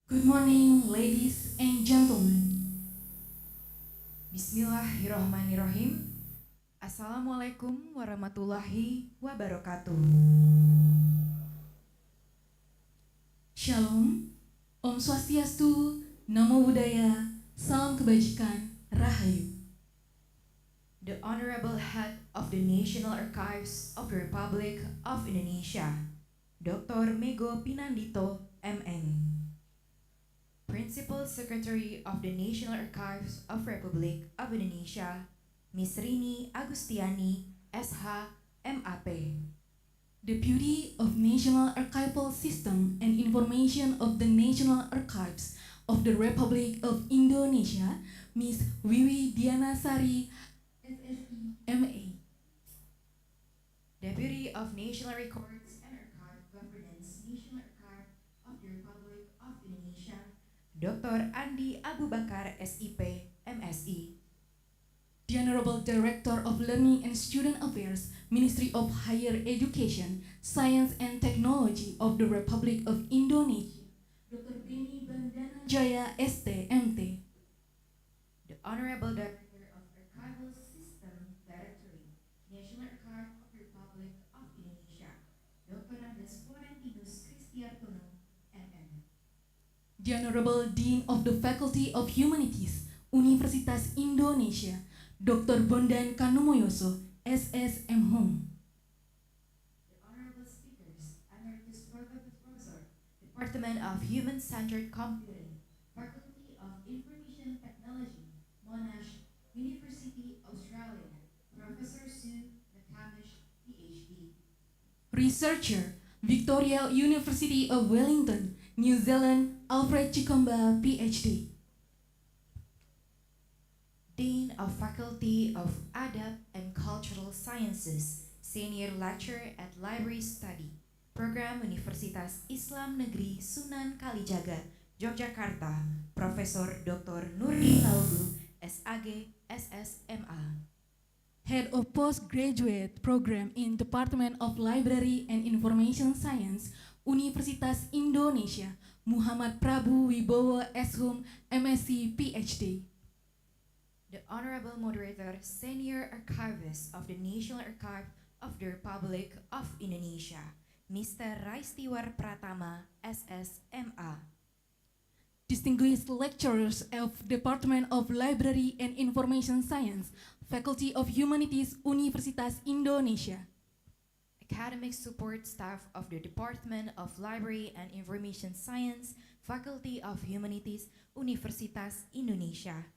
Good morning, ladies and gentlemen. Bismillahirrahmanirrahim. Assalamualaikum warahmatullahi wabarakatuh. Shalom, Om Swastiastu, Namo Buddhaya, Salam Kebajikan, Rahayu. The Honorable Head of the National Archives of the Republic of Indonesia, Dr. Mego Pinandito, MN. Principal Secretary of the National Archives of Republic of Indonesia, Ms. Rini Agustiani, SH, MAP. Deputy of National Archival System and Information of the National Archives of the Republic of Indonesia, Ms. Wiwi Dianasari, SSI, MA. Deputy of National Records and Archive Governance, National Archive of the Republic of Indonesia, Dr. Andi Abu Bakar, SIP, MSI. The Honorable Director of Learning and Student Affairs, Ministry of Higher Education, Science and Technology of the Republic of Indonesia, Dr. Beni Bandana Jaya, ST, MT. The Honorable Director of Archival System Directory, National Archive of the Republic of Indonesia, Dr. Andes Florentinus Cristiartono, MM. The Honorable Dean of the Faculty of Humanities, Universitas Indonesia, Dr. Bondan Kanumoyoso, SSM Home. The Honorable Speakers, Emeritus Professor, Department of Human-Centered Computing, Faculty of Information Technology, Monash, University, Australia, Professor Sue McCamish, PhD. Researcher, Victoria University of Wellington, New Zealand, Alfred Chikomba, PhD. Dean of Faculty of Adab and Cultural Sciences, Senior Lecturer at Library Study, Program Universitas Islam Negeri Sunan Kalijaga, Yogyakarta, Profesor Dr. Nurdin Laudu, SAG, SSMA. Head of Postgraduate Program in Department of Library and Information Science, Universitas Indonesia, Muhammad Prabu Wibowo Eshum, MSc, PhD. The Honorable Moderator, Senior Archivist of the National Archive of the Republic of Indonesia, Mr. Raistiwar Pratama, SSMA. Distinguished lecturers of Department of Library and Information Science, Faculty of Humanities, Universitas Indonesia. Academic support staff of the Department of Library and Information Science, Faculty of Humanities, Universitas Indonesia.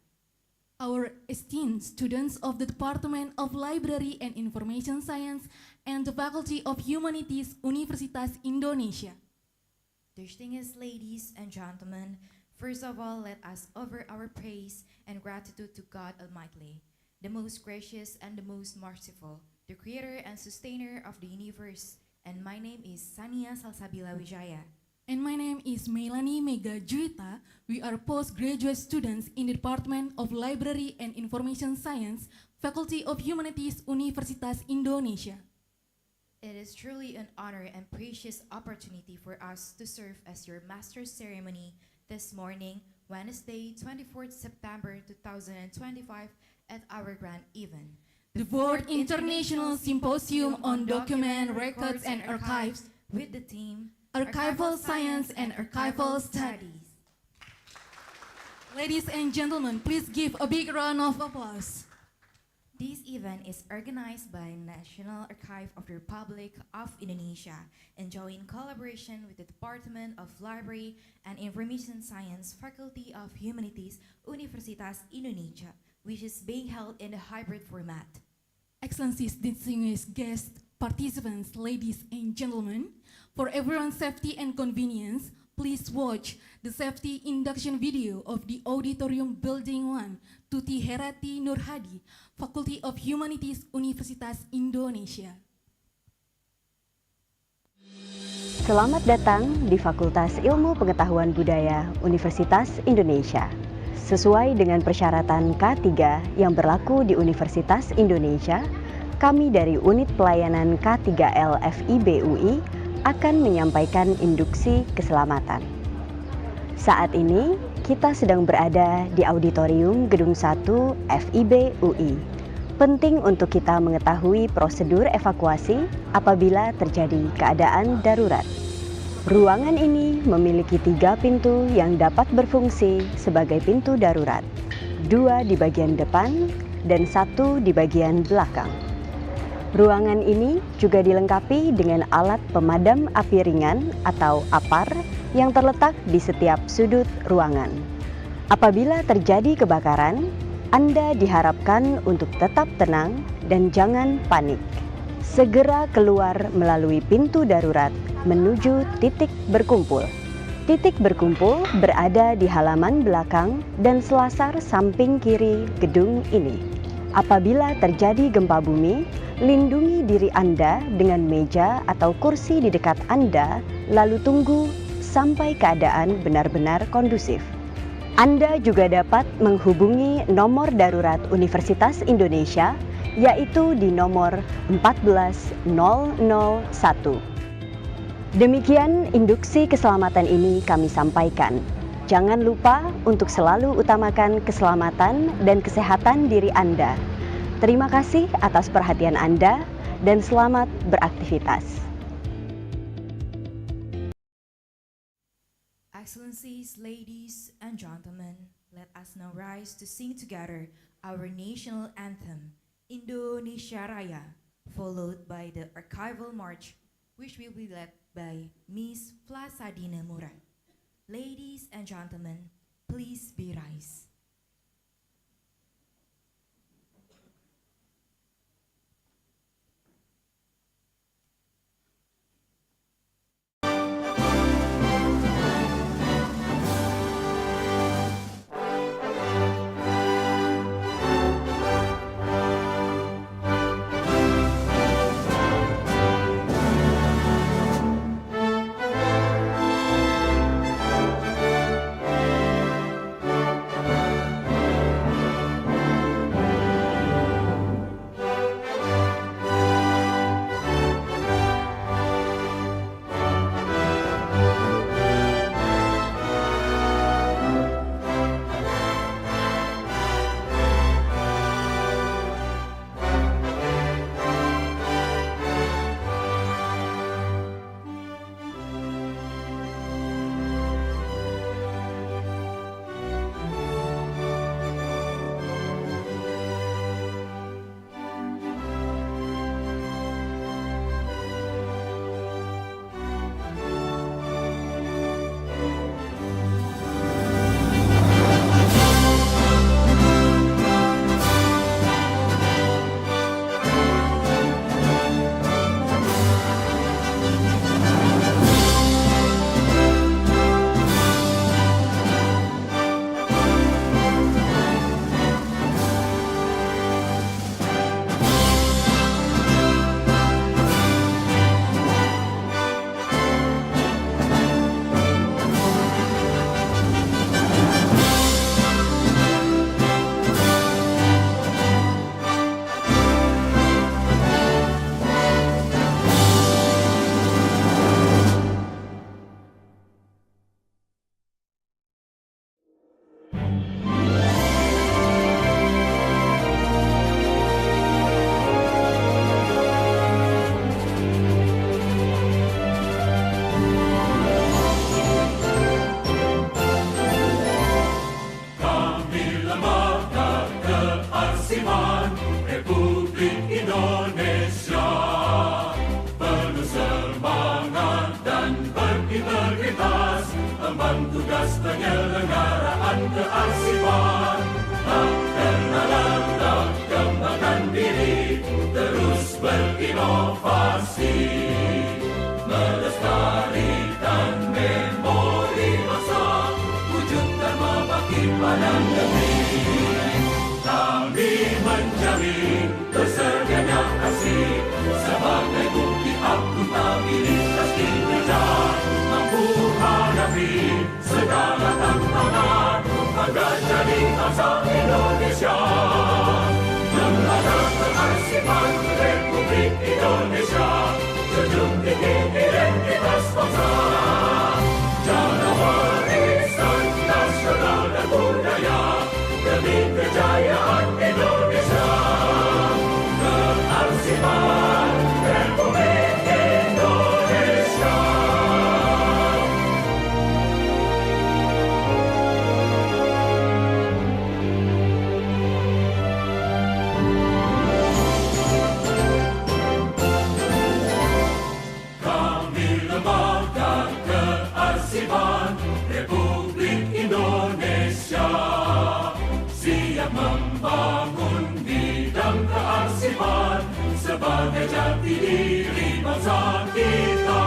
Our esteemed students of the Department of Library and Information Science and the Faculty of Humanities, Universitas Indonesia. Distinguished ladies and gentlemen, first of all, let us offer our praise and gratitude to God Almighty, the most gracious and the most merciful, the creator and sustainer of the universe. And my name is Sania Salsabila Wijaya. And my name is Melanie Mega Juita. We are postgraduate students in the Department of Library and Information Science, Faculty of Humanities, Universitas Indonesia. It is truly an honor and precious opportunity for us to serve as your master's ceremony this morning, Wednesday, 24th September 2025, at our grand event. The Fourth International Symposium on Document, Records, and Archives with the theme Archival Science and Archival Studies. Ladies and gentlemen, please give a big round of applause. This event is organized by National Archive of the Republic of Indonesia and joint collaboration with the Department of Library and Information Science, Faculty of Humanities, Universitas Indonesia, which is being held in a hybrid format. Excellencies, distinguished guests, participants, ladies and gentlemen, for everyone's safety and convenience, please watch the safety induction video of the Auditorium Building 1, Tuti Herati Nur Hadi, Faculty of Humanities, Universitas Indonesia. Selamat datang di Fakultas Ilmu Pengetahuan Budaya Universitas Indonesia. Sesuai dengan persyaratan K3 yang berlaku di Universitas Indonesia, kami dari Unit Pelayanan K3L FIB UI akan menyampaikan induksi keselamatan. Saat ini kita sedang berada di auditorium Gedung 1 FIB UI. Penting untuk kita mengetahui prosedur evakuasi apabila terjadi keadaan darurat. Ruangan ini memiliki 3 pintu yang dapat berfungsi sebagai pintu darurat, 2 di bagian depan dan 1 di bagian belakang. Ruangan ini juga dilengkapi dengan alat pemadam api ringan atau APAR yang terletak di setiap sudut ruangan. Apabila terjadi kebakaran, Anda diharapkan untuk tetap tenang dan jangan panik. Segera keluar melalui pintu darurat menuju titik berkumpul. Titik berkumpul berada di halaman belakang dan selasar samping kiri gedung ini. Apabila terjadi gempa bumi, lindungi diri Anda dengan meja atau kursi di dekat Anda, lalu tunggu sampai keadaan benar-benar kondusif. Anda juga dapat menghubungi nomor darurat Universitas Indonesia, yaitu di nomor 14001. Demikian induksi keselamatan ini kami sampaikan. Jangan lupa untuk selalu utamakan keselamatan dan kesehatan diri Anda. Terima kasih atas perhatian Anda dan selamat beraktivitas. Excellencies, ladies and gentlemen, let us now rise to sing together our national anthem, Indonesia Raya, followed by the archival march, which will be led by Miss Flasadina Murad. Ladies and gentlemen, please be rise. Tugas penyelenggaraan kearsipan, tak kenal lelah, kembangkan diri, terus berinovasi, melestarikan memori masa, wujudkan membagi pada negeri. Kami menjamin tersedianya kasih sebagai bukti akuntabilitas kinerja, mampu hadapi segala tantangan agar jadi bangsa Indonesia. Lembaga Kearsipan Republik Indonesia, junjung tinggi identitas bangsa, jaga warisan kearsipan Republik Indonesia. Kami lembaga kearsipan Republik Indonesia siap membangun bidang kearsipan sebagai jati diri bangsa kita.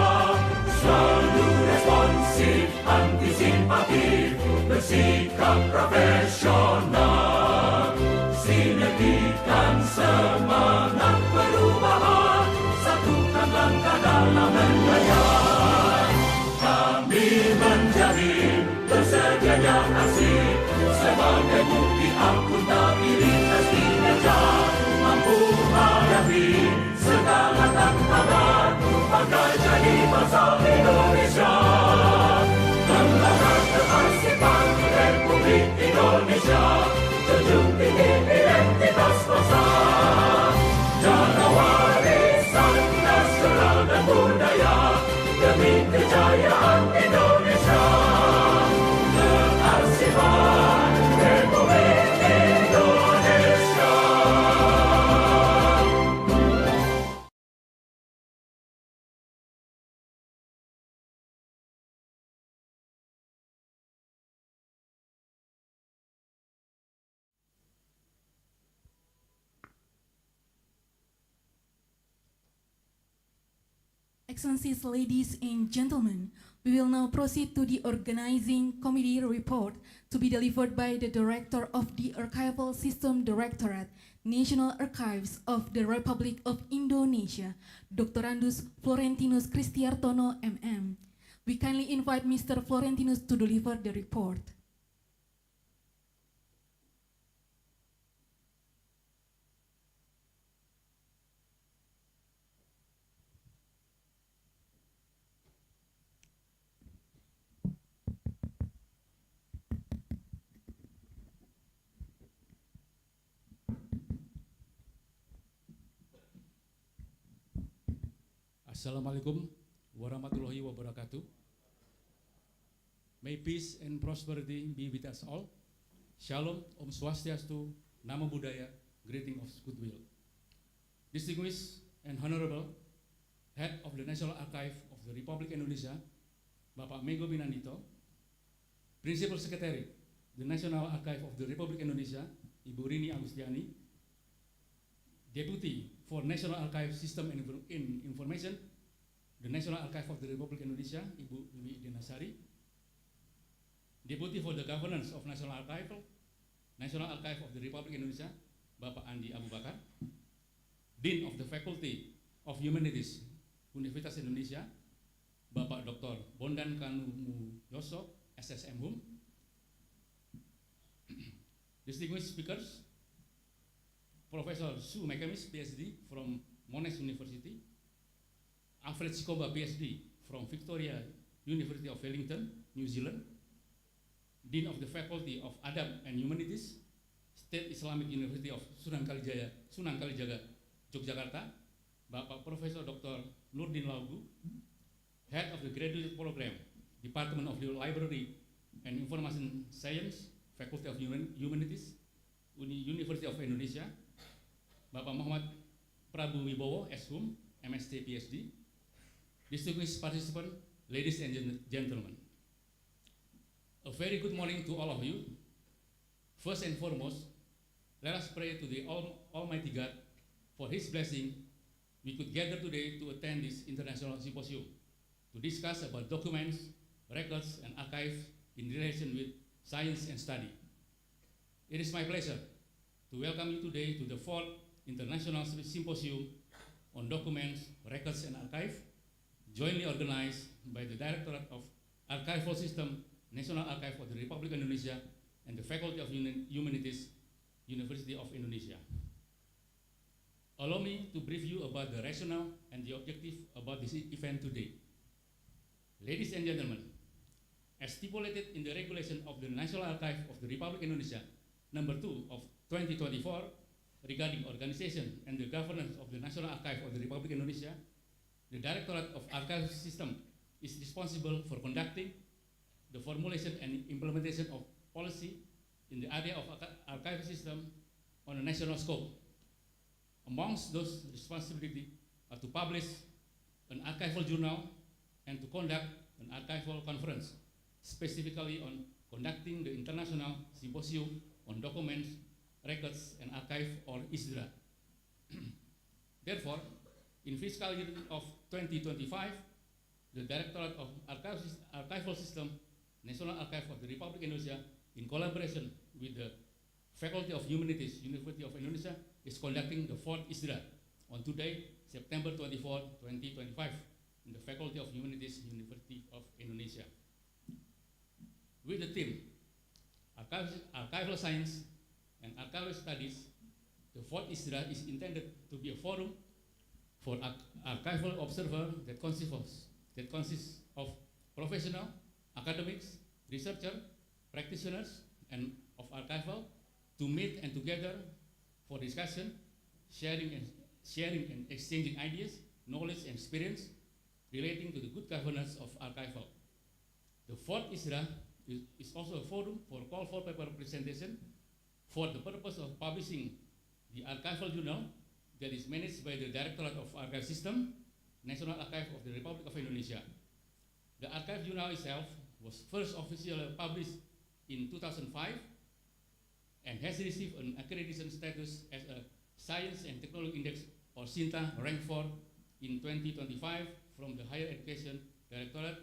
Selalu responsif, antisipatif, bersikap profesional, sinergikan semangat perubahan, satukan langkah dalam menjaya. Kami menjamin tersedianya arsip sebagai bukti akuntabilitas kinerja, mampu hadapi segala tantangan, bangga jadi bangsa Indonesia. Lembaga kearsipan Republik Indonesia junjung tinggi identitas bangsa, jaga warisan nasional dan budaya demi kejayaan Indonesia. Kearsipan Republik Indonesia. Excellencies, ladies and gentlemen, we will now proceed to the organizing committee report to be delivered by the Director of the Archival System Directorate, National Archives of the Republic of Indonesia, Dr. Florentinus Kristiartono, MM. We kindly invite Mr. Florentinus to deliver the report. Assalamualaikum warahmatullahi wabarakatuh. May peace and prosperity be with us all. Shalom, Om Swastiastu, Namo Buddhaya, greeting of goodwill. Distinguished and Honorable Head of the National Archive of the Republic Indonesia, Bapak Mego Binandito, Principal Secretary, the National Archive of the Republic Indonesia, Ibu Rini Agustiani, Deputy for National Archive System and Information, the National Archive of the Republic Indonesia, Ibu Wiwi Dinasari, Deputy for the Governance of National Archive of the Republic Indonesia, Bapak Andi Abu Bakar, Dean of the Faculty of Humanities, Universitas Indonesia, Bapak Dr. Bondan Kanuyoso, SSM Hum, distinguished speakers, Professor Sue McCamis, PhD from Monash University, Alfred Sikoba, PhD from Victoria University of Wellington, New Zealand, Dean of the Faculty of Adab and Humanities, State Islamic University of Sunan Kalijaga, Yogyakarta, Bapak Profesor Dr. Nurdin Laugu, Head of the Graduate Program, Department of the Library and Information Science, Faculty of Humanities, University of Indonesia, Bapak Muhammad Prabu Wibowo, SHUM, MSc PhD, distinguished participants, ladies and gentlemen. A very good morning to all of you. First and foremost, let us pray to the Almighty God for His blessing. We could gather today to attend this international symposium to discuss about documents, records, and archives in relation with science and study. It is my pleasure to welcome you today to the 4th International Symposium on Documents, Records, and Archive, jointly organized by the Directorate of Archival System, National Archive of the Republic of Indonesia, and the Faculty of Humanities, University of Indonesia. Allow me to brief you about the rationale and the objective about this event today. Ladies and gentlemen, as stipulated in the regulation of the National Archive of the Republic of Indonesia, number 2 of 2024, regarding organization and the governance of the National Archive of the Republic of Indonesia, the Directorate of Archive System is responsible for conducting the formulation and implementation of policy in the area of archive system on a national scope. Amongst those responsibilities are to publish an archival journal and to conduct an archival conference, specifically on conducting the International Symposium on Documents, Records, and Archive, or ISDRA. Therefore, in fiscal year of 2025, the Directorate of Archival System, National Archive of the Republic of Indonesia, in collaboration with the Faculty of Humanities, University of Indonesia, is conducting the fourth ISDRA on today, September 24, 2025, in the Faculty of Humanities, University of Indonesia. With the theme, Archival Science and Archival Studies, the fourth ISDRA is intended to be a forum for archival observers that consists of professional, academics, researchers, practitioners, and of archival to meet and together for discussion, sharing and exchanging ideas, knowledge, and experience relating to the good governance of archival. The fourth ISDRA is also a forum for call for paper presentation for the purpose of publishing the archival journal that is managed by the Directorate of Archive System, National Archive of the Republic of Indonesia. The archive journal itself was first officially published in 2005 and has received an accreditation status as a Science and Technology Index, or SINTA, rank 4 in 2025 from the Higher Education Directorate,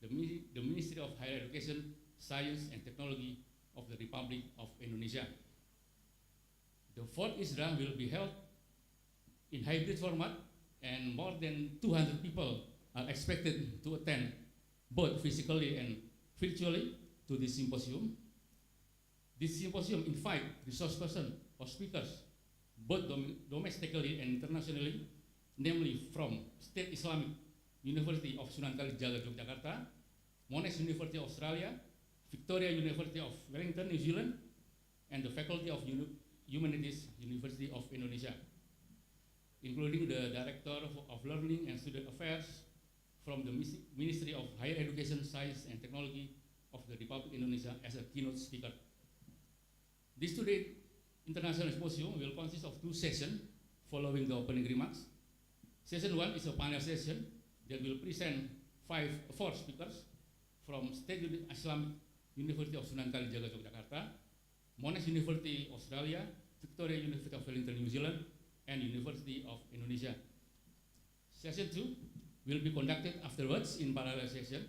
the Ministry of Higher Education, Science and Technology of the Republic of Indonesia. The fourth ISDRA will be held in hybrid format, and more than 200 people are expected to attend both physically and virtually to this symposium. This symposium invites resource persons or speakers, both domestically and internationally, namely from State Islamic University of Sunan Kalijaga, Yogyakarta, Monash University of Australia, Victoria University of Wellington, New Zealand, and the Faculty of Humanities, University of Indonesia, including the Director of Learning and Student Affairs from the Ministry of Higher Education, Science and Technology of the Republic of Indonesia as a keynote speaker. This today International Symposium will consist of two sessions following the opening remarks. Session 1 is a panel session that will present four speakers from State Islamic University of Sunan Kalijaga, Yogyakarta, Monash University, Australia, Victoria University of Wellington, New Zealand, and University of Indonesia. Session 2 will be conducted afterwards in parallel session,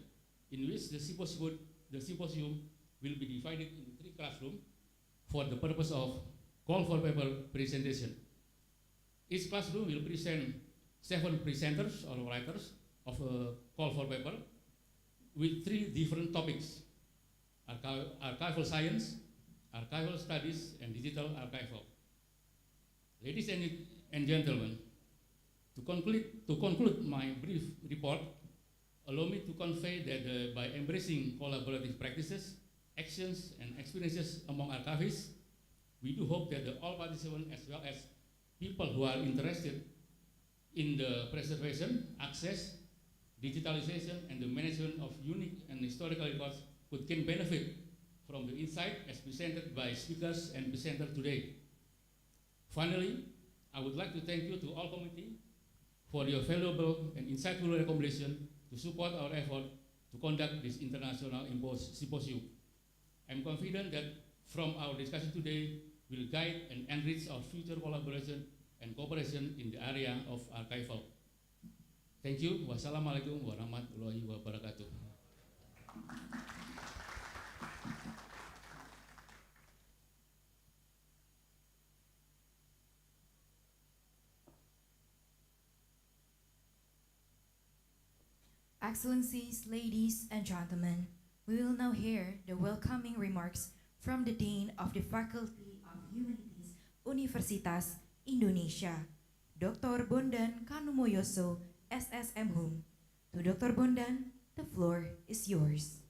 in which the symposium will be divided into 3 classrooms for the purpose of call for paper presentation. Each classroom will present 7 presenters or writers of a call for paper with 3 different topics: archival science, archival studies, and digital archival. Ladies and gentlemen, to conclude my brief report, allow me to convey that by embracing collaborative practices, actions, and experiences among archivists, we do hope that all participants, as well as people who are interested in the preservation, access, digitalization, and the management of unique and historical records, could gain benefit from the insight as presented by speakers and presenters today. Finally, I would like to thank you to all committee for your valuable and insightful recommendation to support our effort to conduct this international symposium. I'm confident that from our discussion today will guide and enrich our future collaboration and cooperation in the area of archival. Thank you. Wassalamualaikum warahmatullahi wabarakatuh. Excellencies, ladies and gentlemen, we will now hear the welcoming remarks from the Dean of the Faculty of Humanities, Universitas Indonesia, Dr. Bondan Kanumoyoso, SSM Hum. To Dr. Bondan, the floor is yours.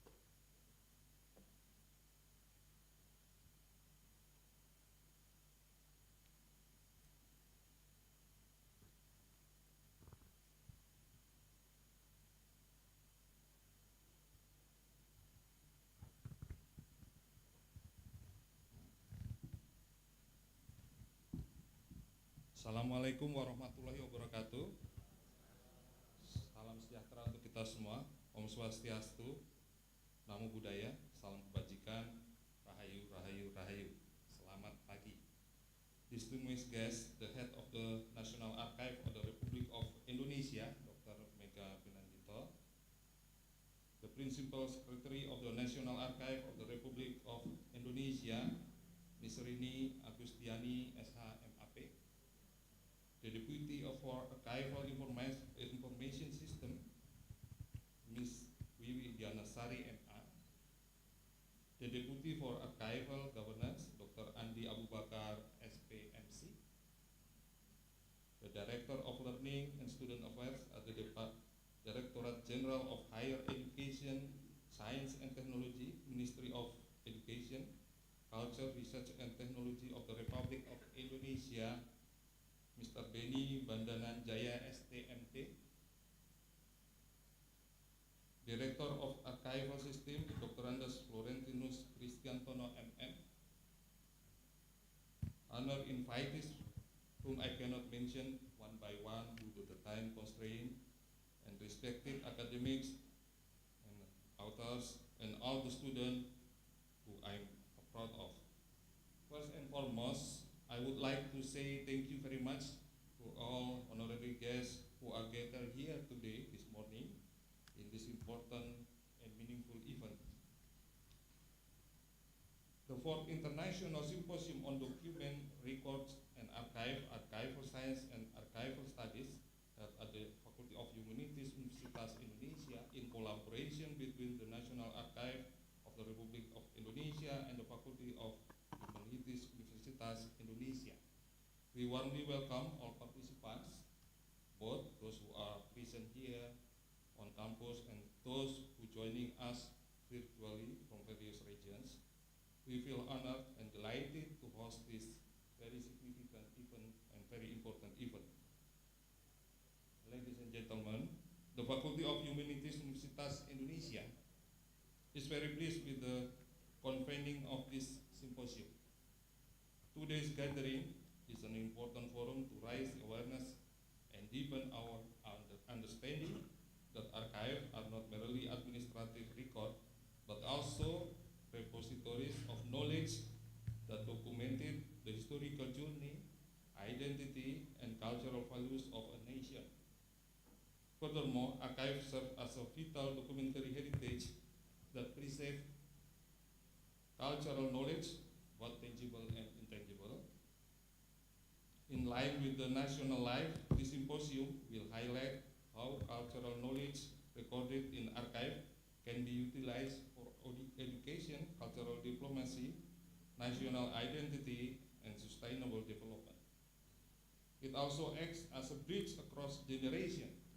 Assalamualaikum warahmatullahi wabarakatuh. Salam sejahtera untuk kita semua. Om Swastiastu, Namo Buddhaya, salam kebajikan, Rahayu, Rahayu, Rahayu. Selamat pagi. Distinguished guests, the head of the National Archive of the Republic of Indonesia, Dr. Mega Pinandito, the Principal Secretary of the National Archive of the Republic of Indonesia, Ms. Rini Agustiani, SH-MAP, the Deputy of our Archival Information System, Ms. Wiwi Dianasari, MA, the Deputy for Archival Governance, Dr. Andi Abubakar, SPMC, the Director of Learning and Student Affairs at the Directorate General of Higher Education, Science and Technology, Ministry of Education, Culture, Research and Technology of the Republic of Indonesia, Mr. Beni Bandananjaya, STMT, Director of Archival System, Dr. Andes Florentinus Christiantono, MM, honor invitees whom I cannot mention one by one due to the time constraint, and respected academics and authors and all the students who I'm proud of. First and foremost, I would like to say thank you very much to all honorary guests who are gathered here today, this morning, in this important and meaningful event. The 4th International Symposium on Document, Records and Archival Science and Archival Studies held at the Faculty of Humanities, Universitas Indonesia in collaboration between the National Archive of the Republic of Indonesia and the Faculty of Humanities, Universitas Indonesia. We warmly welcome all participants, both those who are present here on campus and those who joining us virtually from various regions. We feel honored and delighted to host this very significant event and very important event. Ladies and gentlemen, the Faculty of Humanities Universitas Indonesia is very pleased with the convening of this symposium. Today's gathering is an important forum to raise awareness and deepen our understanding that archives are not merely administrative records, but also repositories of knowledge that documented the historical journey, identity, and cultural values of a nation. Furthermore, archives serve as a vital documentary heritage that preserve cultural knowledge, both tangible and intangible. In line with the national life, this symposium will highlight how cultural knowledge recorded in archive can be utilized for education, cultural diplomacy, national identity, and sustainable development. It also acts as a bridge across generations,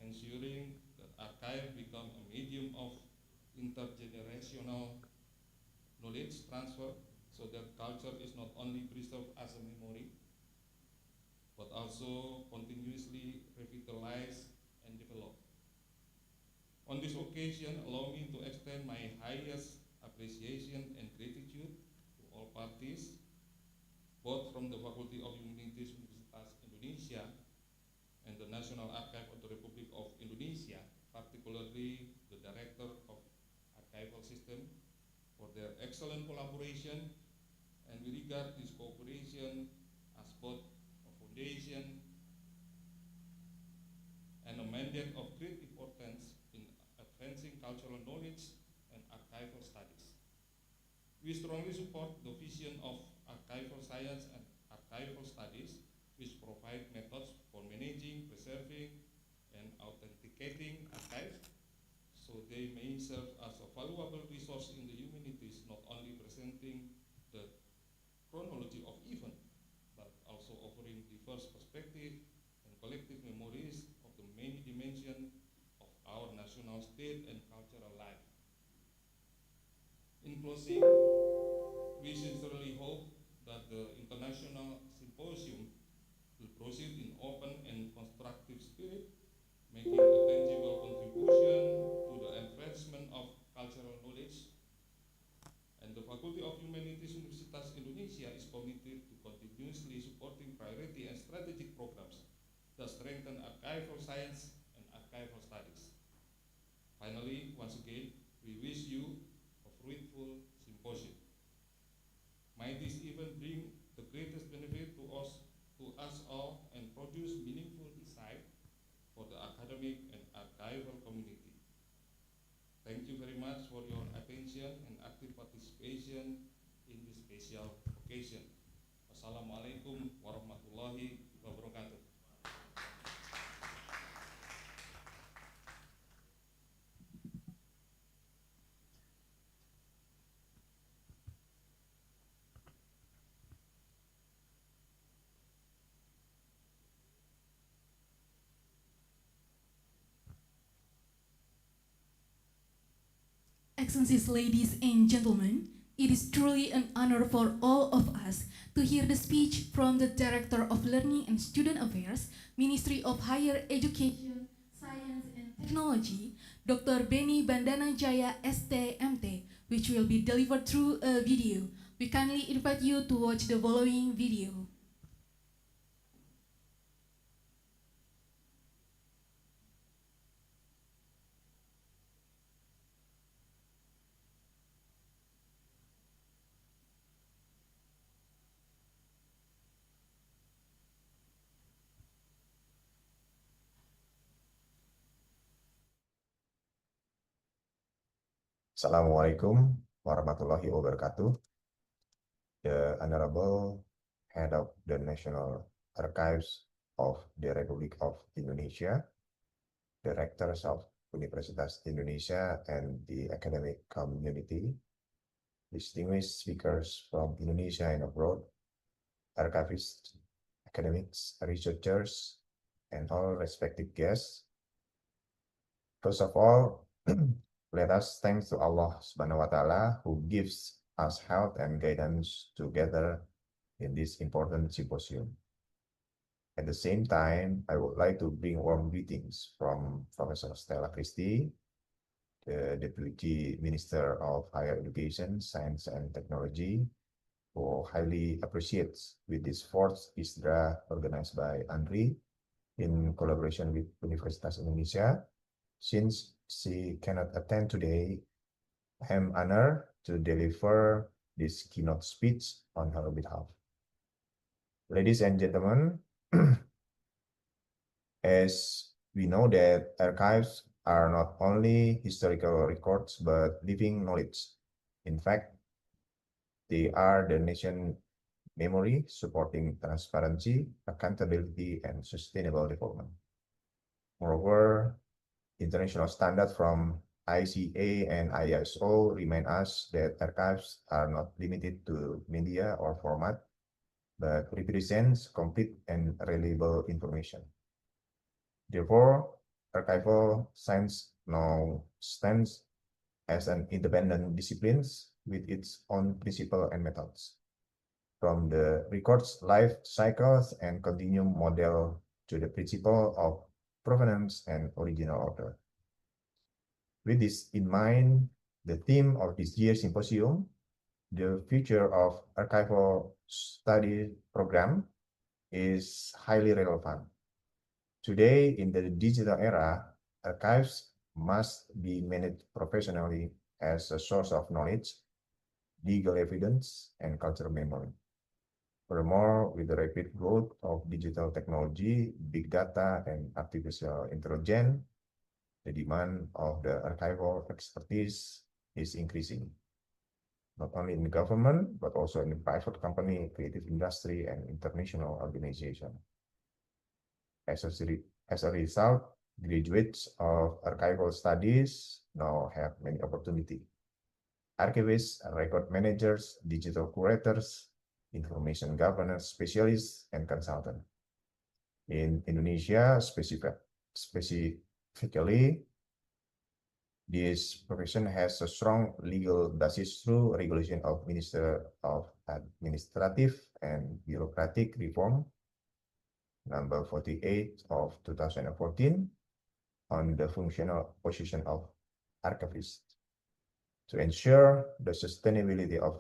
ensuring that archive become a medium of intergenerational knowledge transfer, so that culture is not only preserved as a memory, but also continuously revitalized and developed. On this occasion, allow me to extend my highest appreciation and gratitude to all parties, both from the Faculty of Humanities Universitas Indonesia and the National Archive of the Republic of Indonesia, particularly the Director of Archival System, for their excellent collaboration, and we regard this cooperation as both a foundation and a mandate of great importance in advancing cultural knowledge and archival studies. We strongly support the vision of archival science and archival studies, which provide methods for managing, preserving, and authenticating archives, so they may serve as a valuable resource in the humanities, not only presenting the chronology of events, but also offering diverse perspectives and collective memories of the many dimensions of our national state and cultural life. In closing, we sincerely hope that the International Symposium will proceed in open and constructive spirit, making a tangible contribution to the advancement of cultural knowledge strengthen archival science and archival studies. Finally, once again, we wish you a fruitful symposium. May this event bring the greatest benefit to us all and produce meaningful insight for the academic and archival community. Thank you very much for your attention and active participation in this special occasion. Wassalamualaikum warahmatullahi wabarakatuh. Excellencies, ladies and gentlemen, it is truly an honor for all of us to hear the speech from the Director of Learning and Student Affairs, Ministry of Higher Education, Science and Technology, Dr. Beni Bandana Jaya STMT, which will be delivered through a video. We kindly invite you to watch the following video. Assalamualaikum warahmatullahi wabarakatuh. The Honorable Head of the National Archives of the Republic of Indonesia, Directors of Universitas Indonesia and the academic community, distinguished speakers from Indonesia and abroad, archivists, academics, researchers, and all respected guests. First of all, let us thank to Allah Subhanahu wa Ta'ala who gives us health and guidance to gather in this important symposium. At the same time, I would like to bring warm greetings from Professor Stella Christie, the Deputy Minister of Higher Education, Science and Technology, who highly appreciates with this fourth ISDRA organized by ANRI in collaboration with Universitas Indonesia. Since she cannot attend today, I am honored to deliver this keynote speech on her behalf. Ladies and gentlemen, as we know that archives are not only historical records but living knowledge. In fact, they are the nation memory supporting transparency, accountability, and sustainable development. Moreover, international standards from ICA and ISO remind us that archives are not limited to media or format, but represents complete and reliable information. Therefore, archival science now stands as an independent discipline with its own principles and methods, from the records life cycles and continuum model to the principle of provenance and original order. With this in mind, the theme of this year's symposium, the future of archival study program, is highly relevant. Today, in the digital era, archives must be managed professionally as a source of knowledge, legal evidence, and cultural memory. Furthermore, with the rapid growth of digital technology, big data, and artificial intelligence, the demand of the archival expertise is increasing, not only in the government, but also in the private company, creative industry, and international organization. As a result, graduates of archival studies now have many opportunities. Archivists, record managers, digital curators, information governance specialists, and consultants. In Indonesia, specifically, this profession has a strong legal basis through regulation of Minister of Administrative and Bureaucratic Reform, number 48 of 2014, on the functional position of archivist. To ensure the sustainability of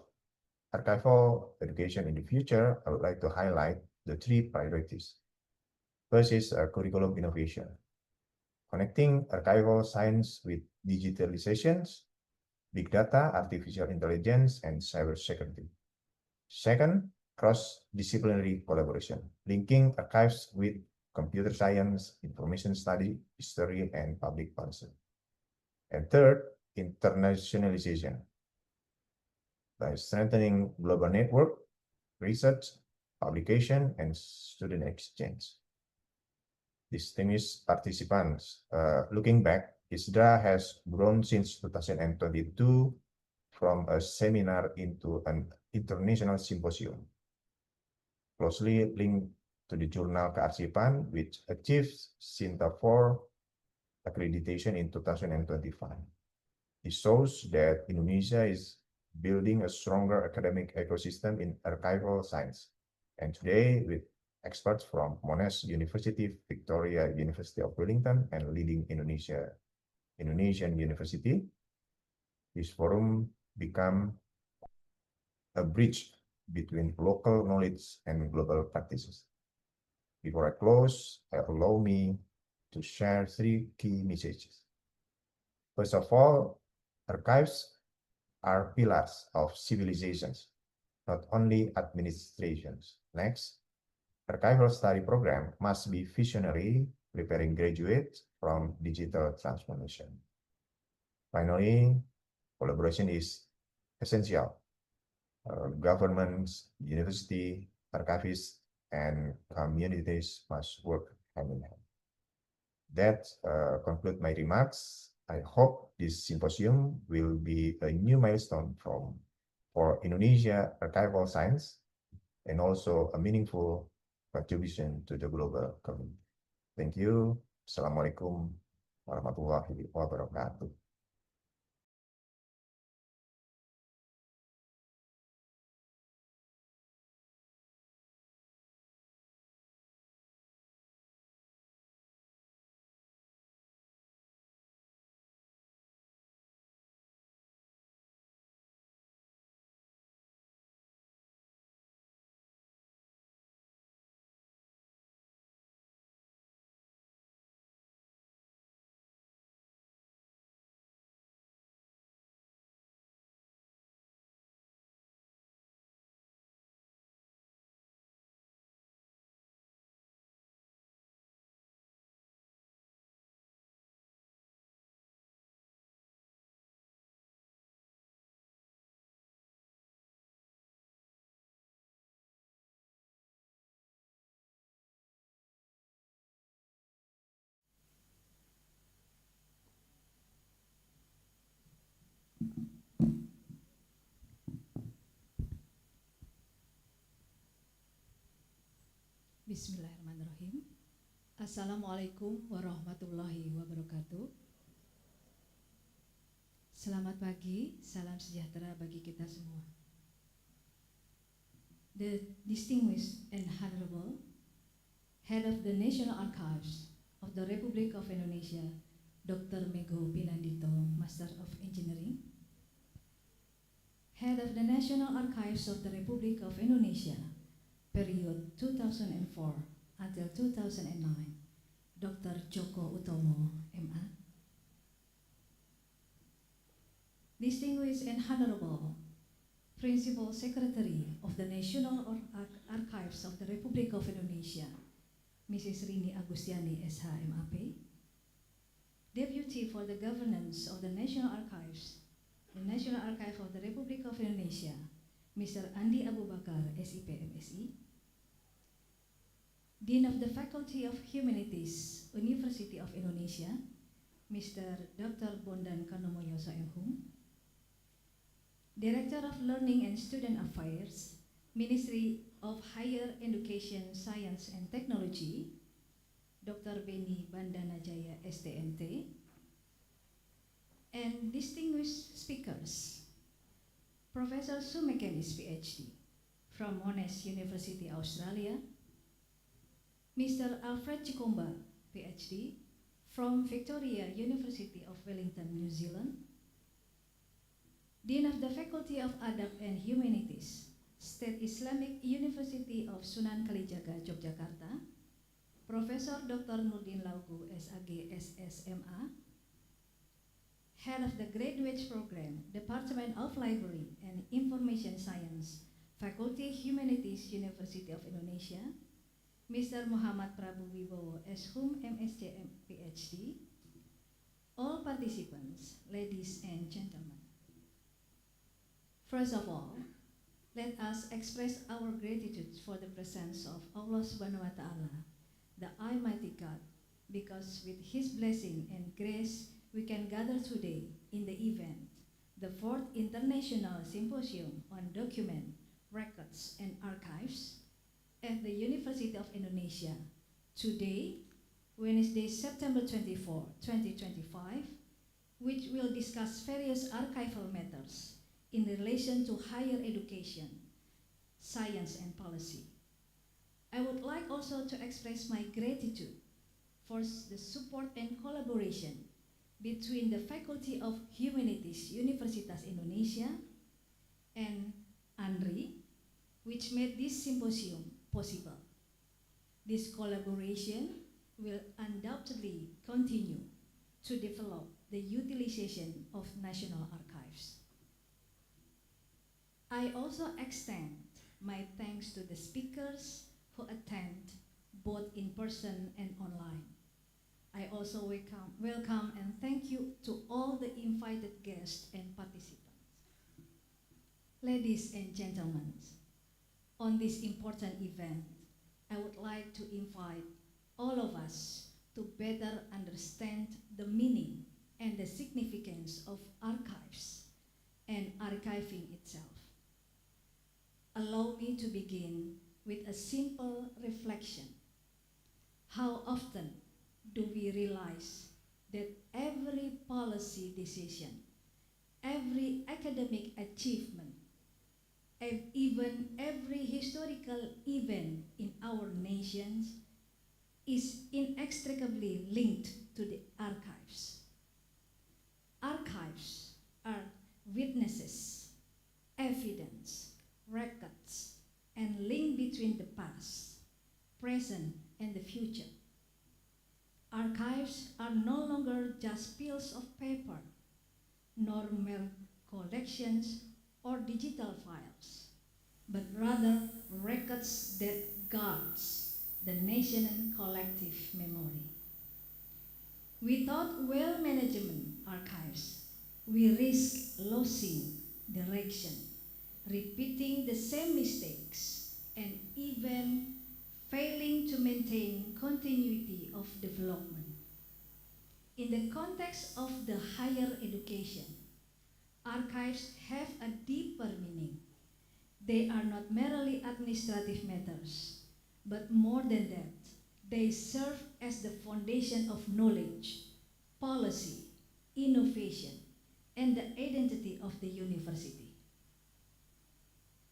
archival education in the future, I would like to highlight the three priorities. First is curriculum innovation, connecting archival science with digitalizations, big data, artificial intelligence, and cybersecurity. Second, cross-disciplinary collaboration, linking archives with computer science, information study, history, and public policy. And third, internationalization, by strengthening global network, research, publication, and student exchange. Distinguished participants, looking back, ISDRA has grown since 2022 from a seminar into an international symposium, closely linked to the journal Kearsipan, which achieved Sinta 4 accreditation in 2025. It shows that Indonesia is building a stronger academic ecosystem in archival science. And today, with experts from Monash University, Victoria University of Wellington, and leading Indonesian university, this forum become a bridge between local knowledge and global practices. Before I close, allow me to share 3 key messages. First of all, archives are pillars of civilizations, not only administrations. Next, archival study program must be visionary, preparing graduates from digital transformation. Finally, collaboration is essential. Governments, university, archivists, and communities must work hand in hand. That concludes my remarks. I hope this symposium will be a new milestone for Indonesia archival science and also a meaningful contribution to the global community. Thank you. Assalamualaikum warahmatullahi wabarakatuh. Bismillahirrahmanirrahim. Assalamualaikum warahmatullahi wabarakatuh. Selamat pagi, salam sejahtera bagi kita semua. The distinguished and honorable Head of the National Archives of the Republic of Indonesia, Dr. Mego Pinandito, Master of Engineering. Head of the National Archives of the Republic of Indonesia, period 2004 until 2009, Dr. Joko Utomo, MA. Distinguished and Honorable Principal Secretary of the National Archives of the Republic of Indonesia, Mrs. Rini Agustiani, SH, MAP. Deputy for the Governance of the National Archives, the National Archive of the Republic of Indonesia, Mr. Andi Abu Bakar, SIP, MSI. Dean of the Faculty of Humanities, University of Indonesia, Mr. Dr. Bondan Kanomoyo Soemhum. Director of Learning and Student Affairs, Ministry of Higher Education, Science and Technology, Dr. Beni Bandanajaya, STMT. And distinguished speakers, Professor Sue McKennis, PhD, from Monash University, Australia, Mr. Alfred Chikomba, PhD, from Victoria University of Wellington, New Zealand, Dean of the Faculty of Adab and Humanities, State Islamic University of Sunan Kalijaga, Yogyakarta, Professor Dr. Nurdin Laugu, SAG, SSMA, Head of the Graduate Program, Department of Library and Information Science, Faculty Humanities, University of Indonesia, Mr. Muhammad Prabu Wibowo, SHUM, MSc, PhD, all participants, ladies and gentlemen. First of all, let us express our gratitude for the presence of Allah Subhanahu wa Ta'ala, the Almighty God, because with His blessing and grace, we can gather today in the event, the 4th International Symposium on Document, Records, and Archives at the University of Indonesia. Today, Wednesday, September 24, 2025, which will discuss various archival matters in relation to higher education, science, and policy. I would like also to express my gratitude for the support and collaboration between the Faculty of Humanities, Universitas Indonesia, and ANRI, which made this symposium possible. This collaboration will undoubtedly continue to develop the utilization of national archives. I also extend my thanks to the speakers who attend both in person and online. I also welcome and thank you to all the invited guests and participants. Ladies and gentlemen, on this important event, I would like to invite all of us to better understand the meaning and the significance of archives and archiving itself. Allow me to begin with a simple reflection. How often do we realize that every policy decision, every academic achievement, and even every historical event in our nations is inextricably linked to the archives? Archives are witnesses, evidence, records, and link between the past, present, and the future. Archives are no longer just piles of paper, nor mere collections or digital files, but rather records that guards the nation's collective memory. Without well-management archives, we risk losing direction, repeating the same mistakes, and even failing to maintain continuity of development. In the context of the higher education, archives have a deeper meaning. They are not merely administrative matters, but more than that, they serve as the foundation of knowledge, policy, innovation, and the identity of the university.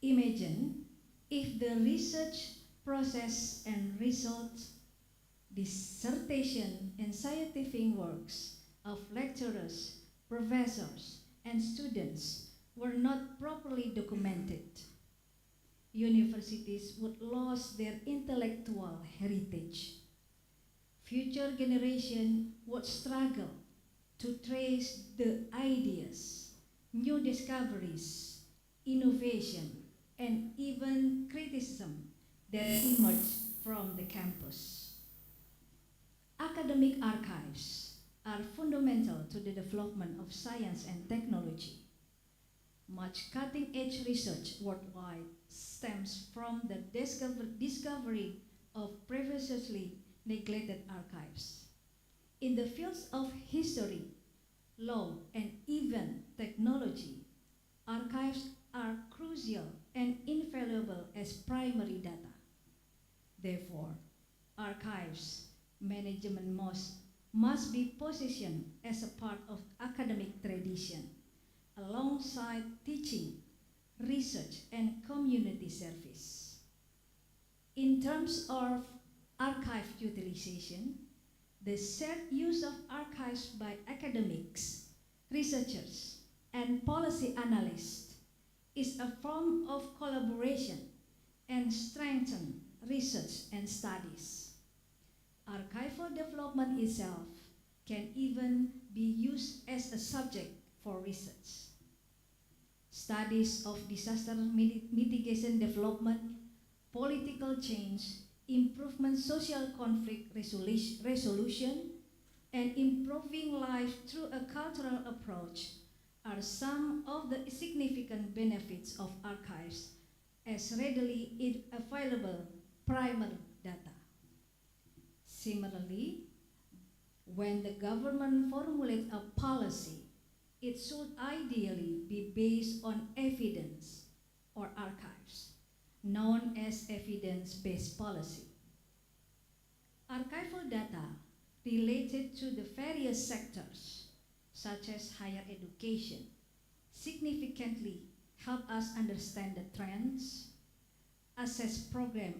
Imagine if the research process and results, dissertation, and scientific works of lecturers, professors, and students were not properly documented. Universities would lose their intellectual heritage. Future generations would struggle to trace the ideas, new discoveries, innovation, and even criticism that emerged from the campus. Academic archives are fundamental to the development of science and technology. Much cutting-edge research worldwide stems from the discovery of previously neglected archives. In the fields of history, law, and even technology, archives are crucial and invaluable as primary data. Therefore, archives management must be positioned as a part of academic tradition, alongside teaching, research, and community service. In terms of archive utilization, the shared use of archives by academics, researchers, and policy analysts is a form of collaboration and strengthen research and studies. Archival development itself can even be used as a subject for research. Studies of disaster mitigation development, political change, improvement social conflict resolution, and improving life through a cultural approach are some of the significant benefits of archives as readily available primary data. Similarly, when the government formulates a policy, it should ideally be based on evidence or archives, known as evidence-based policy. Archival data related to the various sectors, such as higher education, significantly help us understand the trends, assess program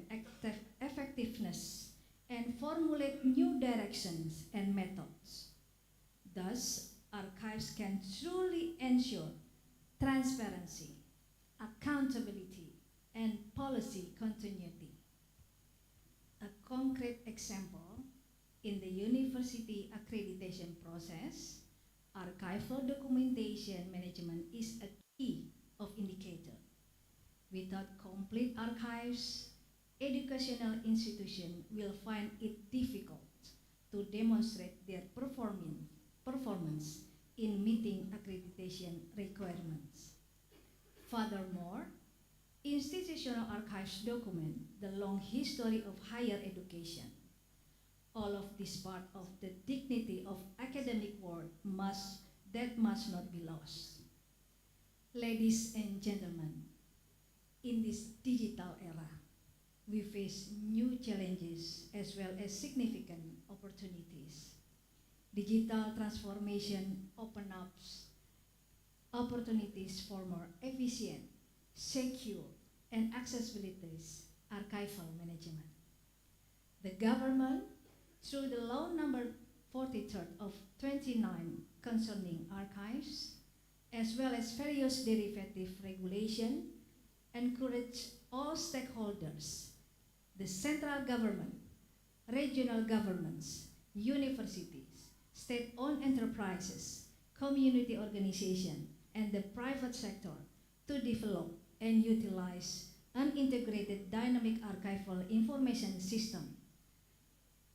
effectiveness, and formulate new directions and methods. Thus, archives can truly ensure transparency, accountability, and policy continuity. A concrete example, in the university accreditation process, archival documentation management is a key of indicator. Without complete archives, educational institutions will find it difficult to demonstrate their performance in meeting accreditation requirements. Furthermore, institutional archives document the long history of higher education. All of this part of the dignity of academic work must not be lost. Ladies and gentlemen, in this digital era, we face new challenges as well as significant opportunities. Digital transformation opens up opportunities for more efficient, secure, and accessibilities archival management. The government, through the law number 43 of 29 concerning archives, as well as various derivative regulation, encourage all stakeholders, the central government, regional governments, universities, state-owned enterprises, community organizations, and the private sector to develop and utilize an integrated dynamic archival information system.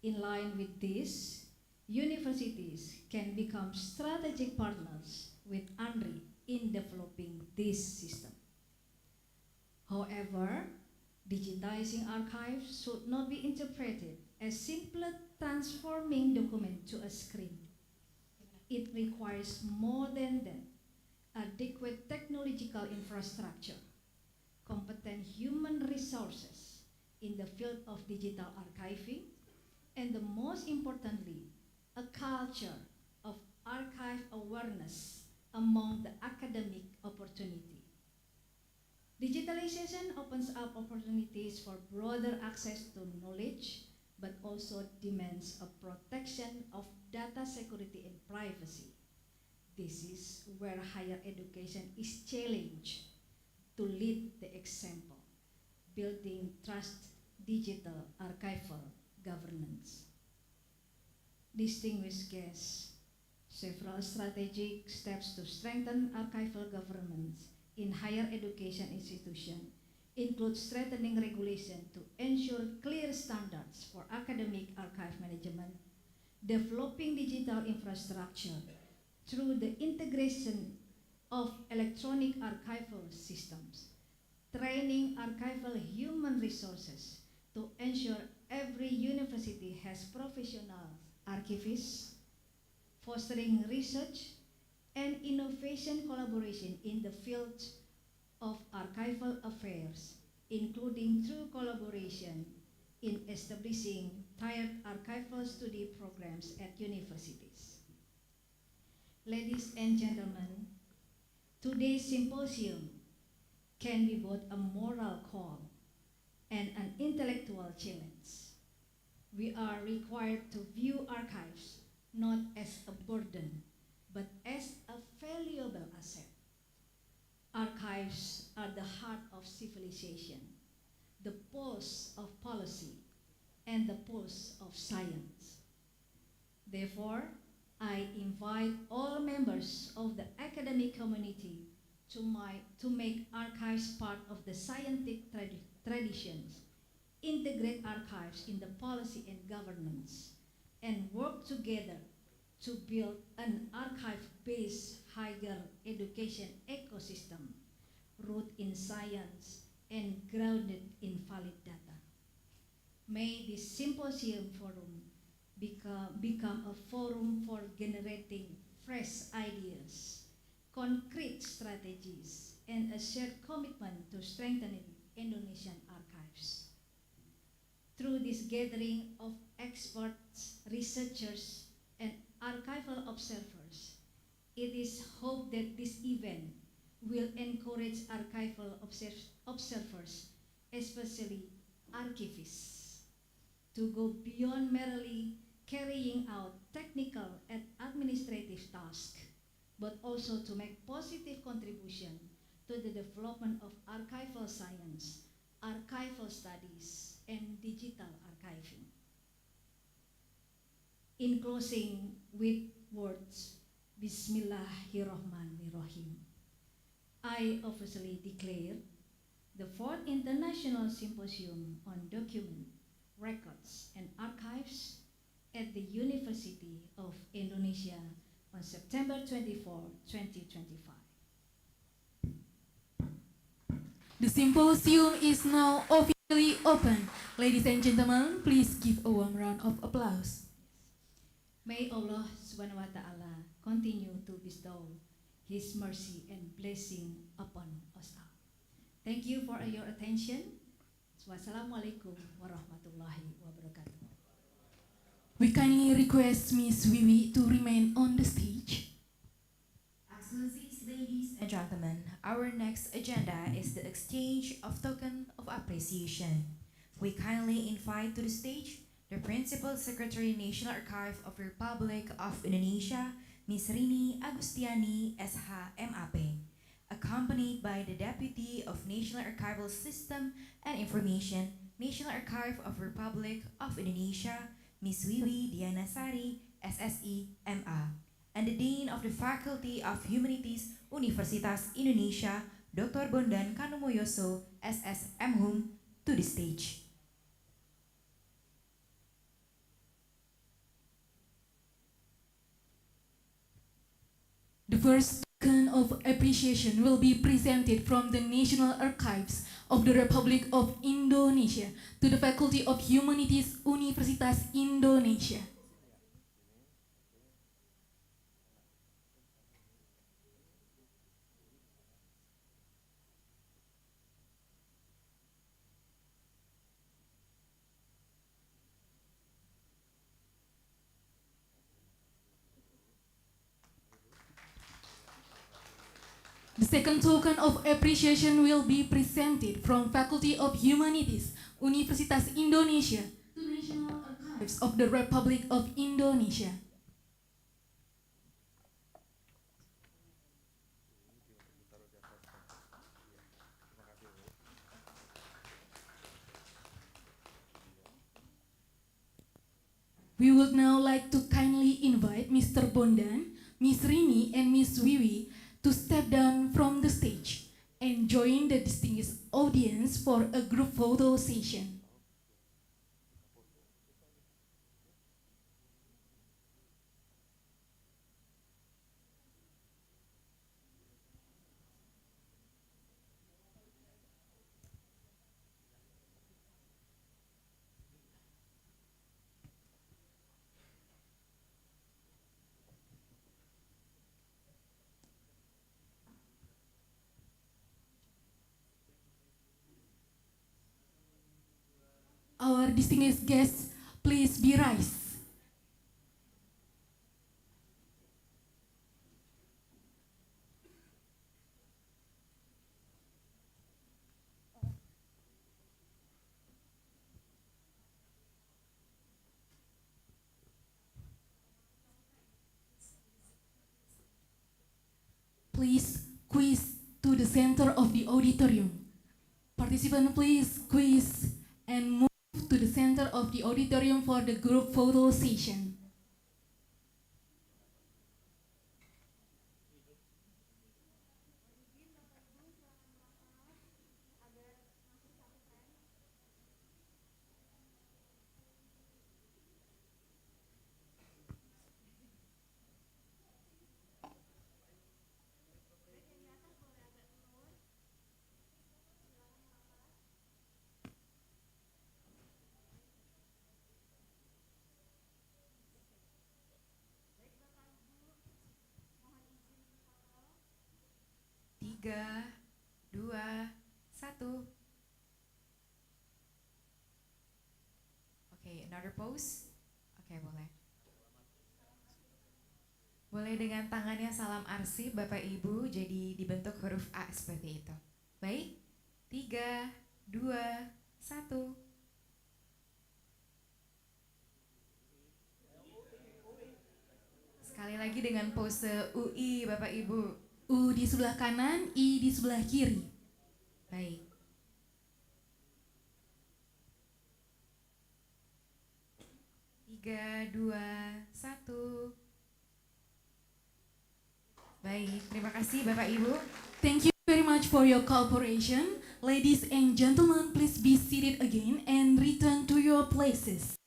In line with this, universities can become strategic partners with UNRI in developing this system. However, digitizing archives should not be interpreted as simply transforming document to a screen. It requires more than that: adequate technological infrastructure, competent human resources in the field of digital archiving, and the most importantly, a culture of archive awareness among the academic opportunity. Digitalization opens up opportunities for broader access to knowledge, but also demands a protection of data security and privacy. This is where higher education is challenged to lead the example, building trust digital archival governance. Distinguished guests, several strategic steps to strengthen archival governance in higher education institutions include strengthening regulation to ensure clear standards for academic archive management, developing digital infrastructure through the integration of electronic archival systems, training archival human resources to ensure every university has professional archivists, fostering research and innovation collaboration in the field of archival affairs, including through collaboration in establishing tiered archival study programs at universities. Ladies and gentlemen, today's symposium can be both a moral call and an intellectual challenge. We are required to view archives not as a burden, but as a valuable asset. Archives are the heart of civilization, the pulse of policy, and the and the pulse of science. Therefore, I invite all members of the academic community to make archives part of the scientific traditions, integrate archives in the policy and governance, and work together to build an archive-based higher education ecosystem rooted in science and grounded in valid data. May this symposium forum become a forum for generating fresh ideas, concrete strategies, and a shared commitment to strengthening Indonesian archives. Through this gathering of experts, researchers, and archival observers, it is hoped that this event will encourage archival observers, especially archivists, to go beyond merely carrying out technical and administrative tasks, but also to make positive contribution to the development of archival science, archival studies, and digital archiving. In closing with words, Bismillahirrahmanirrahim, I officially declare the 4th International Symposium on Document, Records, and Archives at the University of Indonesia on September 24, 2025. The symposium is now officially open. Ladies and gentlemen, please give a warm round of applause. May Allah Subhanahu wa Ta'ala continue to bestow His mercy and blessing upon us all. Thank you for your attention. Wassalamualaikum warahmatullahi wabarakatuh. We kindly request Ms. Wiwi to remain on the stage. Excellencies, ladies and gentlemen, our next agenda is the exchange of token of appreciation. We kindly invite to the stage the Principal Secretary, National Archive of the Republic of Indonesia, Ms. Rini Agustiani, SH-MAP, accompanied by the Deputy of National Archival System and Information, National Archive of the Republic of Indonesia, Ms. Wiwi Dianasari, SSI-MA, and the Dean of the Faculty of Humanities, Universitas Indonesia, Dr. Bondan Kanumoyoso, SSM-Hum, to the stage. The first token of appreciation will be presented from the National Archives of the Republic of Indonesia to the Faculty of Humanities, Universitas Indonesia. The second token of appreciation will be presented from Faculty of Humanities, Universitas Indonesia, to the National Archives of the Republic of Indonesia. We would now like to kindly invite Mr. Bondan, Ms. Rini, and Ms. Wiwi to step down from the stage and join the distinguished audience for a group photo session. Our distinguished guests, please be rise. Please squeeze to the center of the auditorium. Participants, please squeeze and move move to the center of the auditorium for the group photo session. Tiga, dua, satu. Oke, another pose. Oke, boleh. Boleh dengan tangannya salam arsip Bapak Ibu, jadi dibentuk huruf A seperti itu. Baik, 3, 2, 1. Sekali lagi dengan pose UI Bapak Ibu. U di sebelah kanan, I di sebelah kiri. Baik. Tiga, dua, satu. Baik, terima kasih Bapak Ibu. Thank you very much for your cooperation. Ladies and gentlemen, please be seated again and return to your places.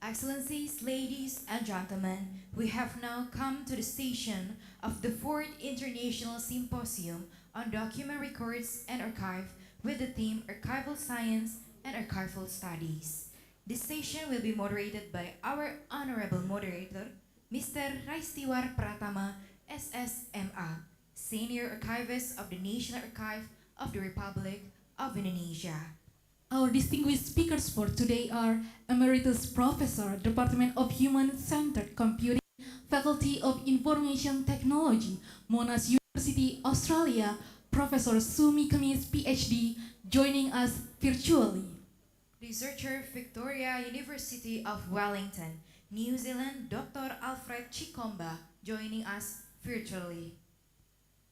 Excellencies, ladies and gentlemen, we have now come to the station of the 4th International Symposium on Document Records and Archive with the theme Archival Science and Archival Studies. This session will be moderated by our Honorable Moderator, Mr. Raistiwar Pratama, SSMA, Senior Archivist of the National Archive of the Republic of Indonesia. Our distinguished speakers for today are Emeritus Professor, Department of Human-Centered Computing, Faculty of Information Technology, Monash University, Australia, Professor Sumi Kemis, PhD, joining us virtually. Researcher, Victoria University of Wellington, New Zealand, Dr. Alfred Chikomba, joining us virtually.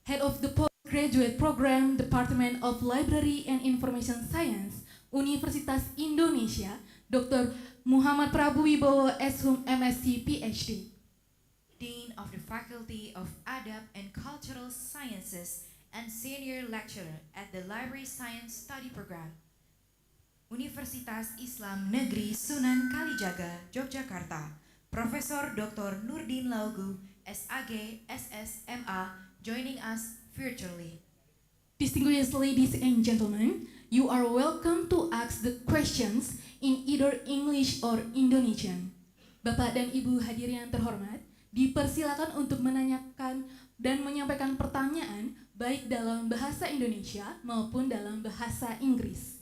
Head of the Postgraduate Program, Department of Library and Information Science, Universitas Indonesia, Dr. Muhammad Prabu Wibowo, SHUM, MSc, PhD. Dean of the Faculty of Adab and Cultural Sciences and Senior Lecturer at the Library Science Study Program, Universitas Islam Negeri Sunan Kalijaga, Yogyakarta, Profesor Dr. Nurdin Laugu, SAG, SSMA, joining us virtually. Distinguished ladies and gentlemen, you are welcome to ask the questions in either English or Indonesian. Bapak dan Ibu hadirin yang terhormat, dipersilakan untuk menanyakan dan menyampaikan pertanyaan baik dalam bahasa Indonesia maupun dalam bahasa Inggris.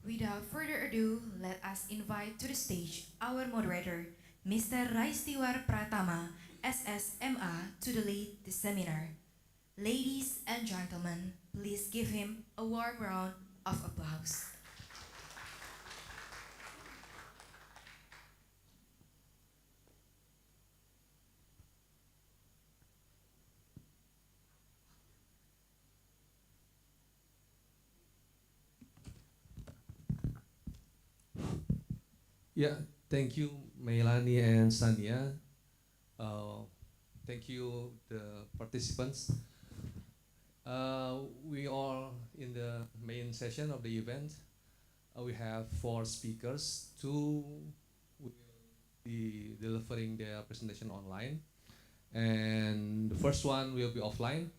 Without further ado, let us invite to the stage our moderator, Mr. Raistiwar Pratama, SSMA, to lead the seminar. Ladies and gentlemen, please give him a warm round of applause. Yeah, thank you, Melanie and Sania. Thank you, the participants. We are in the main session of the event. We have 4 speakers. 2 will be delivering their presentation online, and the first one will be offline.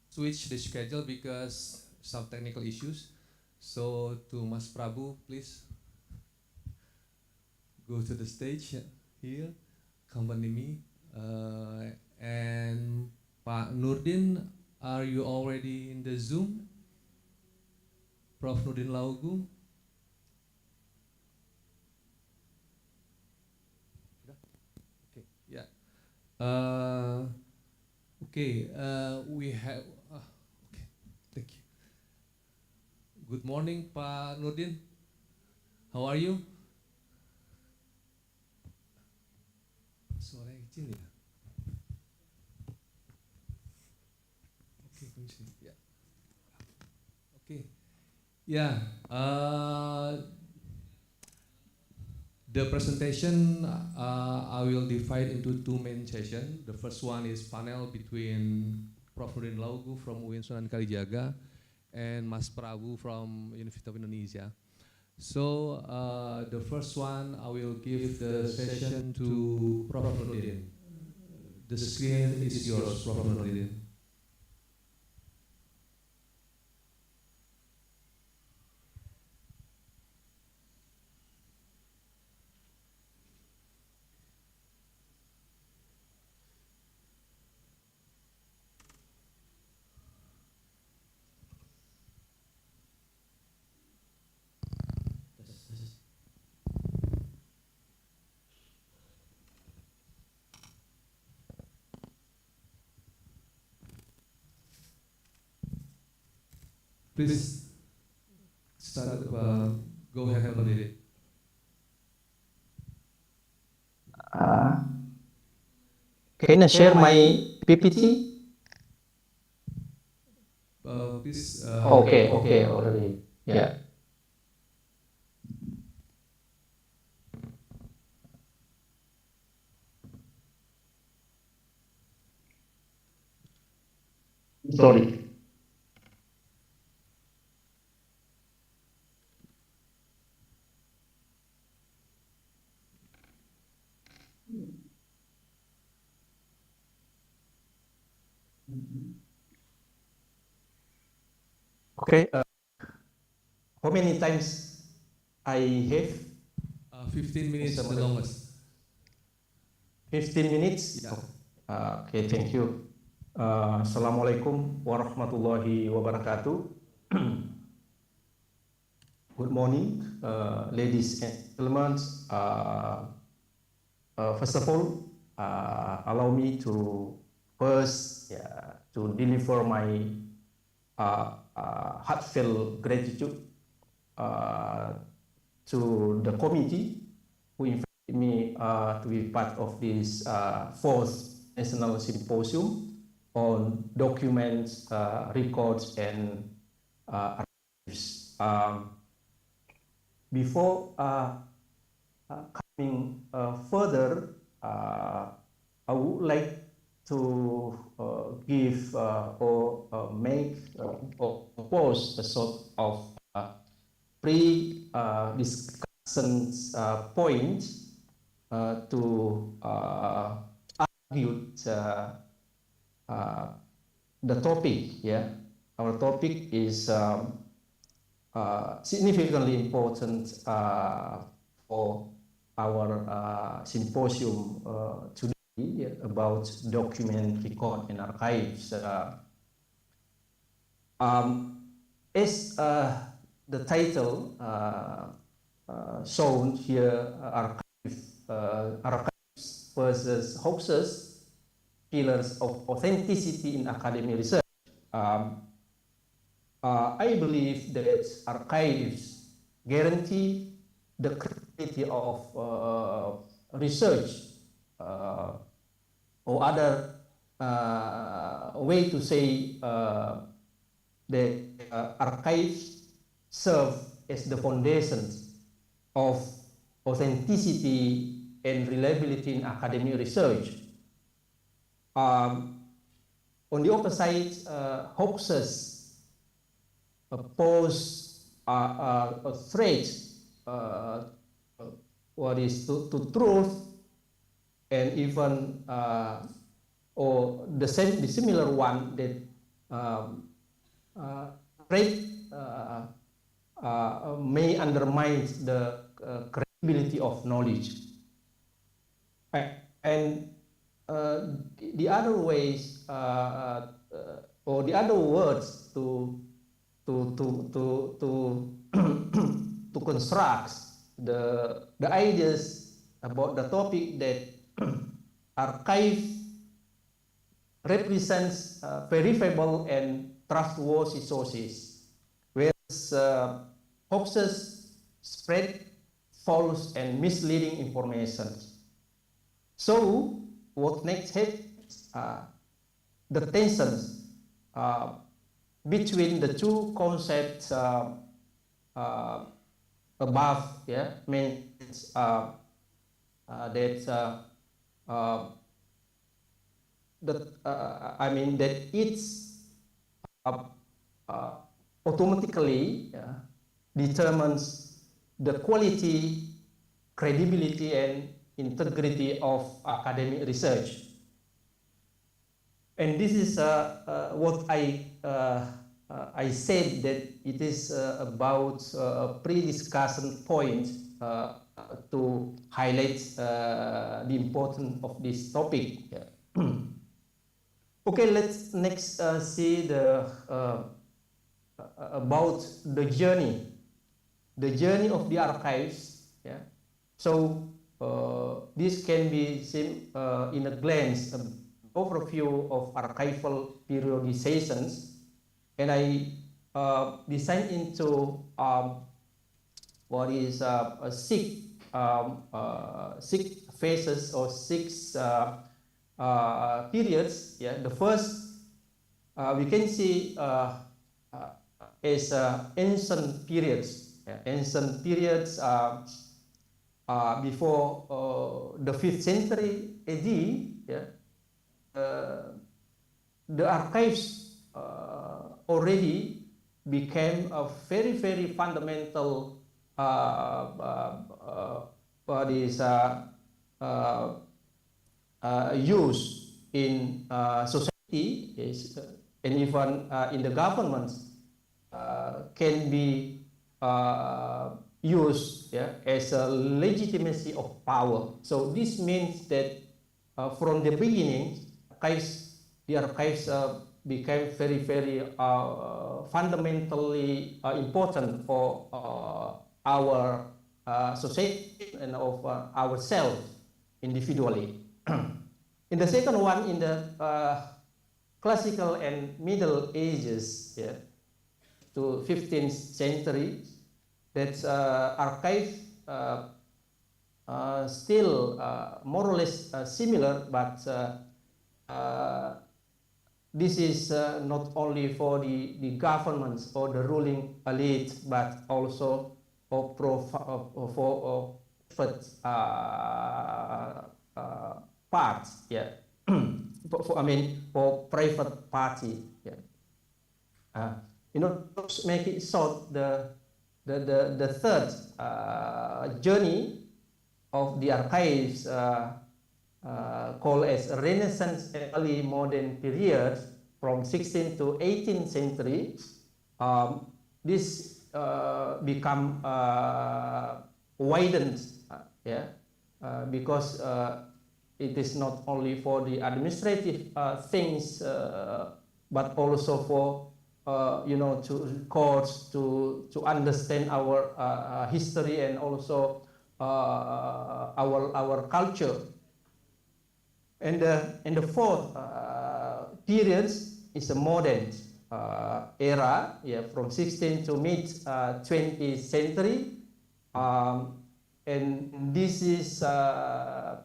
Switch the schedule because some technical issues. So to Mas Prabu, please go to the stage here, accompany me. And Pak Nurdin, are you already in the Zoom? Prof. Nurdin Laugu? Okay, yeah. Okay, we have, okay, thank you. Good morning, Pak Nurdin. How are you? Suara kecil ya. Oke, kunci. Ya. Oke. Ya, the presentation I will divide into two main sessions. The first one is panel between Prof. Nurdin Laugu from UIN Sunan Kalijaga and Mas Prabu from University of Indonesia. So the first one I will give the session to Prof. Nurdin. The screen is yours, Prof. Nurdin. Please start. Go ahead, Nurdin. Can I share my PPT? Please. Okay, already. Yeah. Sorry. Okay. How many times I have? 15 minutes, the longest. 15 minutes? Yeah. Okay, thank you. Assalamualaikum warahmatullahi wabarakatuh. Good morning, ladies and gentlemen. First of all, allow me to first to deliver my heartfelt gratitude to the committee who invited me to be part of this fourth National Symposium on documents, records, and archives. Before coming further, I would like to give or make or propose a sort of pre-discussions point to argue the topic. Yeah, our topic is significantly important for our symposium today about document, record, and archives. As the title shown here, archives versus hoaxes, pillars of authenticity in academic research. I believe that archives guarantee the credibility of research or other way to say that archives serve as the foundation of authenticity and reliability in academic research. On the opposite, hoaxes pose a threat what is to truth, and even or the similar one that may undermine the credibility of knowledge. And the other ways or the other words to construct the ideas about the topic that archive represents verifiable and trustworthy sources, whereas hoaxes spread false and misleading information. So what next happens, the tensions between the two concepts above, yeah, means that I mean that it's automatically determines the quality, credibility, and integrity of academic research. And this is what I said, that it is about a pre-discussion point to highlight the importance of this topic. Okay, let's next see the about the journey of the archives. Yeah. So this can be seen in a glance, an overview of archival periodizations, and I designed into what is six phases or six periods. Yeah, the first we can see is ancient periods. Yeah, ancient periods before the 5th century AD. Yeah, the archives already became a very, very fundamental use in society, and even in the governments, can be used, yeah, as a legitimacy of power. So this means that from the beginning, the archives became very, very fundamentally important for our society and of ourselves individually. In the second one, in the classical and Middle Ages, yeah, to 15th century, that archive still more or less similar, but this is not only for the governments or the ruling elite, but also for private parts, yeah. for private party, yeah. You know, to make it short, the third journey of the archives called as Renaissance and early modern period from 16th to 18th century. This become widened, yeah, because it is not only for the administrative things, but also for to courts to understand our history and also our culture. And the fourth period is a modern era, yeah, from 16th to mid 20th century, and this is a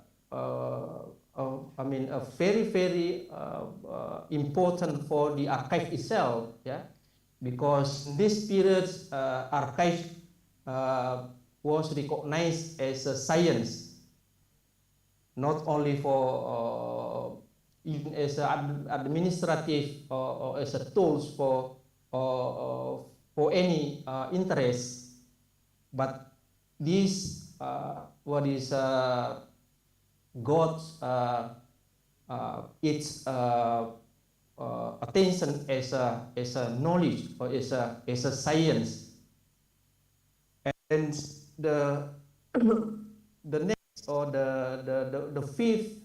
very, very important for the archive itself, yeah, because this period archive was recognized as a science, not only for even as administrative or as a tools for any interest, but this what is got its attention as a knowledge or as a science. And the the next or the fifth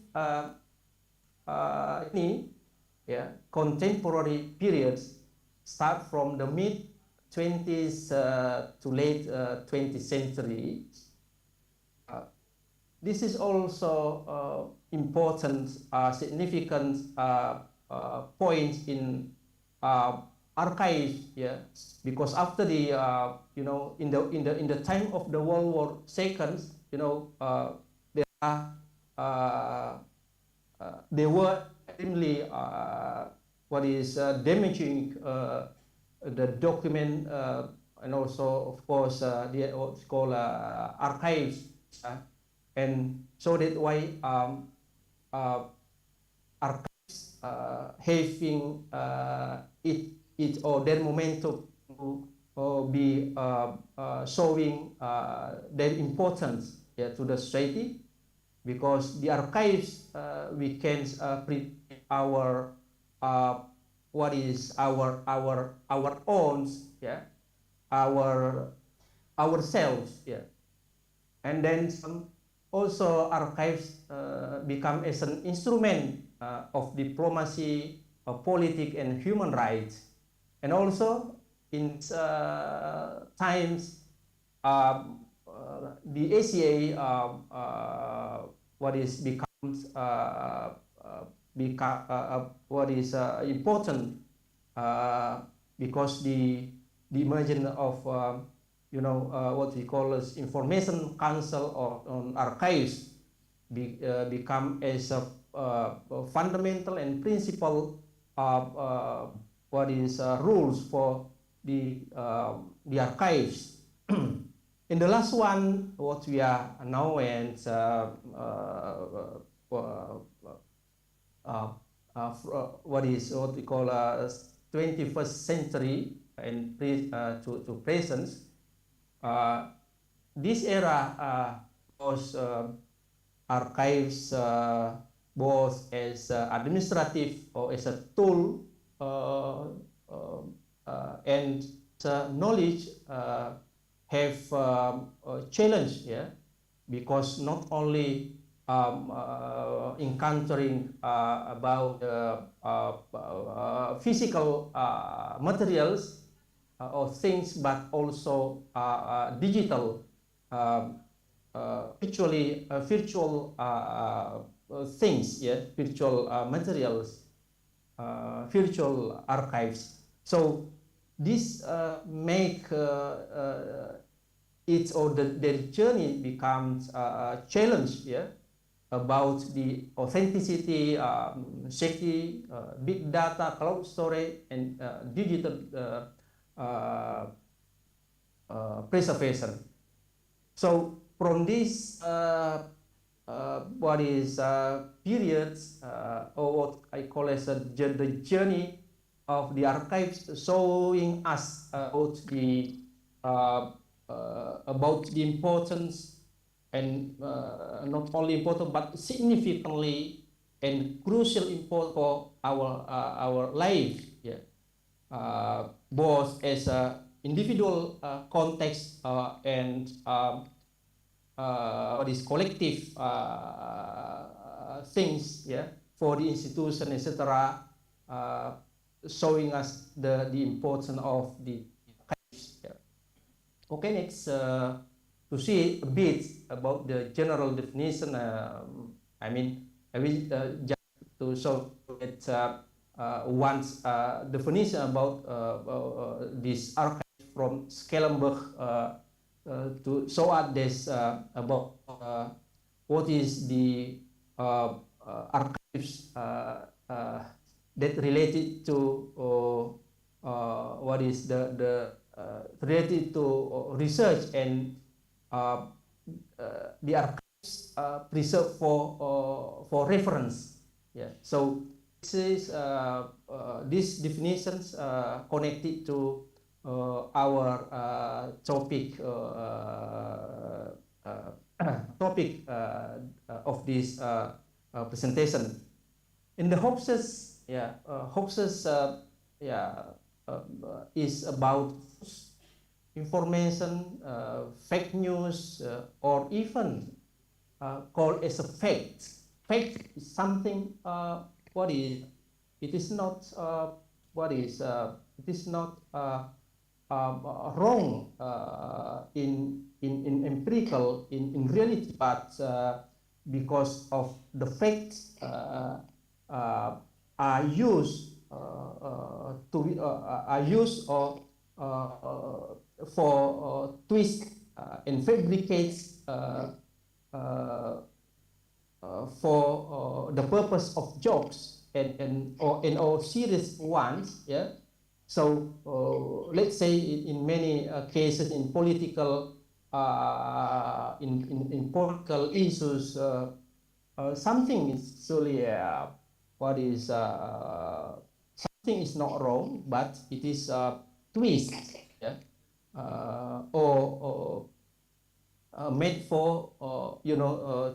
contemporary periods start from the mid 20th to late 20th century. This is also important, significant point in archive, yeah, because after the you know, in the time of the World War II, you know, there are they were extremely what is damaging the document and also of course the what's called archives, and so that why archives having it or their momentum to be showing their importance, yeah, to the society, because the archives we can print our what is our own, yeah, our ourselves, yeah, and then some also archives become as an instrument of diplomacy, of politics and human rights, and also in times the ACA what is becomes what is important because the emergence of you know what we call as information council or archives become as a fundamental and principal what is rules for the archives. In the last one, what we are now and what we call 21st century and to present, this era was archives both as administrative or as a tool and knowledge have challenge, yeah, because not only encountering about physical materials or things, but also digital, virtual things, yeah, virtual materials, virtual archives. So this make it or their journey becomes a challenge, yeah, about the authenticity, safety, big data, cloud storage, and digital preservation. So from this what is periods or what I call as the journey of the archives, showing us about the importance and not only important but significantly and crucial important for our life, yeah, both as a individual context and what is collective things, yeah, for the institution, etc., showing us the importance of the archives, yeah. Okay, next to see a bit about the general definition. I mean, I will just to show it once definition about this archive from Schellenberg to show us this about what is the archives that related to what is the related to research and the archives preserved for reference. Yeah. So this is these definitions connected to our topic topic of this presentation. In the hoaxes, yeah, hoaxes, yeah, is about information, fake news, or even called as a fact. Fact is something what is it is not what is it is not wrong in empirical in reality, but because of the facts are used are used or for twist and fabricates for the purpose of jokes and or serious ones, yeah. So let's say in many cases in political in political issues, something is actually what is something is not wrong, but it is twist, yeah, or made for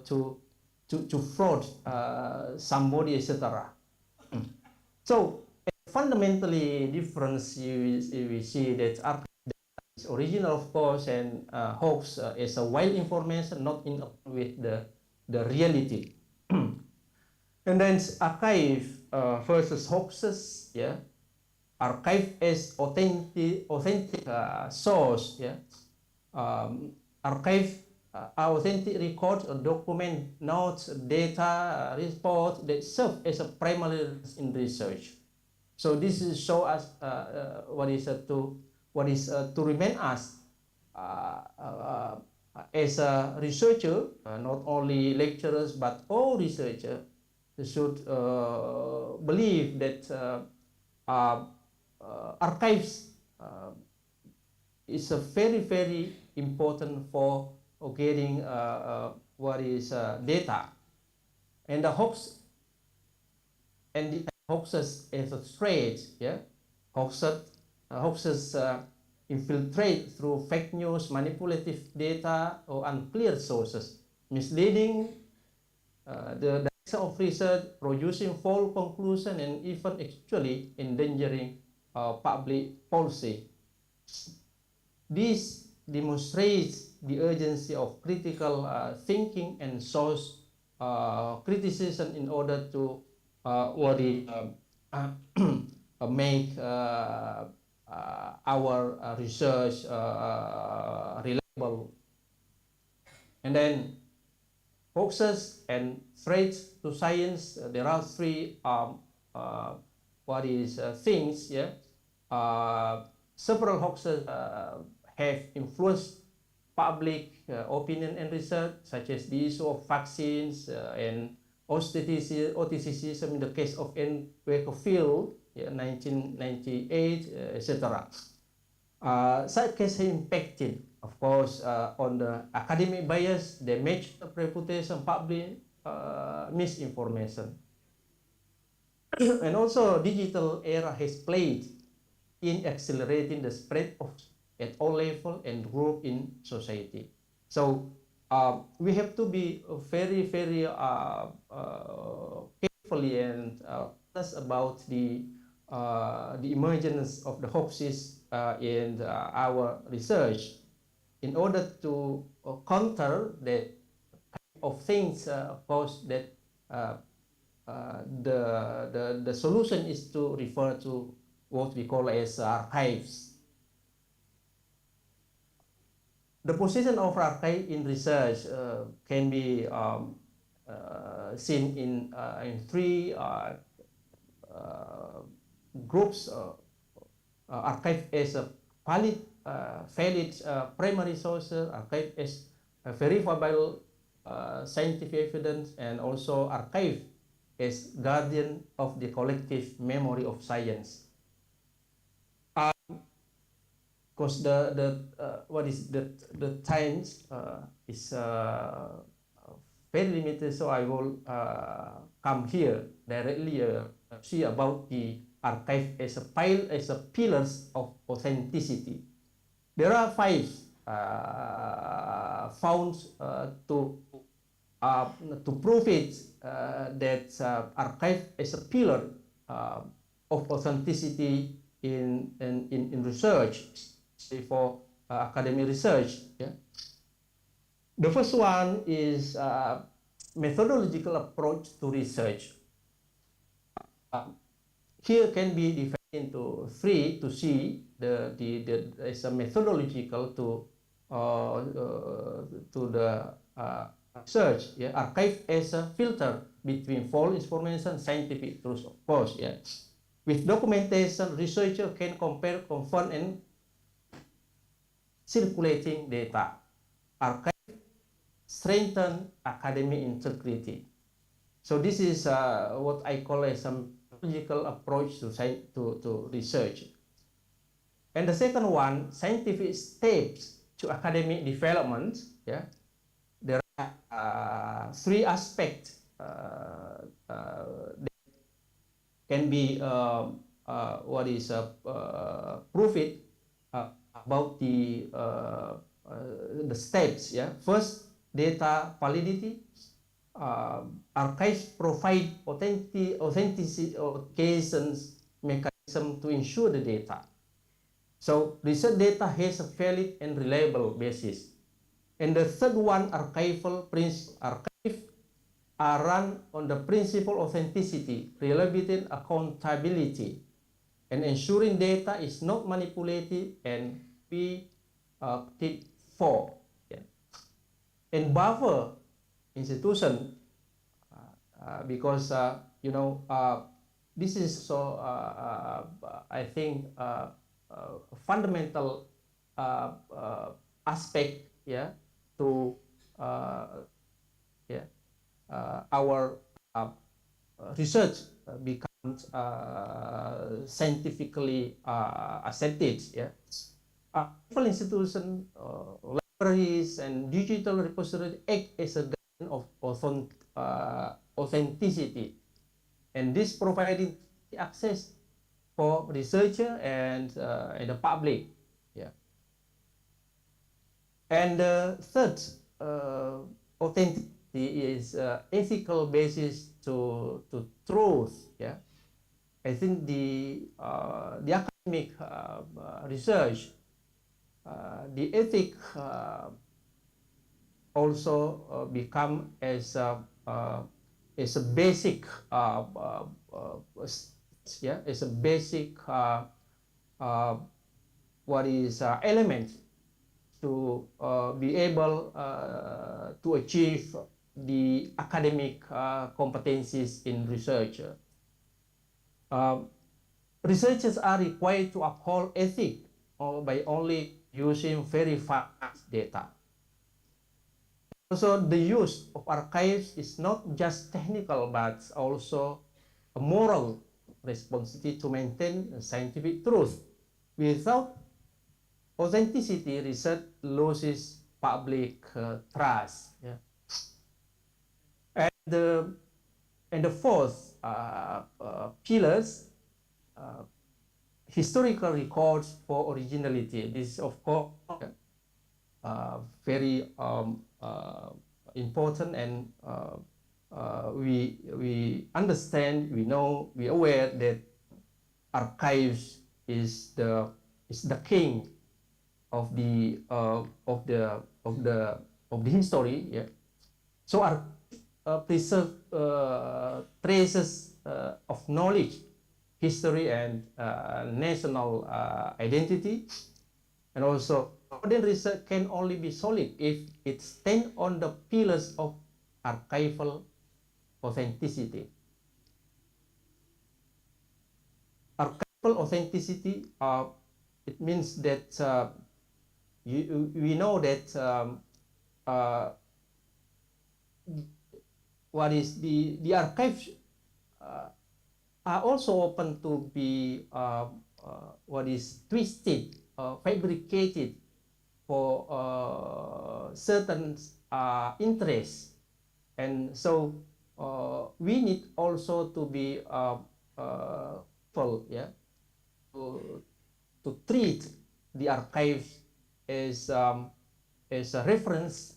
to fraud somebody, etc. So fundamentally difference you see that archive is original, of course, and hoax is a wild information not in with the reality. And then archive versus hoaxes, yeah. Archive is authentic source, yeah. Archive authentic records or document notes, data, reports that serve as a primary in research. So this is show us what is to remain us as a researcher, not only lecturers but all researchers should believe that archives is a very important for getting what is data, and the hoax and the hoaxes is a threat, yeah. Hoaxes infiltrate through fake news, manipulative data, or unclear sources, misleading the direction of research, producing false conclusion, and even actually endangering public policy. This demonstrates the urgency of critical thinking and source criticism in order to make our research reliable. And then hoaxes and threats to science. There are three things. Yeah, several hoaxes have influenced public opinion and research, such as the issue of vaccines and OTCism in the case of N. Wakefield, 1998, etc. Such cases impacted, of course, on the academic bias, damage of reputation, public misinformation. And also digital era has played in accelerating the spread of at all level and group in society. So we have to be very carefully and honest about the emergence of the hoaxes in our research in order to counter that kind of things. Of course, that the solution is to refer to what we call as archives. The position of archive in research can be seen in three groups. Archive as a valid primary source, archive as a verifiable scientific evidence, and also archive as guardian of the collective memory of science. Because the times is very limited, so I will come here directly see about the archive as a pillars of authenticity. There are five found to prove it that archive is a pillar of authenticity in research, for academic research. Yeah. The first one is methodological approach to research. Here can be divided into three to see as a methodological to the research. Yeah. Archive as a filter between false information, scientific truth, of course. Yeah. With documentation, researcher can compare, confirm, and circulating data. Archive strengthen academic integrity. So this is what I call as a logical approach to research. And the second one, scientific steps to academic development. Yeah, there are three aspects that can be proved about the steps. Yeah, first, data validity. Archives provide authentication mechanism to ensure the data. So research data has a valid and reliable basis. And the third one, archival principle. Archive are run on the principle authenticity, reliability, and accountability, and ensuring data is not manipulated and be paid for. Yeah. And buffer institution because this is so I think fundamental aspect, yeah, to our research becomes scientifically accepted. Yeah, archival institution, libraries, and digital repositories act as a guardian of authenticity, and this providing access for researcher and the public. Yeah, and third, authenticity is ethical basis to truth. Yeah, I think the academic research, the ethic also become as a basic as a basic element to be able to achieve the academic competencies in research. Researchers are required to uphold ethics by only using verified data. Also, the use of archives is not just technical, but also a moral responsibility to maintain scientific truth. Without authenticity, research loses public trust. Yeah. And the fourth pillars, historical records for originality. This is, of course, very important, and we understand, we know, we are aware that archives is the king of the history. Yeah. So our preserve traces of knowledge, history, and national identity. And also, modern research can only be solid if it stands on the pillars of archival authenticity. Archival authenticity, it means that we know that what is the archives are also open to be what is twisted, fabricated for certain interests, and so we need also to be full, yeah, to treat the archives as a reference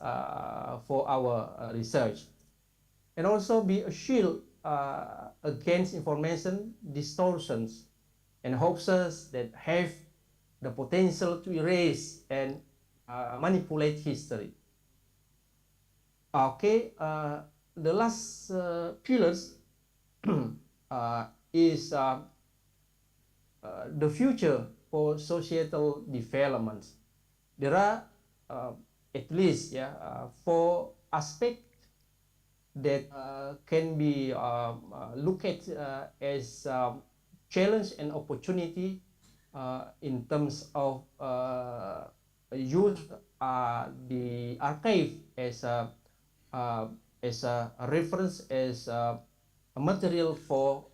for our research, and also be a shield against information distortions and hoaxes that have the potential to erase and manipulate history. Okay, the last pillars is the future for societal development. There are at least four aspects that can be looked at as challenge and opportunity in terms of use the archive as a reference, as a material for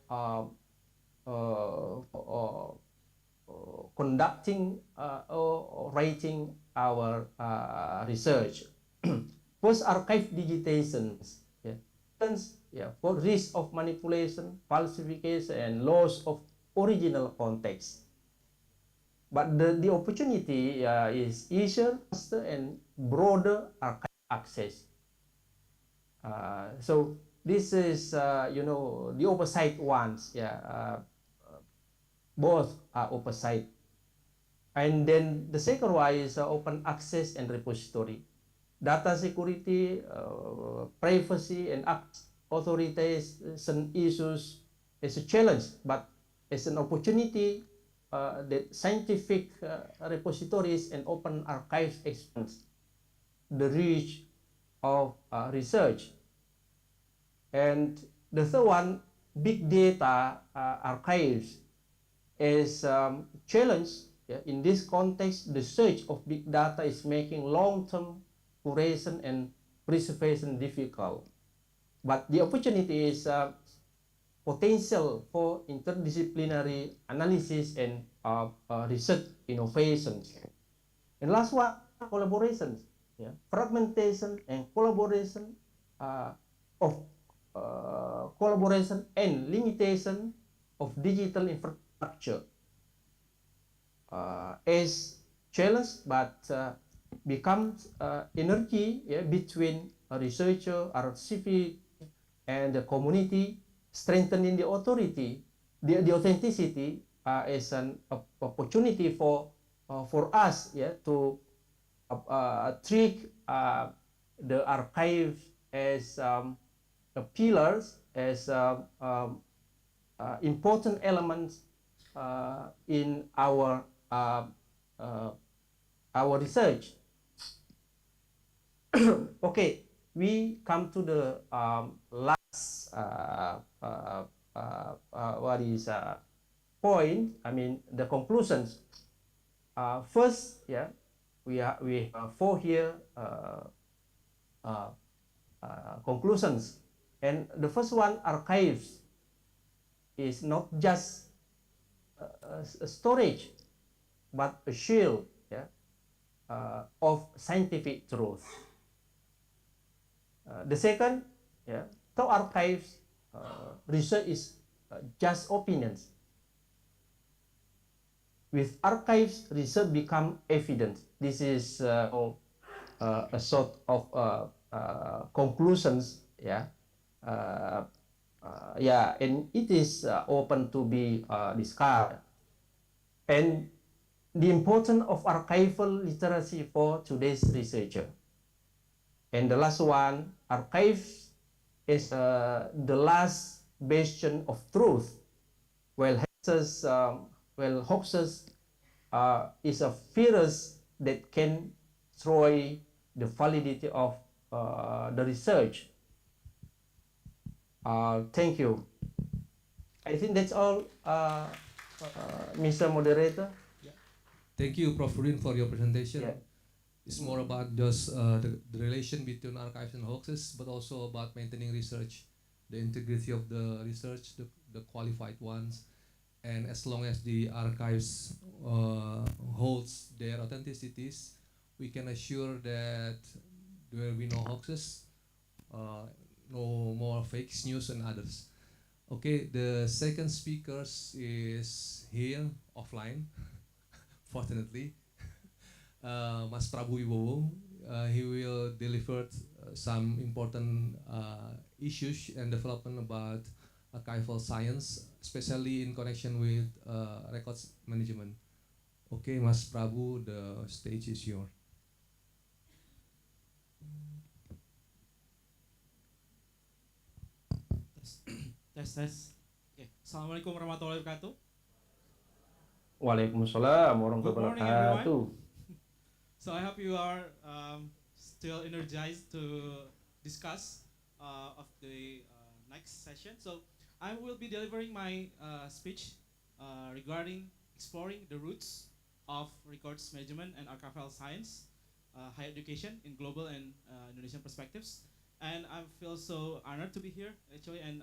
conducting or writing our research. Post archive digitations, for risk of manipulation, falsification, and loss of original context. But the opportunity is easier, faster, and broader archive access. So this is, the opposite ones. Both are opposite. And then the second one is open access and repository. Data security, privacy, and authorization issues is a challenge, but it's an opportunity that scientific repositories and open archives expands the reach of research. And the third one, big data archives, is challenge. In this context, the search of big data is making long-term curation and preservation difficult. But the opportunity is potential for interdisciplinary analysis and research innovations. And last one, collaborations. Fragmentation and collaboration collaboration and limitation of digital infrastructure is challenge, but becomes energy between a researcher, archivist, and the community, strengthening the authority, the authenticity is an opportunity for us to treat the archive as pillars, as important elements in our research. Okay, we come to the last point. I mean, the conclusions. First, we have 4 here conclusions, and the first one, archives is not just a storage, but a shield of scientific truth. The second, thought archives research is just opinions. With archives, research become evidence. This is a sort of conclusions. And it is open to be discussed. And the importance of archival literacy for today's researcher. And the last one, archives is the last bastion of truth, while hoaxes is a virus that can destroy the validity of the research. Thank you. I think that's all, Mr. Moderator. Thank you, Prof. Rin, for your presentation. It's more about just the relation between archives and hoaxes, but also about maintaining research, the integrity of the research, the qualified ones, and as long as the archives holds their authenticities, we can assure that there will be no hoaxes, no more fake news and others. Okay, the second speaker is here offline, fortunately. Mas Prabu Wibowo, he will deliver some important issues and development about archival science, especially in connection with records management. Okay, Mas Prabu, the stage is yours. Tes. Okay. Assalamualaikum warahmatullahi wabarakatuh. Waalaikumsalam warahmatullahi wabarakatuh. So I hope you are still energized to discuss of the next session. So I will be delivering my speech regarding exploring the roots of records management and archival science, higher education in global and Indonesian perspectives. And I feel so honored to be here actually, and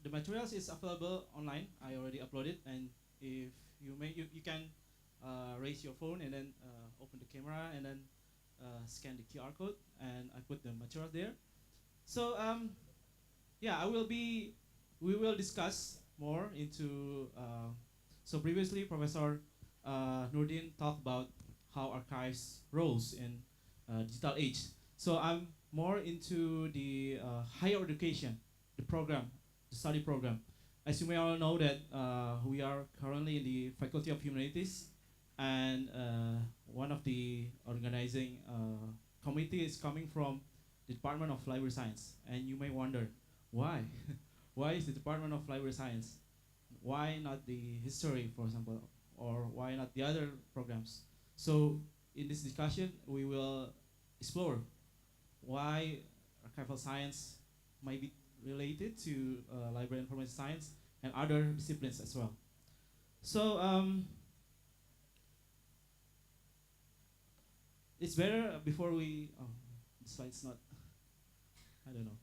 the materials is available online. I already uploaded, and if you can raise your phone and then open the camera and then scan the QR code, and I put the material there. So yeah, we will discuss more into. So previously, Professor Nurdin talked about how archives roles in digital age. So I'm more into the higher education, the program, the study program. As you may all know that we are currently in the Faculty of Humanities, and one of the organizing committee is coming from the Department of Library Science. And you may wonder, why? Why is the Department of Library Science? Why not the history, for example, or why not the other programs? So in this discussion, we will explore why archival science might be related to library and information science and other disciplines as well. So it's better before we, the slide's not, I don't know.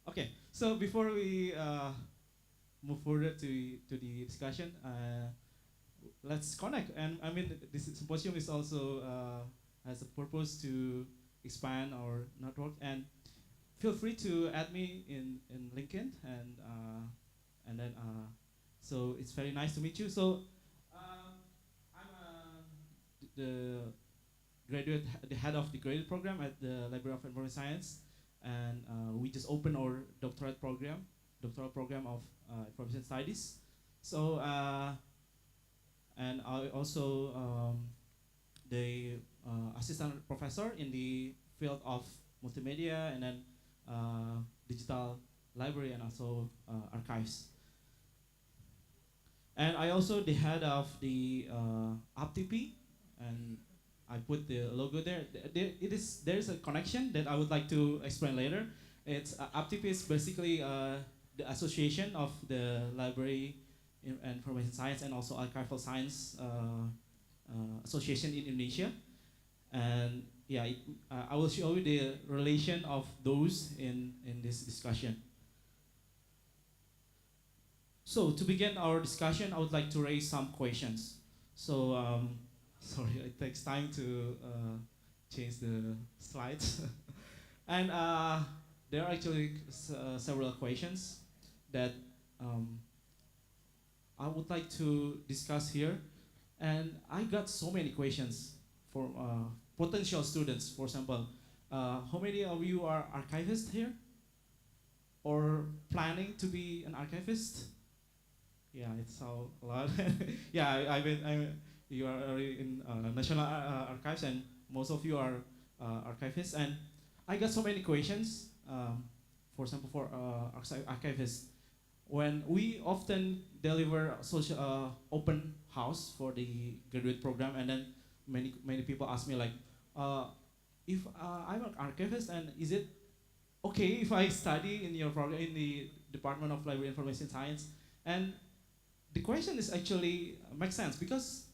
Okay, so before we move further to the discussion, let's connect. And I mean, this symposium is also has a purpose to expand our network. And feel free to add me in LinkedIn, and then so it's very nice to meet you. So I'm the graduate, the head of the graduate program at the Library of Information Science, and we just opened our doctoral program of information studies. So and I also the assistant professor in the field of multimedia and then digital library and also archives. And I also the head of the APTP, and I put the logo there. There is a connection that I would like to explain later. It's APTP is basically the association of the library and information science and also archival science association in Indonesia. And yeah, I will show you the relation of those in this discussion. So to begin our discussion, I would like to raise some questions. So sorry, it takes time to change the slides. And there are actually several questions that I would like to discuss here. And I got so many questions from potential students. For example, how many of you are archivists here? Or planning to be an archivist? Yeah, it's a lot. Yeah, you are already in National Archives, and most of you are archivists. And I got so many questions, for example, for archivists. When we often deliver social open house for the graduate program, and then many people ask me like, if I'm an archivist, and is it okay if I study in your program in the Department of Library Information Science? And the question is actually makes sense because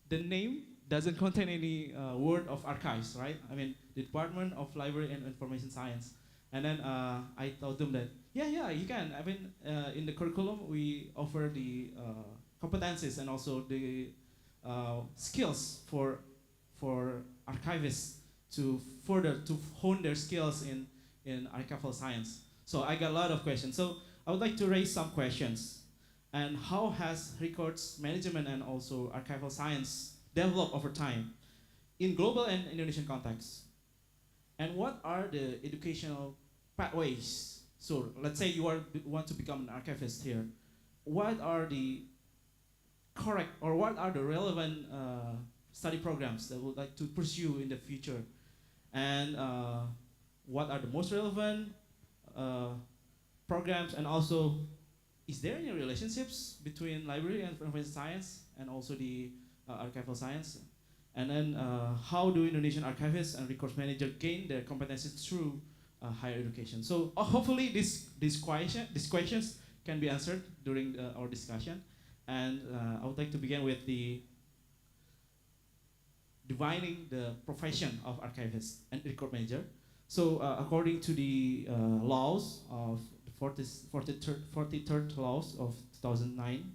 the name doesn't contain any word of archives, right? I mean, the Department of Library and Information Science. And then I told them that, yeah, you can. I mean, in the curriculum, we offer the competencies and also the skills for archivists to further to hone their skills in archival science. So I got a lot of questions. So I would like to raise some questions. And how has records management and also archival science developed over time in global and Indonesian context? And what are the educational pathways? So let's say you want to become an archivist here. What are the correct or what are the relevant study programs that would like to pursue in the future? And what are the most relevant programs? And also, is there any relationships between library and information science and also the archival science? And then how do Indonesian archivists and records managers gain their competencies through higher education? So hopefully these questions can be answered during our discussion. And I would like to begin with the defining the profession of archivist and record manager. So according to the laws of the 43rd laws of 2009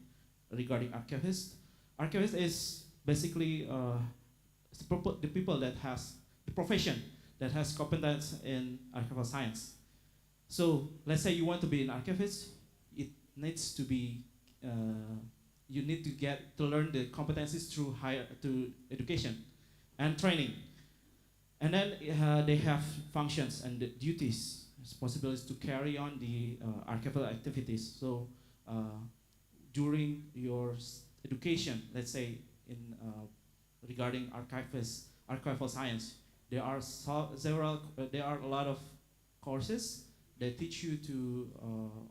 regarding archivist, archivist is basically the people that has the profession that has competence in archival science. So let's say you want to be an archivist, it needs to be you need to get to learn the competencies through higher to education and training, and then they have functions and the duties, responsibilities to carry on the archival activities. So during your education, let's say in regarding archival science, there are there are a lot of courses that teach you to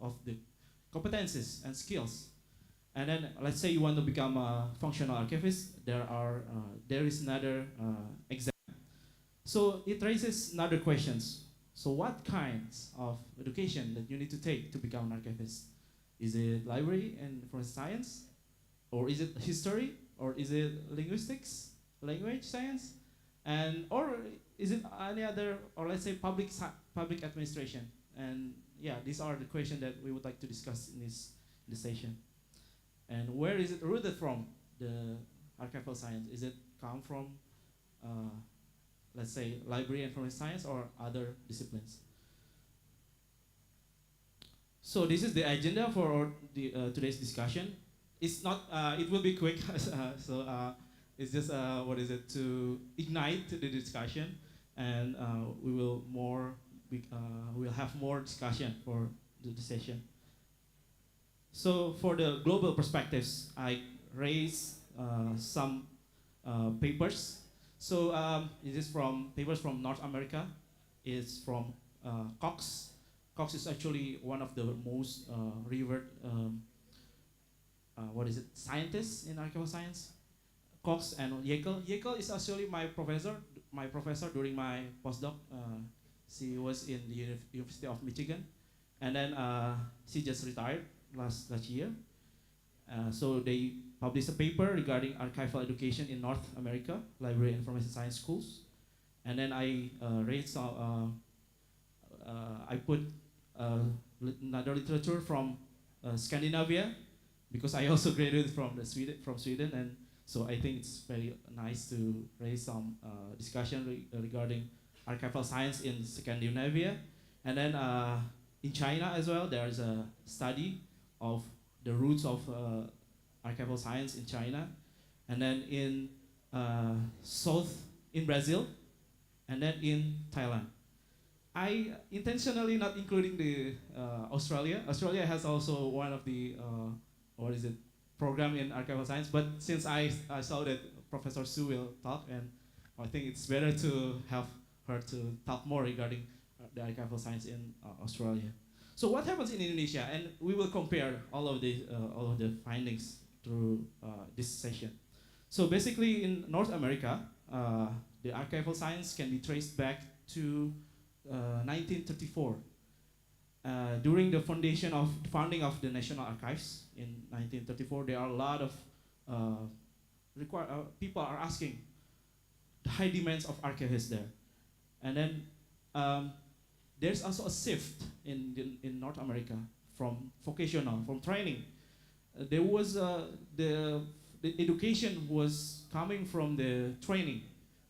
of the competencies and skills. And then let's say you want to become a functional archivist, there is another exam. So it raises another questions. So what kinds of education that you need to take to become an archivist? Is it library and forensic science? Or is it history? Or is it linguistics, language science? And or is it any other, or let's say public administration? And yeah, these are the questions that we would like to discuss in this session. And where is it rooted from, the archival science? Is it come from, let's say, library and forensic science or other disciplines? So this is the agenda for the, today's discussion. It's not, it will be quick, it's just, to ignite the discussion, and we will we'll have more discussion for the session. So for the global perspectives, I raise some papers. So it is from papers from North America. It's from Cox. Cox is actually one of the most revered scientists in archival science. Cox and Yekel. Yekel is actually my professor during my postdoc. She was in the University of Michigan, and then she just retired last year. So they published a paper regarding archival education in North America, library and information science schools. And then I raised, I put another literature from Scandinavia, because I also graduated from Sweden, and so I think it's very nice to raise some discussion regarding archival science in Scandinavia. And then in China as well, there is a study of the roots of archival science in China, and then in in Brazil, and then in Thailand. I intentionally not including the Australia. Australia has also one of the program in archival science, but since I saw that Professor Su will talk, and I think it's better to have her to talk more regarding the archival science in Australia. So what happens in Indonesia, and we will compare all of the findings through this session. So basically, in North America, the archival science can be traced back to 1934. During the founding of the National Archives in 1934, there are a lot of people are asking the high demands of archivists there, and then there's also a shift in North America from training. There was the education was coming from the training,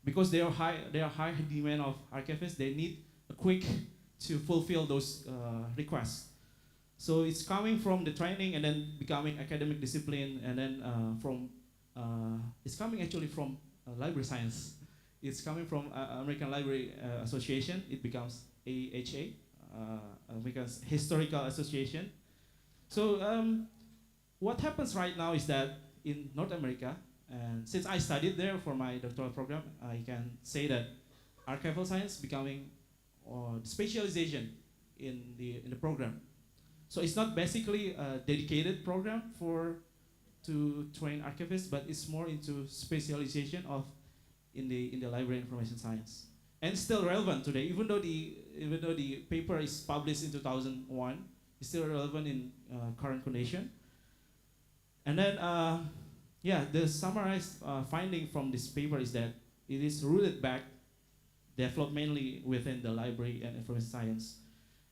because there are high demand of archivists. They need a quick to fulfill those requests. So it's coming from the training and then becoming academic discipline, and then it's coming actually from library science. It's coming from American Library Association. It becomes AHA, American Historical Association. So what happens right now is that in North America, and since I studied there for my doctoral program, I can say that archival science becoming specialization in the program. So it's not basically a dedicated program to train archivists, but it's more into specialization in the library information science, and still relevant today. Even though the paper is published in 2001, it's still relevant in current condition. And then, yeah, the summarized finding from this paper is that it is rooted back, developed mainly within the library and information science,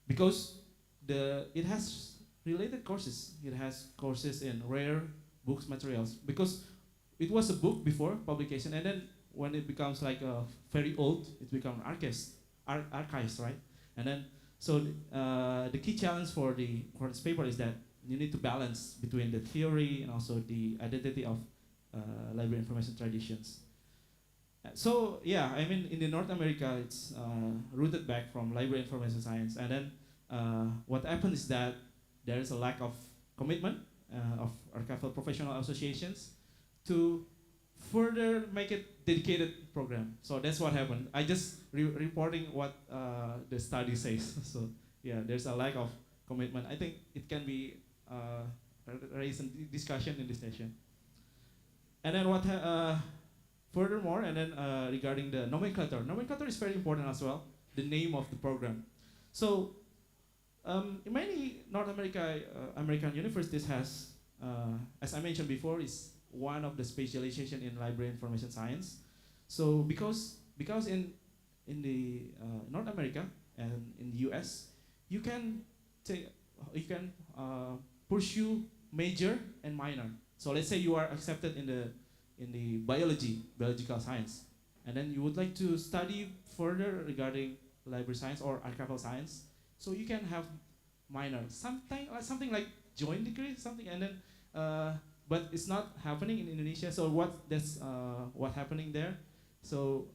because it has related courses. It has courses in rare books materials, because it was a book before publication, and then when it becomes like very old, it becomes archives, right? And then so the key challenge for this paper is that you need to balance between the theory and also the identity of library information traditions. So yeah, I mean, in the North America, it's rooted back from library information science, and then what happens is that there is a lack of commitment of archival professional associations to further make it dedicated program. So that's what happened. I just reporting what the study says. So yeah, there's a lack of commitment. I think it can be raised in discussion in this session. And then what? Furthermore, and then regarding the nomenclature is very important as well. The name of the program. So in many North American universities has, as I mentioned before, is one of the specialization in library information science. So because in the North America and in the U.S. you can pursue major and minor. So let's say you are accepted in the biological science, and then you would like to study further regarding library science or archival science. So you can have minor, something like joint degree, something, and then but it's not happening in Indonesia. So what happening there? So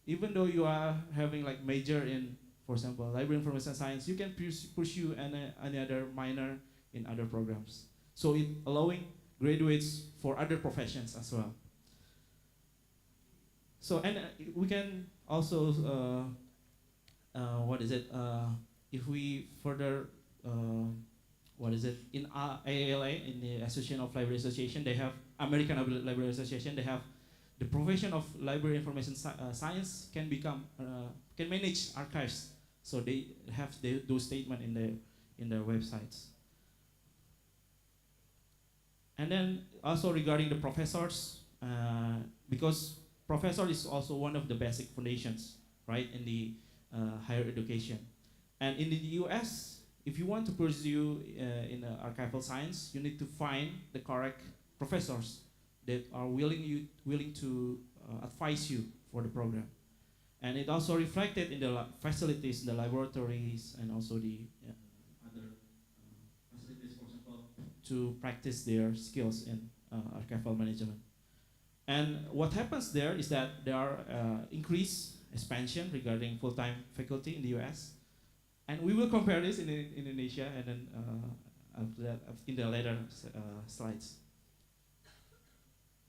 even though you are having like major in, for example, library information science, you can pursue any other minor in other programs. So it allowing graduates for other professions as well. So and we can also if we further in AALA, in the Association of Library Association, they have American Library Association. They have the profession of library information science can manage archives. So they have those statements in their websites. And then also regarding the professors, because professor is also one of the basic foundations, right, in the higher education. And in the US, if you want to pursue in archival science, you need to find the correct professors that are willing to advise you for the program. And it also reflected in the facilities, the laboratories, and also the other facilities, for example, to practice their skills in archival management. And what happens there is that there are increased expansion regarding full-time faculty in the US. And we will compare this in Indonesia, and then after that, in the later slides.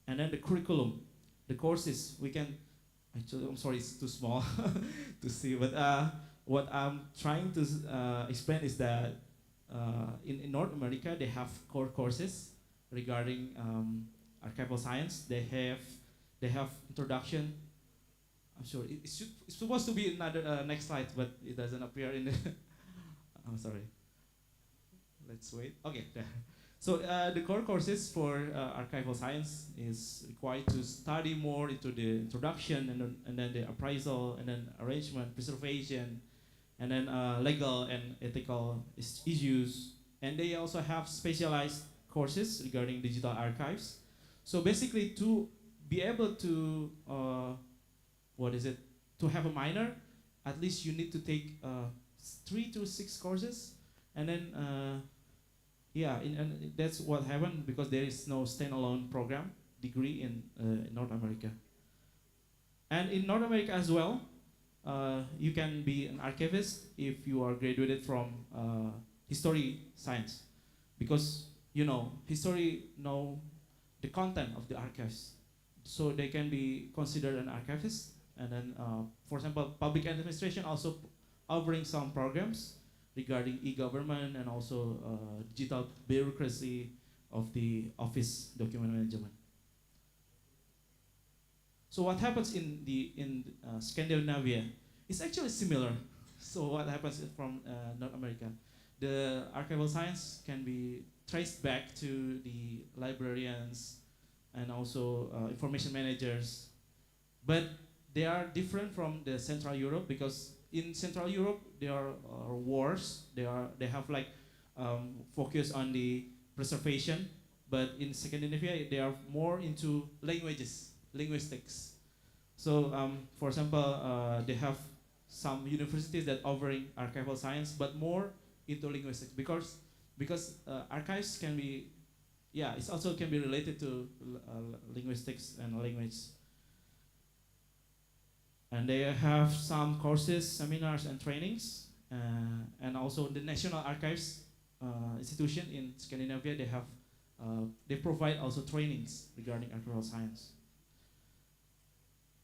And then the curriculum, the courses, we can, actually, I'm sorry, it's too small to see, but what I'm trying to explain is that in North America, they have core courses regarding archival science. They have introduction. I'm sure it's supposed to be another next slide, but it doesn't appear in the. I'm sorry. Let's wait. Okay, there. So the core courses for archival science is required to study more into the introduction, and then the appraisal, and then arrangement, preservation, and then legal and ethical issues. And they also have specialized courses regarding digital archives. So basically, to be able to to have a minor, at least you need to take 3 to 6 courses, and then and that's what happened, because there is no standalone program degree in North America. And in North America as well, you can be an archivist if you are graduated from history science, because history know the content of the archives, so they can be considered an archivist. And then, for example, public administration also offering some programs regarding e-government and also digital bureaucracy of the office document management. So what happens in Scandinavia is actually similar. So what happens from North America? the archival science can be traced back to the librarians and also information managers. But they are different from the Central Europe, because in Central Europe there are wars. They have like focus on the preservation, but in Scandinavia they are more into linguistics. So for example, they have some universities that offering archival science, but more into linguistics, because archives can be, yeah, it also can be related to linguistics and language. And they have some courses, seminars, and trainings, and also the National Archives institution in Scandinavia. They provide also trainings regarding archival science.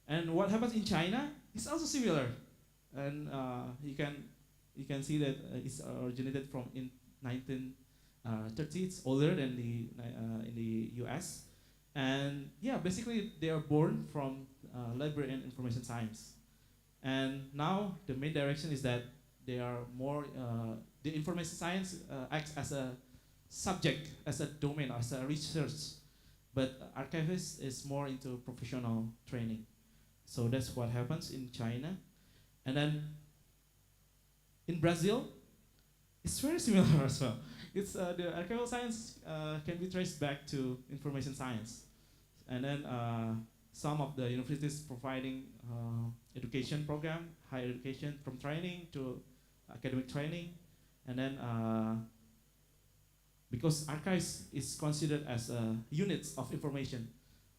And what happens in China is also similar, and you can see that it's originated from in 1930. It's older than in the U.S. And yeah, basically they are born from library and information science. And now the main direction is that they are more, the information science acts as a subject, as a domain, as a research. But archivist is more into professional training. So that's what happens in China. And then in Brazil, it's very similar as well. It's the archival science can be traced back to information science. And then some of the universities providing education program, higher education from training to academic training. And then because archives is considered as units of information.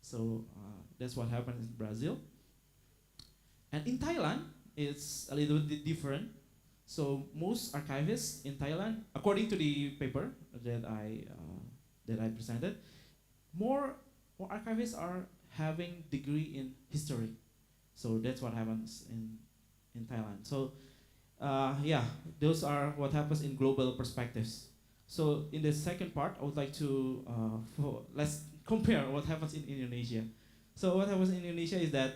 So that's what happens in Brazil. And in Thailand, it's a little bit different. So most archivists in Thailand, according to the paper that I presented, more archivists are having degree in history. So that's what happens in Thailand. So yeah, those are what happens in global perspectives. So in the second part, I would like to let's compare what happens in Indonesia. So what happens in Indonesia is that,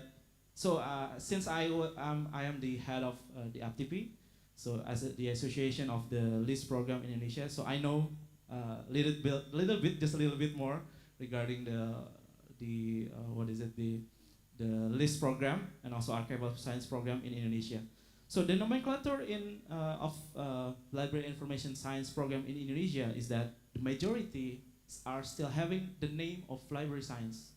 so since I am the head of the APTP, so as the association of the LIST program in Indonesia, so I know just a little bit more regarding the LIST program and also archival science program in Indonesia. So the nomenclature of library information science program in Indonesia is that the majority are still having the name of library science.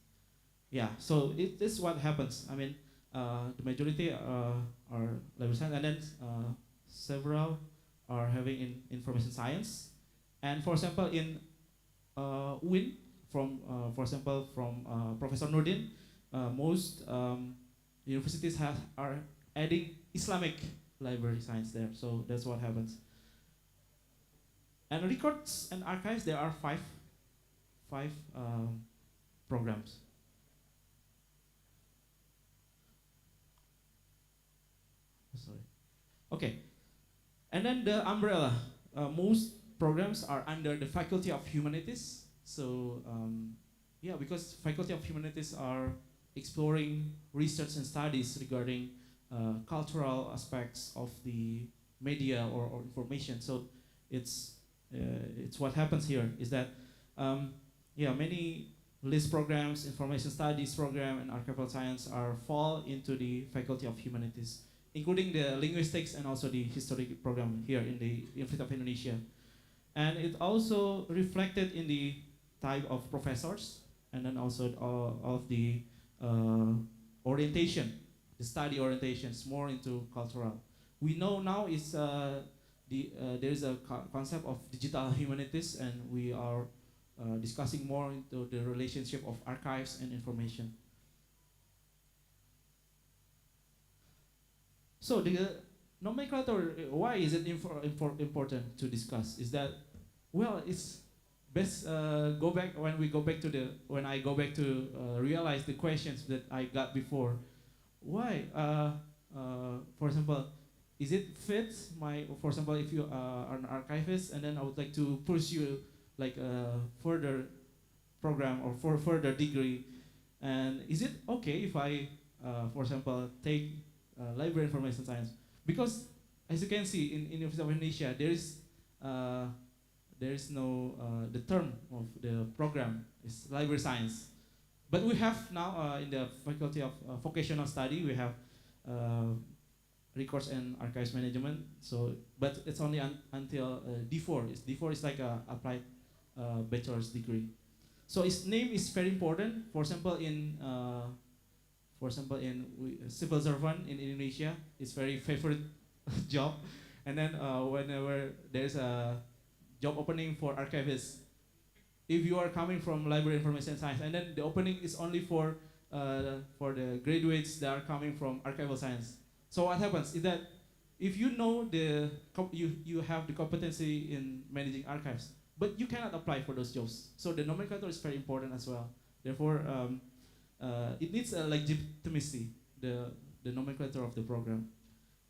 Yeah, so this is what happens. I mean, the majority are library science, and then several are having in information science. And for example, in UIN, for example, from Professor Nurdin, most universities are adding Islamic library science there. So that's what happens. And records and archives, there are five programs. Sorry. Okay. And then the umbrella. Most programs are under the Faculty of Humanities. So yeah, because Faculty of Humanities are exploring research and studies regarding cultural aspects of the media or information. So it's what happens here is that yeah, many LIST programs, information studies program, and archival science fall into the Faculty of Humanities, including the linguistics and also the history program here in the University of Indonesia. And it also reflected in the type of professors, and then also of the orientation. The study orientation is more into cultural. We know now is there is a concept of digital humanities, and we are discussing more into the relationship of archives and information. So the nomenclature, why is it important to discuss? Is that, well, it's best go back when I go back to realize the questions that I got before. Why? For example, is it fit for example, if you are an archivist and then I would like to pursue like a further program or for further degree, and is it okay if I, for example, take library information science? Because as you can see in University of Indonesia, there is uh, there is no the term of the program is library science. But we have now in the Faculty of Vocational Study, we have records and archives management. So, but it's only until D4. D4 is like a applied bachelor's degree. So its name is very important. For example, in civil servant in Indonesia, it's very favorite job. And then whenever there's a job opening for archivists, if you are coming from library information science, and then the opening is only for the graduates that are coming from archival science. So what happens is that if you know you have the competency in managing archives, but you cannot apply for those jobs. So the nomenclature is very important as well. Therefore, it needs a legitimacy, the nomenclature of the program,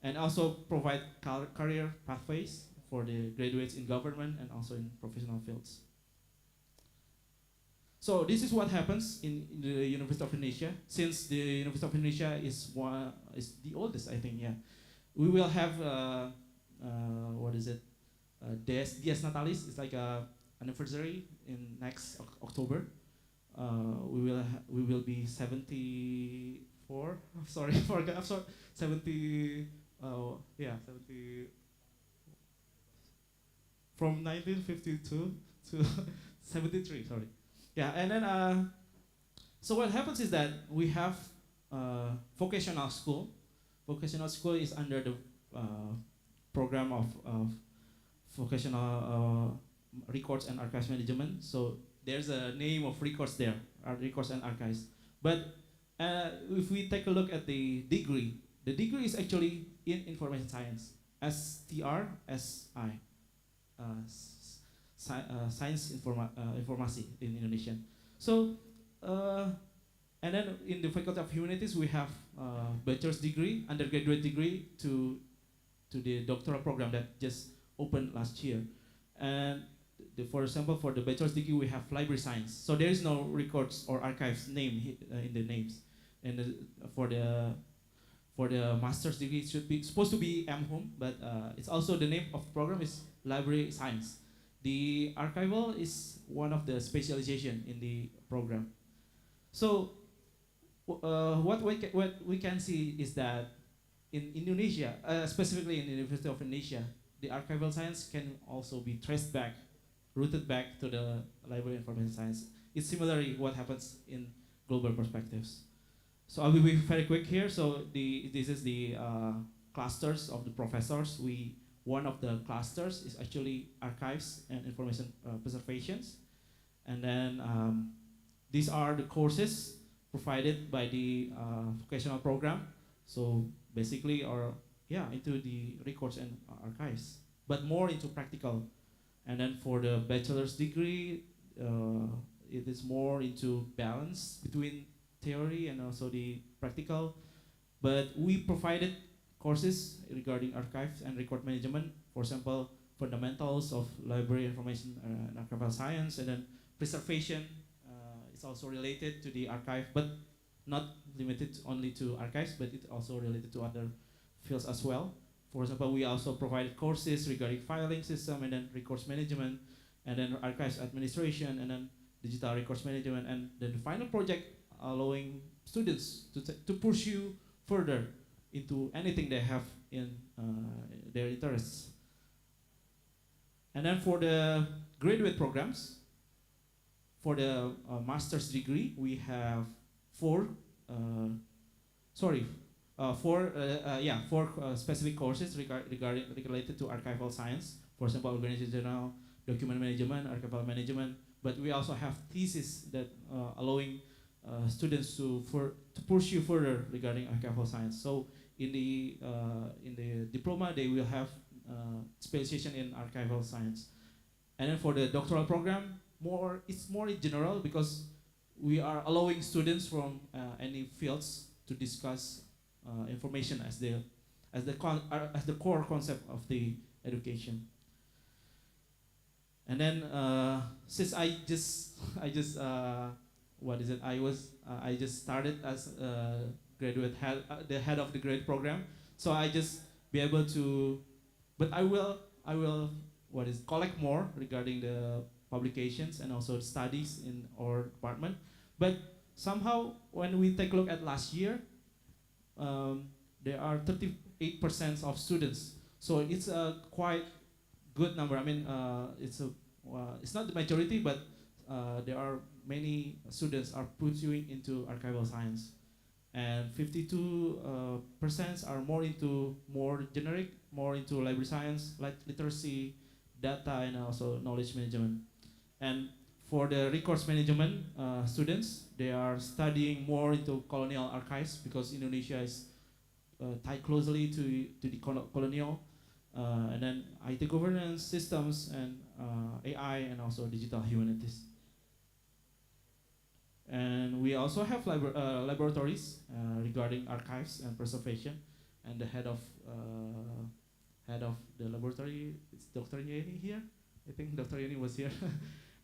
and also provide career pathways for the graduates in government and also in professional fields. So this is what happens in the University of Indonesia. Since the University of Indonesia is the oldest, I think, yeah. We will have what is it? Dies Natalis. It's like a anniversary in next October. We will be 74. I'm sorry, I forgot. I'm sorry, 70. 70. From 1952 to 73. Sorry. Yeah, and then so what happens is that we have vocational school. Vocational school is under the program of vocational records and archives management. So there's a name of records there, records and archives. But if we take a look at the degree is actually in information science, STRSI. Science informasi in Indonesian. So, and then in the Faculty of Humanities we have bachelor's degree, undergraduate degree to the doctoral program that just opened last year. And for example, for the bachelor's degree we have library science. So there is no records or archives name in the names. And for the master's degree it should be supposed to be M.Hum, but it's also the name of the program is library science. The archival is one of the specialization in the program. So what we can see is that in Indonesia, specifically in the University of Indonesia, the archival science can also be rooted back to the library information science. It's similarly what happens in global perspectives. So I will be very quick here. So this is the clusters of the professors. One of the clusters is actually archives and information preservations. And then these are the courses provided by the vocational program. So basically into the records and archives, but more into practical. And then for the bachelor's degree, it is more into balance between theory and also the practical. But we provided courses regarding archives and record management, for example, fundamentals of library information and archival science, and then preservation is also related to the archive, but not limited only to archives, but it's also related to other fields as well. For example, we also provided courses regarding filing system, and then records management, and then archives administration, and then digital records management, and then the final project allowing students to pursue further into anything they have in their interests. And then for the graduate programs, for the master's degree, we have four specific courses related to archival science. For example, organizational document management, archival management. But we also have thesis that allowing students to pursue further regarding archival science. So in the diploma, they will have specialization in archival science. And then for the doctoral program, it's more in general, because we are allowing students from any fields to discuss information as the core concept of the education. And then since I just started as a graduate the head of the grade program, so I just be able to, but I will what is collect more regarding the publications and also studies in our department. But somehow, when we take a look at last year, there are 38% of students. So it's a quite good number. I mean, it's not the majority, but there are many students are pursuing into archival science, and 52% are more into more generic, more into library science, like literacy, data, and also knowledge management. And for the records management students, they are studying more into colonial archives because Indonesia is tied closely to the colonial, and then IT governance systems and AI and also digital humanities. And we also have laboratories regarding archives and preservation, and the head of the laboratory is Dr. Yeni here. I think Dr. Yeni was here.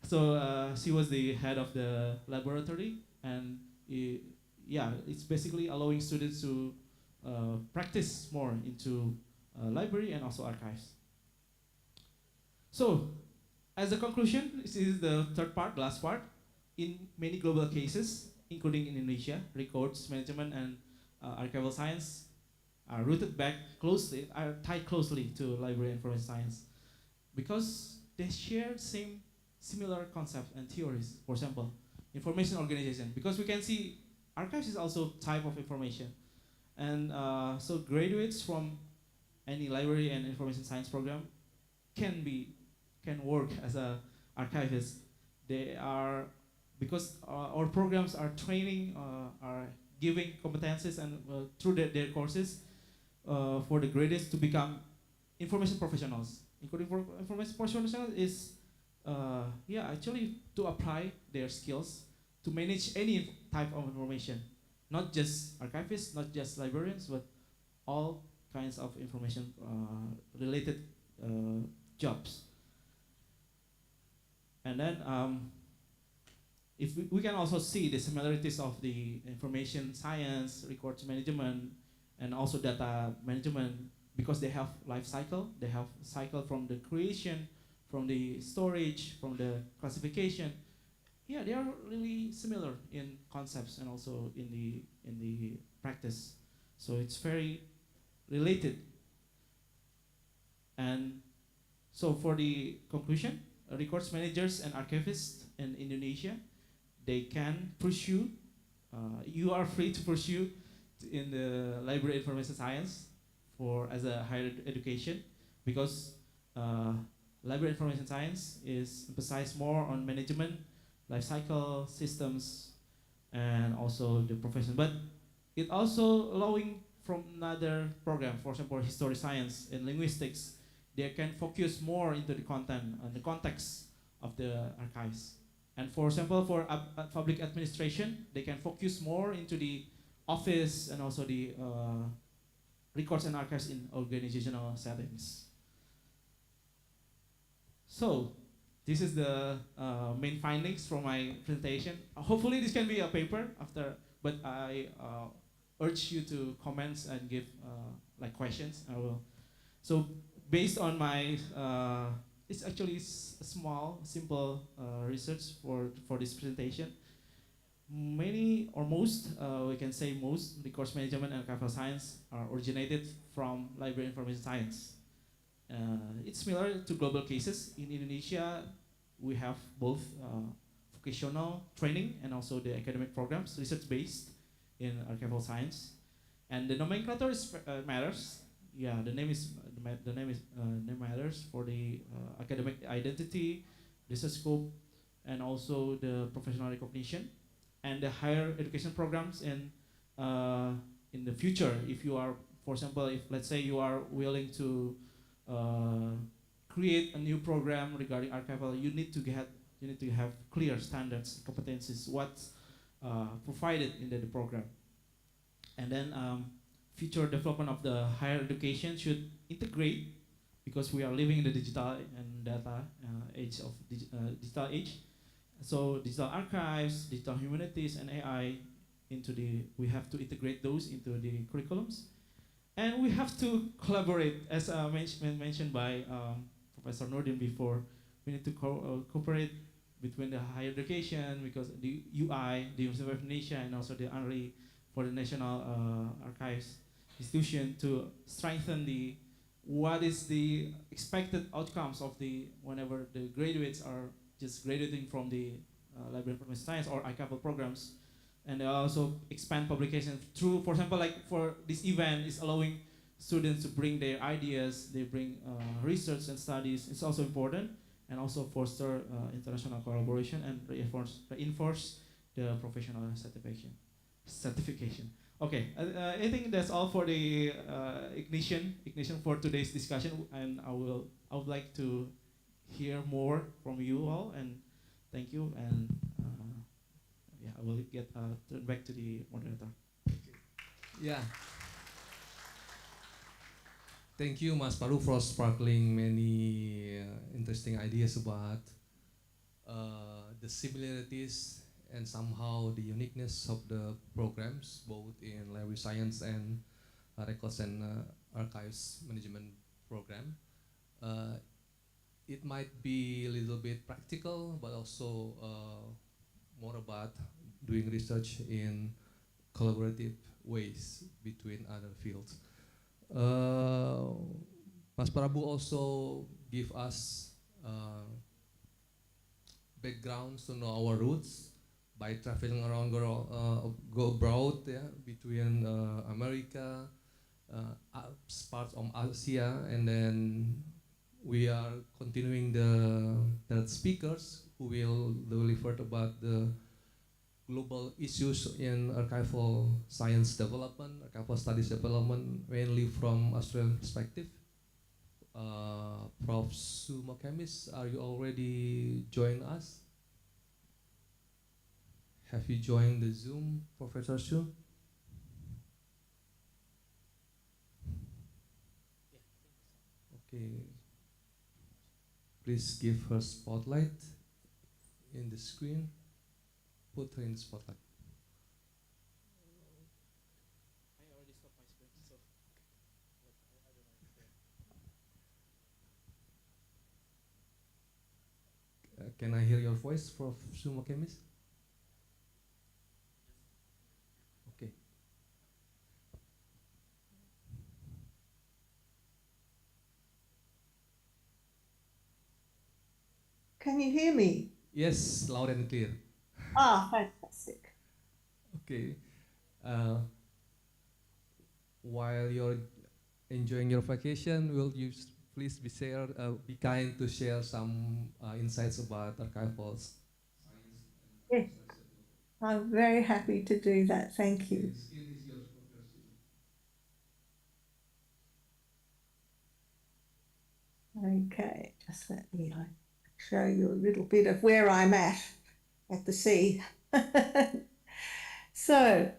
So she was the head of the laboratory, and it's basically allowing students to practice more into library and also archives. So, as a conclusion, this is the third part, last part. In many global cases, including in Indonesia, records management and archival science are tied closely to library and information science, because they share similar concepts and theories. For example, information organization, because we can see archives is also type of information, and so graduates from any library and information science program can work as a archivist. They are, because our programs are training, are giving competencies and through their courses for the graduates to become information professionals. Including for information professionals is actually to apply their skills to manage any type of information, not just archivists, not just librarians, but all kinds of information related jobs. And then if we can also see the similarities of the information science, records management, and also data management, because they have life cycle. They have cycle from the creation, from the storage, from the classification. Yeah, they are really similar in concepts and also in the practice. So it's very related. And so for the conclusion, records managers and archivists in Indonesia, they can pursue, you are free to pursue in the library information science as a higher education, because library information science is emphasized more on management, life cycle, systems, and also the profession. But it also allowing from another program, for example, history science and linguistics, they can focus more into the content and the context of the archives. And for example, for public administration, they can focus more into the office and also the records and archives in organizational settings. So, this is the main findings from my presentation. Hopefully this can be a paper after, but I urge you to comment and give like questions. I will. So based on my, it's actually a small, simple research for this presentation. Many or most, we can say most, records management and archival science are originated from library information science. It's similar to global cases. In Indonesia, we have both vocational training and also the academic programs, research-based in archival science. And the nomenclature matters. Yeah, the name matters for the academic identity, research scope, and also the professional recognition, and the higher education programs in the future. If you are, for example, if let's say you are willing to create a new program regarding archival, you need to have clear standards, competencies, what's provided in the program. And then future development of the higher education should integrate, because we are living in the digital and data age of digital age. So digital archives, digital humanities, and AI we have to integrate those into the curriculums. And we have to collaborate, as mentioned by Professor Nordin before, we need to cooperate between the higher education, because the UI, the University of Indonesia, and also the ANRI for the National Archives institution, to strengthen the what is the expected outcomes of the whenever the graduates are just graduating from the library information science or archival programs, and they also expand publication through, for example, like for this event is allowing students to bring their ideas, they bring research and studies. It's also important, and also foster international collaboration and reinforce the professional certification. Okay, I think that's all for the ignition for today's discussion, and I would like to hear more from you all, and thank you, and yeah, I will get turn back to the moderator. Yeah. Thank you, Mas Paru, for sparkling many interesting ideas about the similarities and somehow the uniqueness of the programs, both in library science and records and archives management program. It might be a little bit practical, but also more about doing research in collaborative ways between other fields. Mas Prabu also give us backgrounds to know our roots by traveling around, go abroad, yeah, between America, parts of Asia, and then we are continuing the speakers who will deliver about the global issues in archival science development, archival studies development, mainly from Australian perspective. Prof. Su Mokemis, are you already joined us? Have you joined the Zoom, Professor Su? Okay. Please give her spotlight in the screen. Put her in the spotlight. I already stopped my screen, so Can I hear your voice, Prof. Su Mokemis? Okay. Can you hear me? Yes, loud and clear. Ah, fantastic. Okay. While you're enjoying your vacation, will you please be kind to share some insights about archival science? Yes, I'm very happy to do that. Thank you. Okay, just let me show you a little bit of where I'm at the sea. So,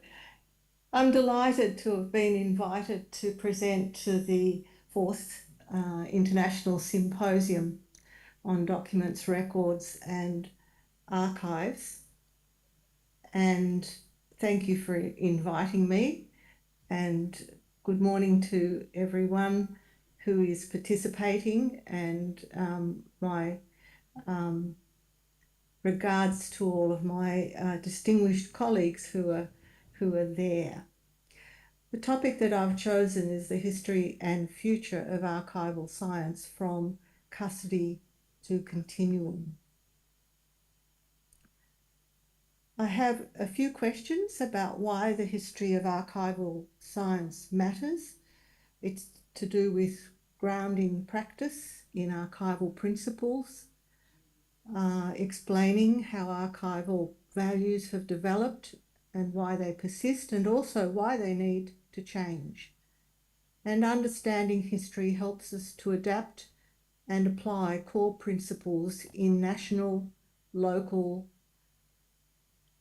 I'm delighted to have been invited to present to the 4th International Symposium on Documents, Records and Archives. And thank you for inviting me, and good morning to everyone who is participating, and my regards to all of my distinguished colleagues who are there. The topic that I've chosen is the history and future of archival science from custody to continuum. I have a few questions about why the history of archival science matters. It's to do with grounding practice in archival principles, explaining how archival values have developed and why they persist, and also why they need to change. And understanding history helps us to adapt and apply core principles in national, local,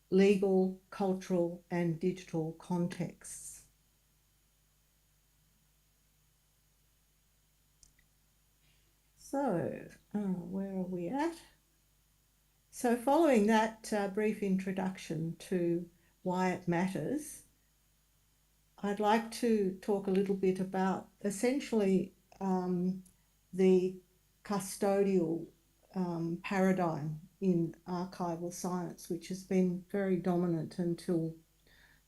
legal, cultural, and digital contexts. So, where are we at? So following that brief introduction to why it matters, I'd like to talk a little bit about essentially the custodial paradigm in archival science, which has been very dominant until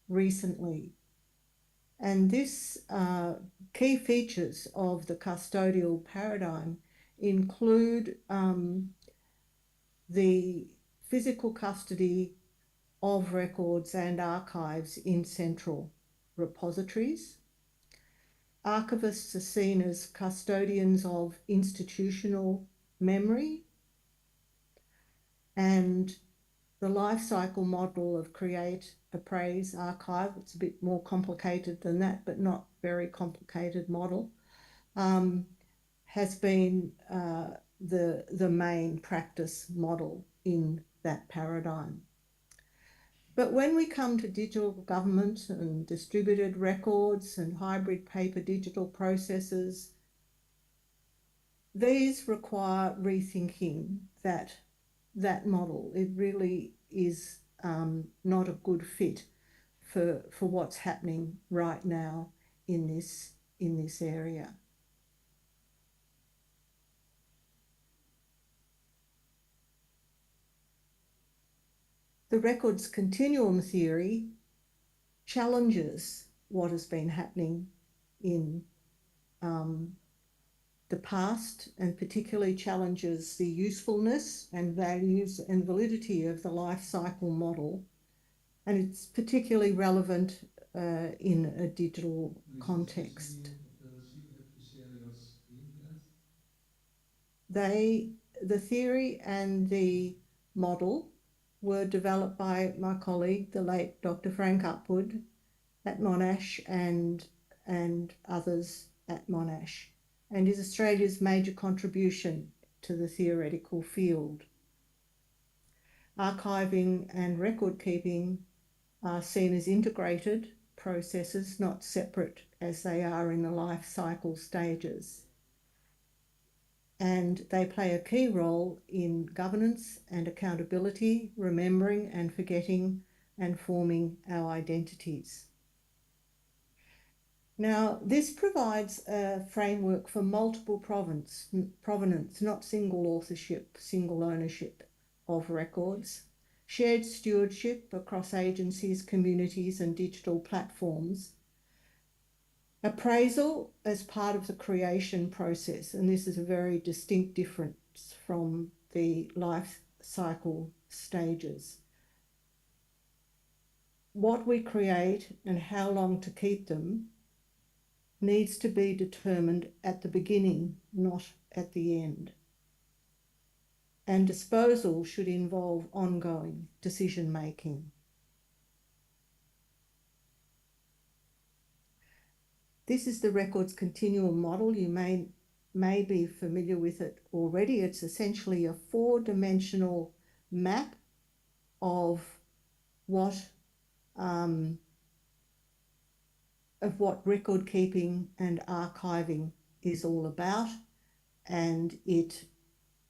recently. And this key features of the custodial paradigm include the physical custody of records and archives in central repositories. Archivists are seen as custodians of institutional memory, and the life cycle model of create, appraise, archive, it's a bit more complicated than that, but not very complicated model, has been the main practice model in that paradigm. But when we come to digital government and distributed records and hybrid paper digital processes, these require rethinking that model. It really is not a good fit for what's happening right now in this area. The records continuum theory challenges what has been happening in the past, and particularly challenges the usefulness and values and validity of the life cycle model. And it's particularly relevant in a digital context. The theory and the model were developed by my colleague, the late Dr. Frank Upwood at Monash and others at Monash, and is Australia's major contribution to the theoretical field. Archiving and record keeping are seen as integrated processes, not separate as they are in the life cycle stages. And they play a key role in governance and accountability, remembering and forgetting, and forming our identities. Now, this provides a framework for multiple provenance, not single authorship, single ownership of records, shared stewardship across agencies, communities, and digital platforms, appraisal as part of the creation process, and this is a very distinct difference from the life cycle stages. What we create and how long to keep them needs to be determined at the beginning, not at the end. And disposal should involve ongoing decision-making. This is the records continuum model. You may be familiar with it already. It's essentially a four-dimensional map of what record keeping and archiving is all about, and it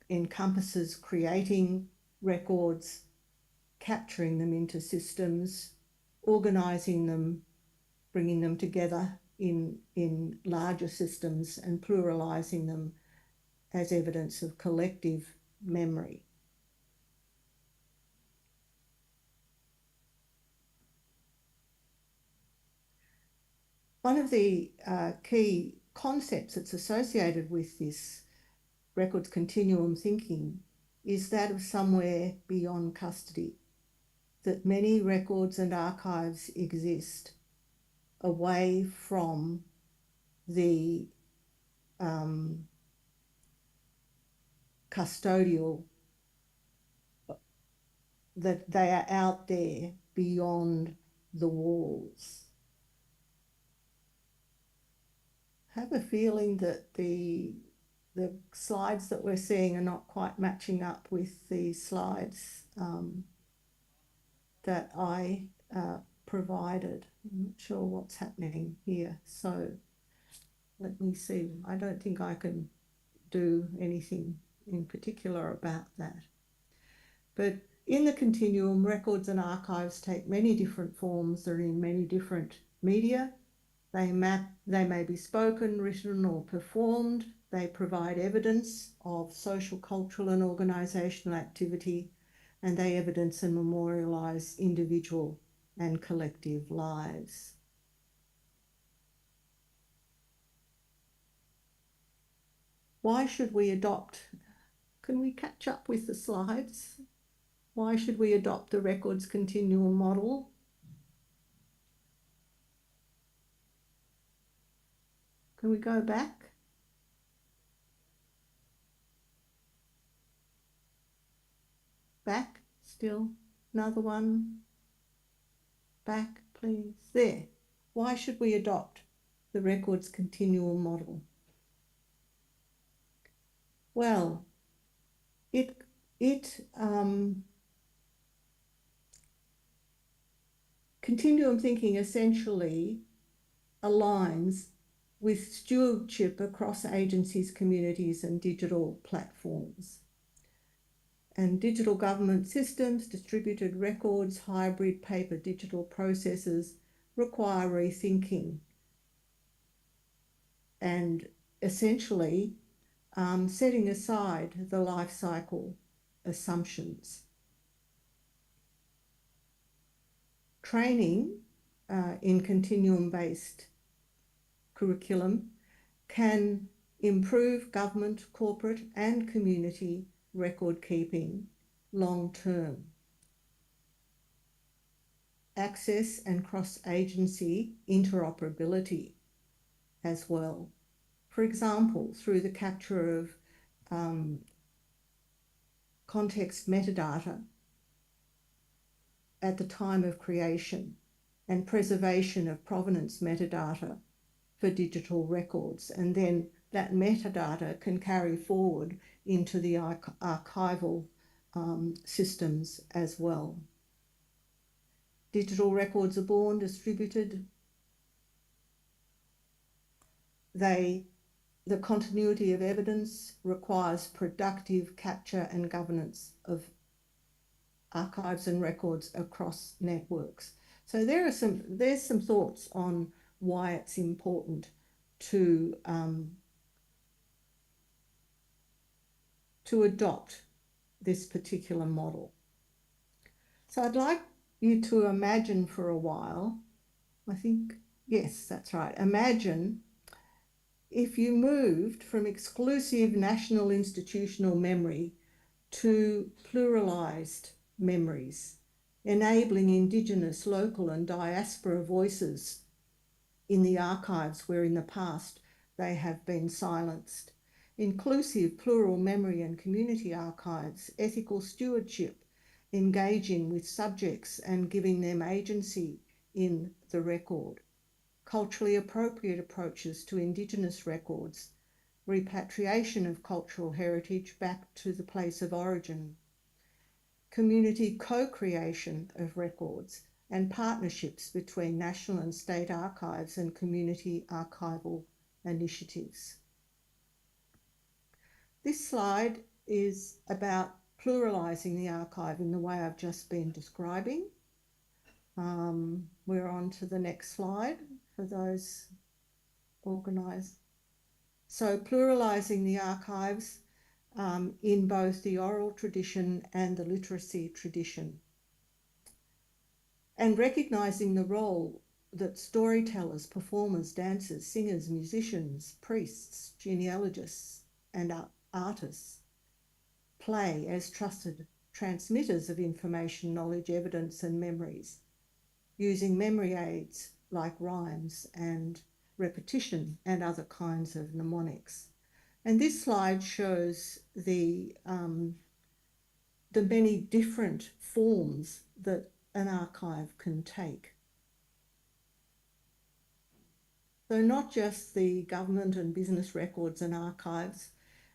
encompasses creating records, capturing them into systems, organising them, bringing them together in larger systems, and pluralising them as evidence of collective memory. One of the key concepts that's associated with this records continuum thinking is that of somewhere beyond custody, that many records and archives exist away from the custodial, that they are out there beyond the walls. I have a feeling that the slides that we're seeing are not quite matching up with the slides that I provided. I'm not sure what's happening here. So let me see. I don't think I can do anything in particular about that. But in the continuum, records and archives take many different forms. They're in many different media They may be spoken, written, or performed. They provide evidence of social, cultural, and organisational activity, and they evidence and memorialise individual and collective lives. Why should we adopt? Can we catch up with the slides? Why should we adopt the records continuum model? Can we go back? Back, still, another one. Back, please, there. Why should we adopt the records continuum model? Well, continuum thinking essentially aligns with stewardship across agencies, communities, and digital platforms. And digital government systems, distributed records, hybrid paper digital processes require rethinking and essentially setting aside the life cycle assumptions. Training in continuum-based curriculum can improve government, corporate, and community record keeping long-term. Access and cross-agency interoperability as well. For example, through the capture of context metadata at the time of creation and preservation of provenance metadata for digital records. And then that metadata can carry forward into the archival systems as well. Digital records are born, distributed. The continuity of evidence requires productive capture and governance of archives and records across networks. So there's some thoughts on why it's important to adopt this particular model. So I'd like you to imagine for a while, I think, yes, that's right. Imagine if you moved from exclusive national institutional memory to pluralised memories, enabling Indigenous, local and diaspora voices in the archives where in the past they have been silenced. Inclusive, plural memory and community archives, ethical stewardship, engaging with subjects and giving them agency in the record. Culturally appropriate approaches to Indigenous records, repatriation of cultural heritage back to the place of origin, community co-creation of records, and partnerships between national and state archives and community archival initiatives. This slide is about pluralising the archive in the way I've just been describing. We're on to the next slide for those organised. So pluralising the archives in both the oral tradition and the literacy tradition. And recognising the role that storytellers, performers, dancers, singers, musicians, priests, genealogists, and artists play as trusted transmitters of information, knowledge, evidence, and memories, using memory aids like rhymes and repetition and other kinds of mnemonics. And this slide shows the many different forms that an archive can take. So not just the government and business records and archives,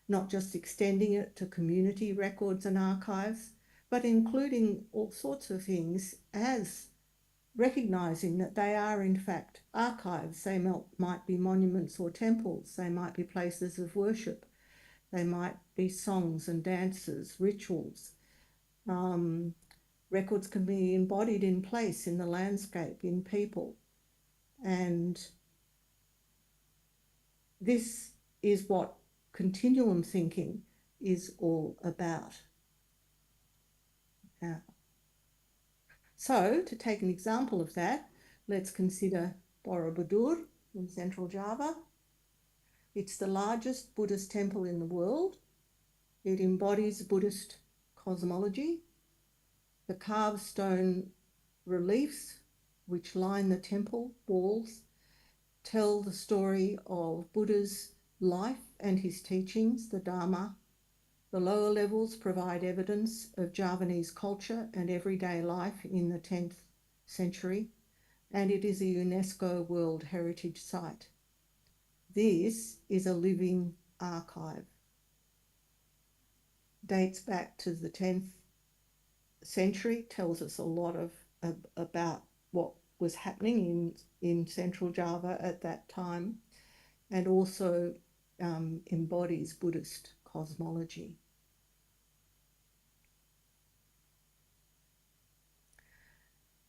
not just extending it to community records and archives, but including all sorts of things as recognising that they are in fact archives. They might be monuments or temples, they might be places of worship, they might be songs and dances, rituals. Records can be embodied in place, in the landscape, in people. And this is what continuum thinking is all about. So, to take an example of that, let's consider Borobudur in Central Java. It's the largest Buddhist temple in the world. It embodies Buddhist cosmology. The carved stone reliefs which line the temple walls tell the story of Buddha's life and his teachings, the Dharma. The lower levels provide evidence of Javanese culture and everyday life in the 10th century, and it is a UNESCO World Heritage Site. This is a living archive. Dates back to the 10th century, tells us a lot about what was happening in Central Java at that time, and also embodies Buddhist cosmology.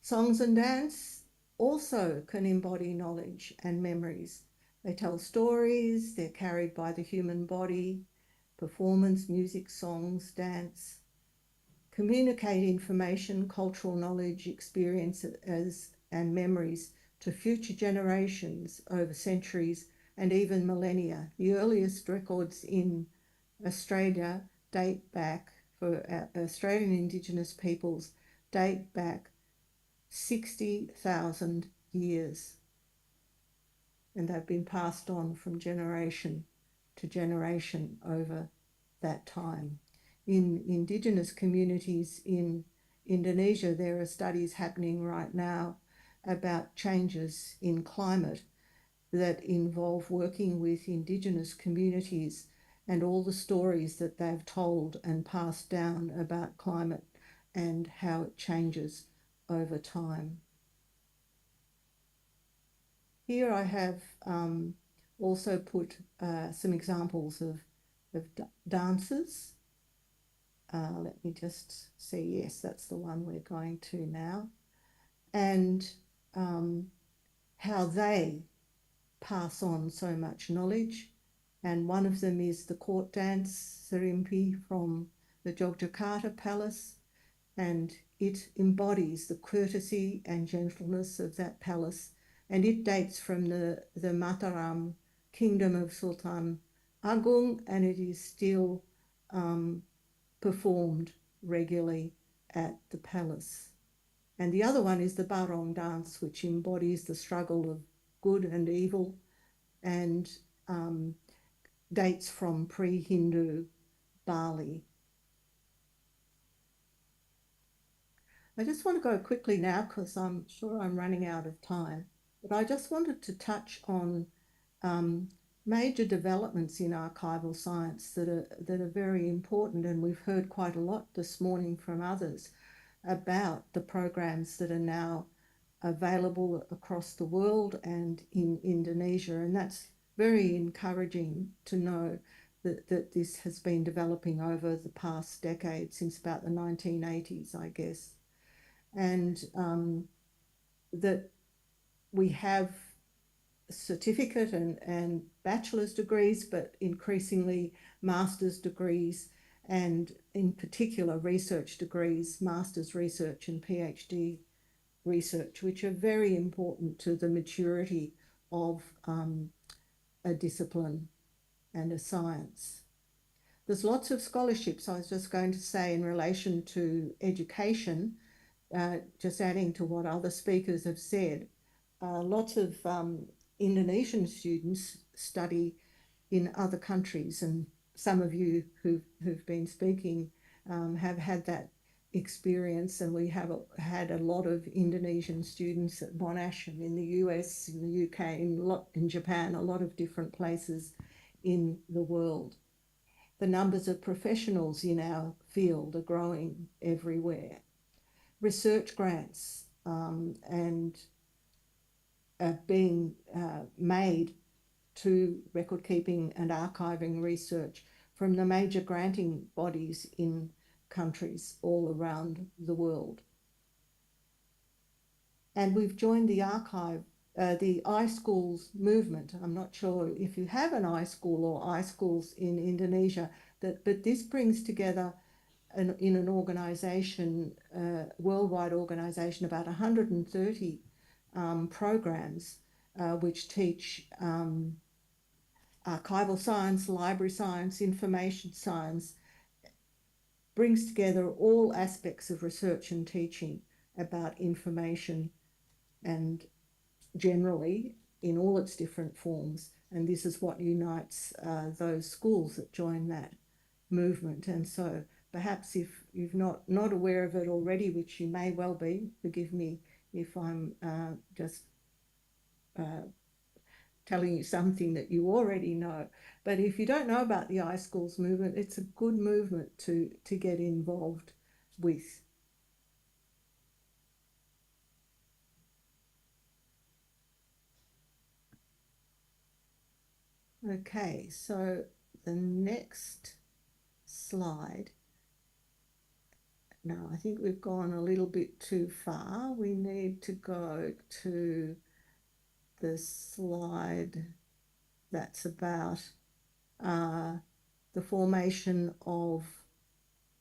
Songs and dance also can embody knowledge and memories. They tell stories, they're carried by the human body, performance, music, songs, dance, communicate information, cultural knowledge, experiences, and memories to future generations over centuries and even millennia. The earliest records in Australia date back, for Australian Indigenous peoples, date back 60,000 years. And they've been passed on from generation to generation over that time. In Indigenous communities in Indonesia, there are studies happening right now about changes in climate that involve working with Indigenous communities and all the stories that they've told and passed down about climate and how it changes over time. Here I have also put some examples of dances. Let me just see, yes, that's the one we're going to now. And how they pass on so much knowledge. And one of them is the court dance, Serimpi, from the Yogyakarta Palace. And it embodies the courtesy and gentleness of that palace. And it dates from the Mataram kingdom of Sultan Agung, and it is still performed regularly at the palace. And the other one is the Barong dance, which embodies the struggle of good and evil and dates from pre-Hindu Bali. I just want to go quickly now because I'm sure I'm running out of time, but I just wanted to touch on major developments in archival science that are very important, and we've heard quite a lot this morning from others about the programs that are now available across the world and in Indonesia, and that's very encouraging to know that this has been developing over the past decade, since about the 1980s, I guess. And that we have certificate and bachelor's degrees, but increasingly master's degrees, and in particular research degrees, master's research and PhD research, which are very important to the maturity of a discipline and a science. There's lots of scholarships, I was just going to say, in relation to education, just adding to what other speakers have said. Lots of Indonesian students study in other countries, and some of you who've been speaking have had that experience, and we have had a lot of Indonesian students at Monash and in the US, in the UK, in Japan, a lot of different places in the world. The numbers of professionals in our field are growing everywhere. Research grants and being made to record keeping and archiving research from the major granting bodies in countries all around the world. And we've joined the archive the iSchools movement. I'm not sure if you have an iSchool or iSchools in Indonesia, but this brings together in an organisation, worldwide organisation, about 130 programs which teach archival science, library science, information science, brings together all aspects of research and teaching about information and generally in all its different forms. And this is what unites those schools that join that movement. And so perhaps if you're not aware of it already, which you may well be, forgive me if I'm just telling you something that you already know. But if you don't know about the iSchools movement, it's a good movement to get involved with. Okay, so the next slide. Now, I think we've gone a little bit too far. We need to go to the slide that's about the formation of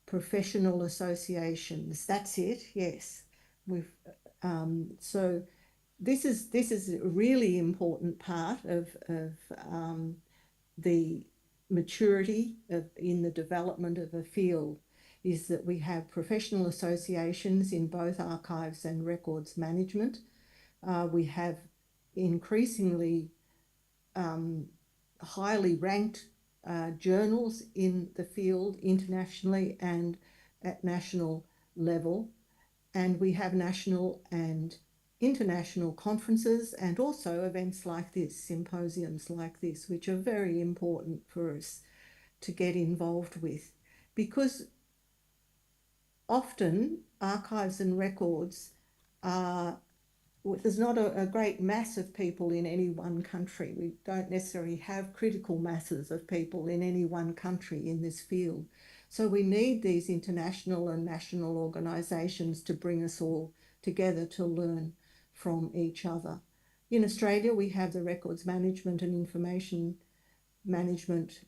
professional associations. That's it, yes. So this is a really important part of the maturity in the development of a field, is that we have professional associations in both archives and records management. We have increasingly highly ranked journals in the field internationally and at national level. And we have national and international conferences and also events like this, symposiums like this, which are very important for us to get involved with, because often archives and records are, there's not a great mass of people in any one country. We don't necessarily have critical masses of people in any one country in this field. So we need these international and national organisations to bring us all together to learn from each other. In Australia, we have the Records Management and Information Management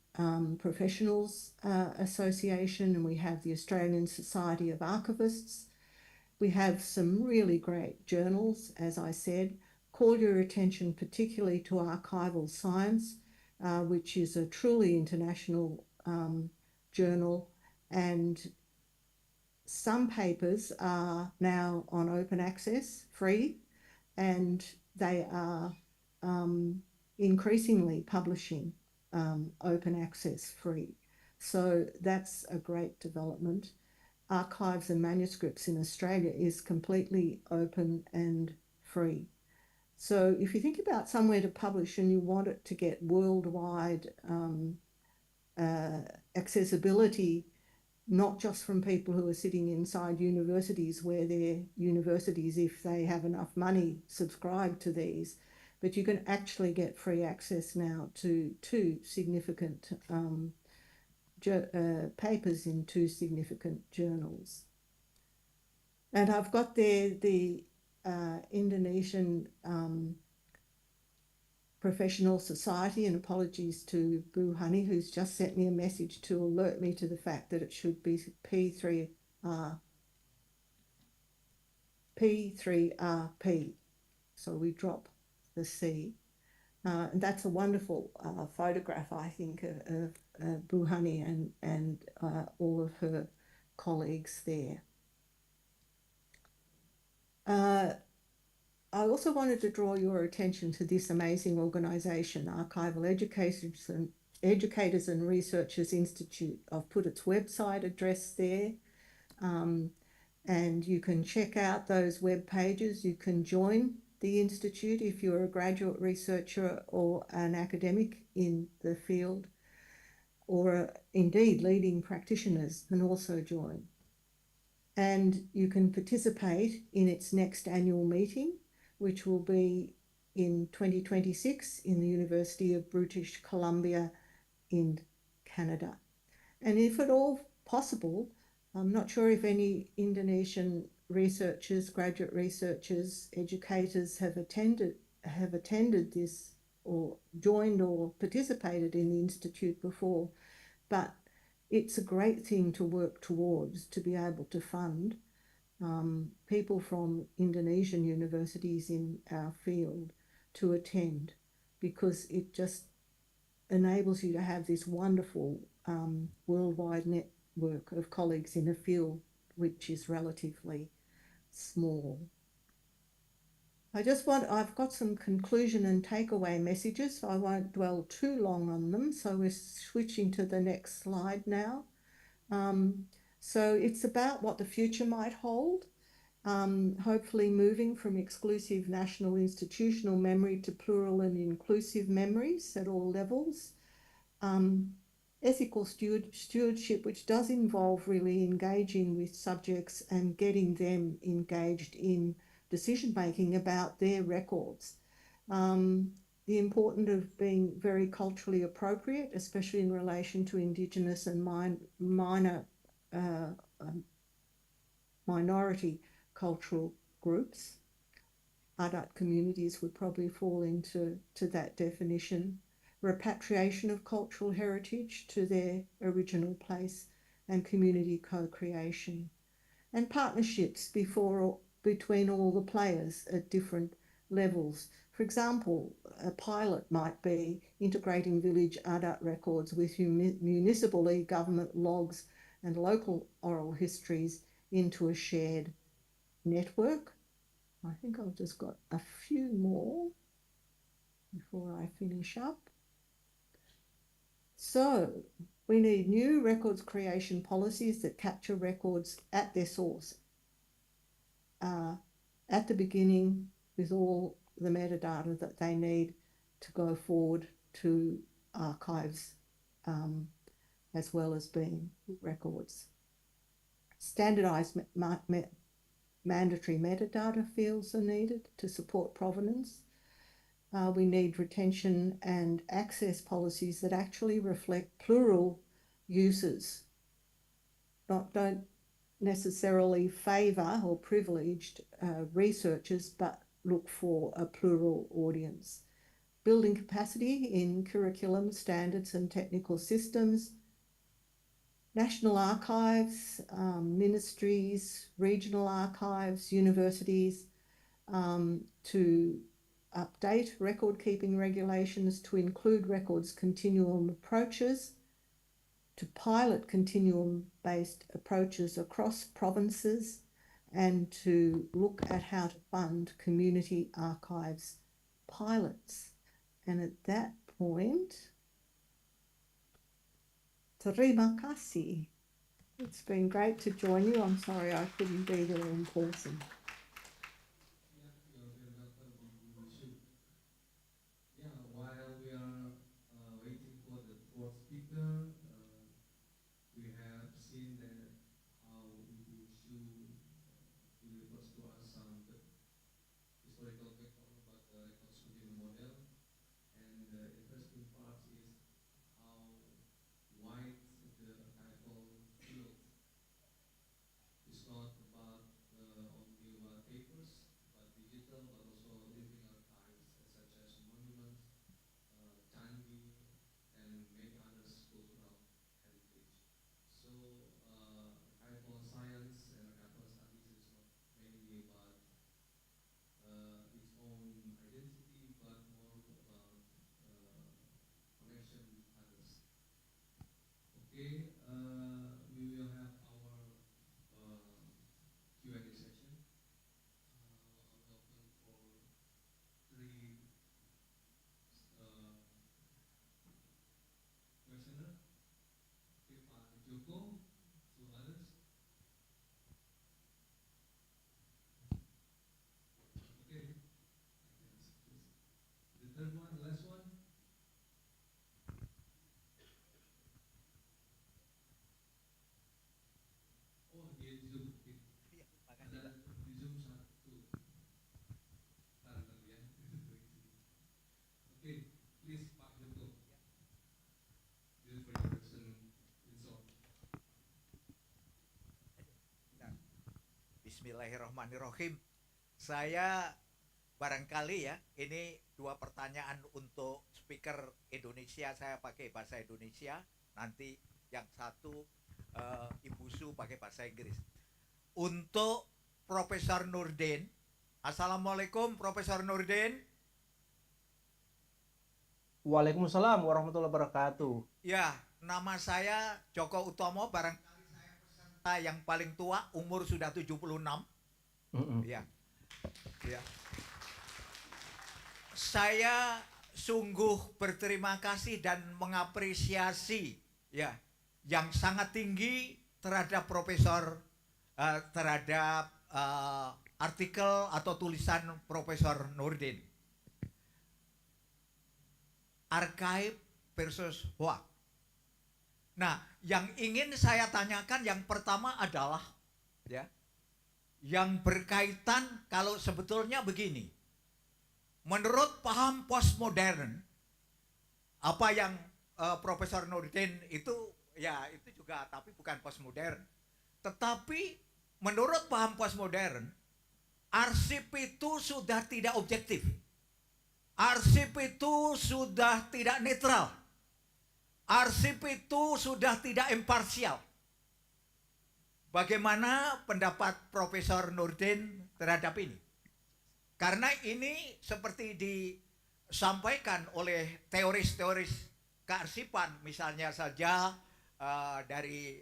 Professionals Association, and we have the Australian Society of Archivists. We have some really great journals, as I said. Call your attention particularly to Archival Science, which is a truly international journal, and some papers are now on open access, free, and they are increasingly publishing open access free. So that's a great development. Archives and Manuscripts in Australia is completely open and free. So if you think about somewhere to publish and you want it to get worldwide accessibility, not just from people who are sitting inside universities where their universities, if they have enough money, subscribe to these, but you can actually get free access now to two significant papers in two significant journals. And I've got there the Indonesian Professional Society, and apologies to Bu Honey, who's just sent me a message to alert me to the fact that it should be P3RP. So we drop the C. And that's a wonderful photograph, I think, of Bu Honey and all of her colleagues there. I also wanted to draw your attention to this amazing organisation, Archival Educators and Researchers Institute. I've put its website address there, and you can check out those web pages. You can join the Institute if you're a graduate researcher or an academic in the field, or indeed leading practitioners can also join. And you can participate in its next annual meeting, which will be in 2026 in the University of British Columbia in Canada. And if at all possible, I'm not sure if any Indonesian researchers, graduate researchers, educators have attended have attended this or joined or participated in the Institute before, but it's a great thing to work towards, to be able to fund people from Indonesian universities in our field to attend, because it just enables you to have this wonderful worldwide network of colleagues in a field which is relatively small. I've got some conclusion and takeaway messages, so I won't dwell too long on them. So we're switching to the next slide now. So it's about what the future might hold, hopefully moving from exclusive national institutional memory to plural and inclusive memories at all levels. Ethical stewardship, which does involve really engaging with subjects and getting them engaged in decision-making about their records. The importance of being very culturally appropriate, especially in relation to Indigenous and minority cultural groups. Adat communities would probably fall into that definition. Repatriation of cultural heritage to their original place and community co-creation. And partnerships between all the players at different levels. For example, a pilot might be integrating village Adat records with municipal e-government logs and local oral histories into a shared network. I think I've just got a few more before I finish up. So we need new records creation policies that capture records at their source, at the beginning, with all the metadata that they need to go forward to archives, as well as being records. Standardized mandatory metadata fields are needed to support provenance. We need retention and access policies that actually reflect plural uses, don't necessarily favour or privileged researchers, but look for a plural audience. Building capacity in curriculum, standards and technical systems. National archives, ministries, regional archives, universities, to update record-keeping regulations to include records continuum approaches, to pilot continuum-based approaches across provinces, and to look at how to fund community archives pilots. And at that point, terima kasih. It's been great to join you. I'm sorry I couldn't be there in person. While we are waiting for the fourth speaker, we have seen that how Ibu Shu delivers to us some historical background about the records continuum model, and the interesting part is how wide the archival field is, not about only about papers, but digital, but also living archives such as monuments, candi, and many others cultural heritage. So archival science and archival studies is not mainly about its own identity, but more about connection with others. Okay, we will have our Q&A session. I will open for three questioner. Okay, Pak Joko, two others. Okay, the third one, the last one. Oh, di Zoom. Okay. Ada di Zoom satu. Ntar ya. Okay, please Pak Joko. Deliver your question in short. Bismillahirrahmanirrahim. Saya barangkali ya, ini dua pertanyaan untuk speaker Indonesia, saya pakai bahasa Indonesia, nanti yang satu Ibu Su pakai bahasa Inggris. Untuk Profesor Nurdin, Assalamualaikum Profesor Nurdin. Waalaikumsalam warahmatullahi wabarakatuh. Ya, nama saya Joko Utomo, barangkali saya peserta yang paling tua, umur sudah 76. Ya. Ya. Saya sungguh berterima kasih dan mengapresiasi ya yang sangat tinggi terhadap terhadap artikel atau tulisan Profesor Nurdin. Archive versus hoax. Nah, yang ingin saya tanyakan yang pertama adalah ya yang berkaitan kalau sebetulnya begini. Menurut paham postmodern, apa yang Profesor Nurdin itu ya itu juga tapi bukan postmodern. Tetapi menurut paham postmodern, arsip itu sudah tidak objektif. Arsip itu sudah tidak netral. Arsip itu sudah tidak imparsial. Bagaimana pendapat Profesor Nurdin terhadap ini? Karena ini seperti disampaikan oleh teoris-teoris kearsipan, misalnya saja dari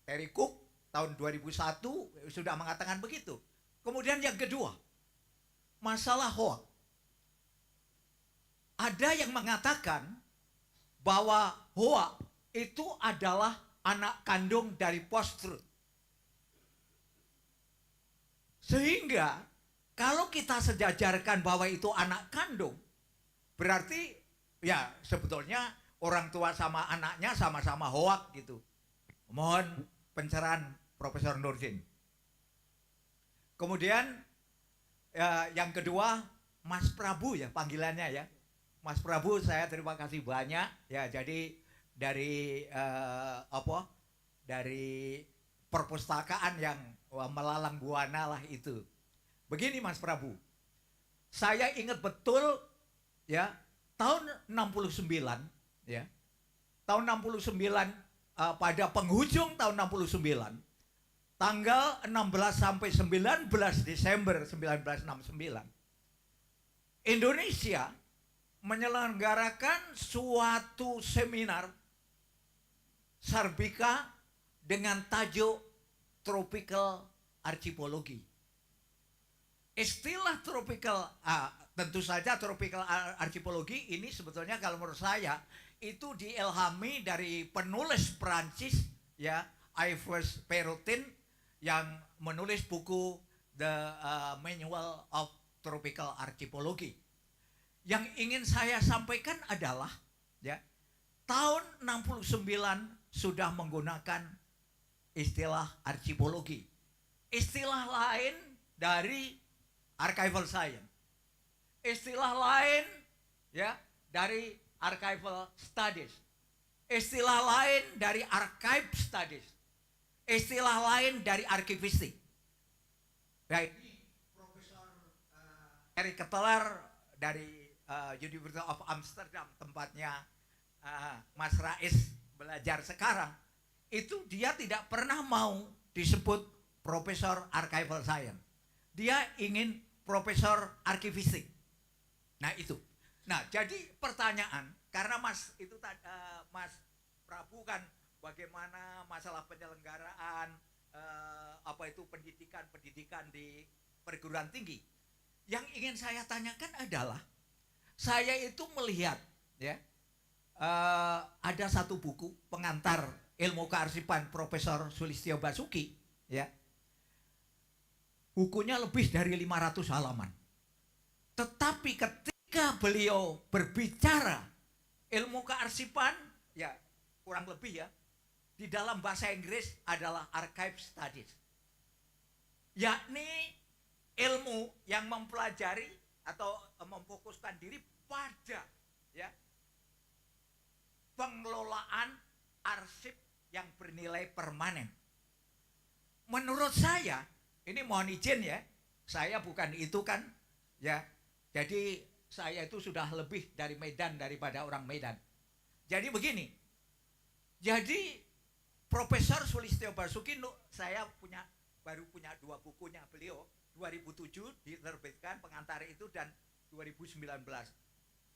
Terry Cook tahun 2001 sudah mengatakan begitu. Kemudian yang kedua, masalah hoax. Ada yang mengatakan bahwa hoax itu adalah anak kandung dari post-truth. Sehingga kalau kita sejajarkan bahwa itu anak kandung, berarti ya sebetulnya orang tua sama anaknya sama-sama hoax gitu. Mohon pencerahan Profesor Nurdin. Kemudian yang kedua, Mas Prabu ya panggilannya ya. Mas Prabu, saya terima kasih banyak ya. Jadi dari dari perpustakaan yang melalang buana lah itu. Begini Mas Prabu, saya ingat betul ya tahun 69 ya, tahun 69 pada penghujung tahun 69, tanggal 16 sampai 19 Desember 1969, Indonesia menyelenggarakan suatu seminar Sarbika dengan tajuk Tropical Archipology. Istilah tropical, tentu saja tropical archipology ini sebetulnya kalau menurut saya itu diilhami dari penulis Prancis ya, Yves Perrotin yang menulis buku The Manual of Tropical Archipology. Yang ingin saya sampaikan adalah ya tahun 69 sudah menggunakan istilah archipologi. Istilah lain dari archival science. Istilah lain ya dari archival studies. Istilah lain dari archive studies. Istilah lain dari arkivistik. Baik, Profesor Eric Ketteler dari University of Amsterdam, tempatnya Mas Rais belajar sekarang, itu dia tidak pernah mau disebut Profesor Archival Science. Dia ingin Profesor Arkivistik. Nah itu. Nah jadi pertanyaan, karena Mas itu Mas Prabu kan bagaimana masalah penyelenggaraan pendidikan di perguruan tinggi. Yang ingin saya tanyakan adalah saya itu melihat ya ada satu buku pengantar ilmu kearsipan Profesor Sulistyo Basuki ya. Bukunya lebih dari 500 halaman. Tetapi ketika beliau berbicara ilmu kearsipan ya kurang lebih ya di dalam bahasa Inggris adalah archive studies. Yakni ilmu yang mempelajari atau memfokuskan diri pada ya pengelolaan arsip yang bernilai permanen. Menurut saya, ini mohon izin ya, saya bukan itu kan ya, Jadi saya itu sudah lebih dari Medan daripada orang Medan. Jadi begini, jadi Profesor Sulistyo Basuki, saya baru punya 2 bukunya beliau, 2007 diterbitkan pengantar itu dan 2019.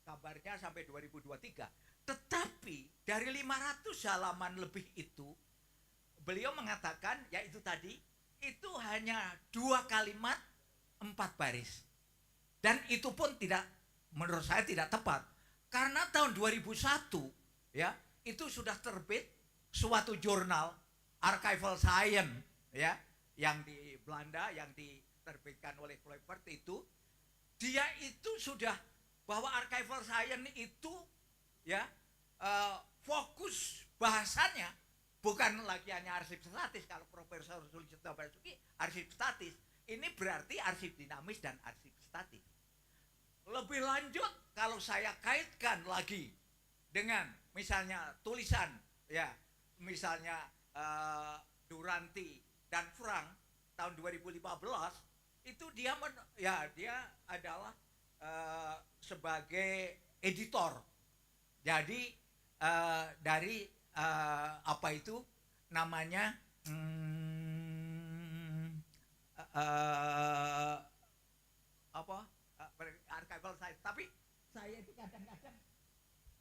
Kabarnya sampai 2023. Tetapi dari 500 halaman lebih itu, beliau mengatakan, yaitu tadi, itu hanya 2 kalimat 4 baris. Dan itu pun tidak, menurut saya tidak tepat. Karena tahun 2001, ya, itu sudah terbit suatu jurnal Archival Science, ya, yang di Belanda, yang diterbitkan oleh Kluivert itu, dia itu sudah bahwa Archival Science itu, ya, fokus bahasanya bukan lagi hanya arsip statis. Kalau Profesor Sulistyo Basuki arsip statis, ini berarti arsip dinamis dan arsip statis. Lebih lanjut, kalau saya kaitkan lagi dengan misalnya tulisan, ya, misalnya Duranti dan Frank tahun 2015, itu dia adalah sebagai editor. Jadi dari apa itu namanya archival science. Tapi saya itu kadang-kadang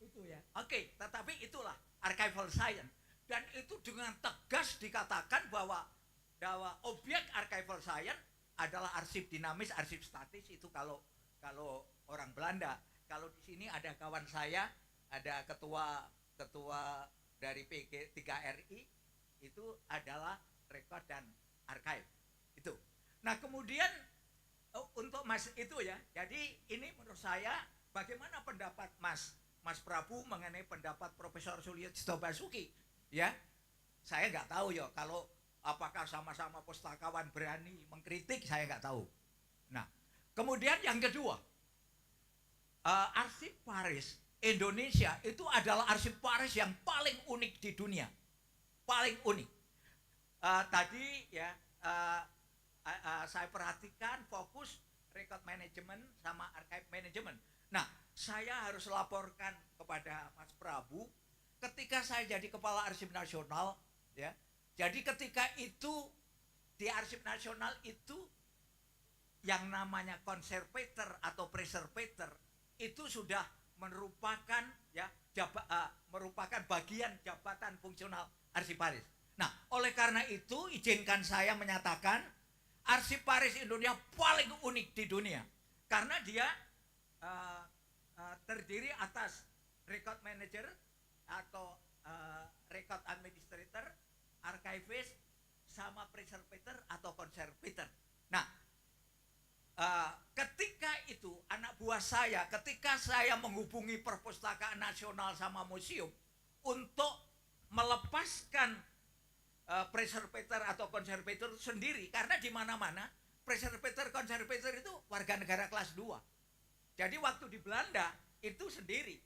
itu ya. Oke, tetapi itulah archival science. Dan itu dengan tegas dikatakan bahwa objek archival science adalah arsip dinamis, arsip statis. Itu kalau orang Belanda. Kalau di sini ada kawan saya, ada ketua dari PG3RI, itu adalah rekod dan archive. Itu. Nah, kemudian untuk Mas itu ya. Jadi ini menurut saya, bagaimana pendapat Mas Prabu mengenai pendapat Profesor Sulistyo Basuki? Ya, saya nggak tahu ya, kalau apakah sama-sama pustakawan berani mengkritik, saya nggak tahu. Nah, kemudian yang kedua, arsip Paris Indonesia itu adalah arsip Paris yang paling unik di dunia, paling unik. Tadi ya, saya perhatikan fokus record management sama archive management. Nah, saya harus laporkan kepada Mas Prabu, ketika saya jadi kepala arsip nasional, ya, jadi ketika itu di arsip nasional itu yang namanya conservator atau preservator itu sudah merupakan ya merupakan bagian jabatan fungsional arsiparis. Nah, oleh karena itu izinkan saya menyatakan arsiparis Indonesia paling unik di dunia karena dia terdiri atas record manager atau record administrator, archivist, sama preservator atau conservator. Nah, ketika itu anak buah saya, ketika saya menghubungi Perpustakaan Nasional sama museum untuk melepaskan preservator atau conservator sendiri, karena di mana-mana preservator conservator itu warga negara kelas 2. Jadi waktu di Belanda itu sendiri,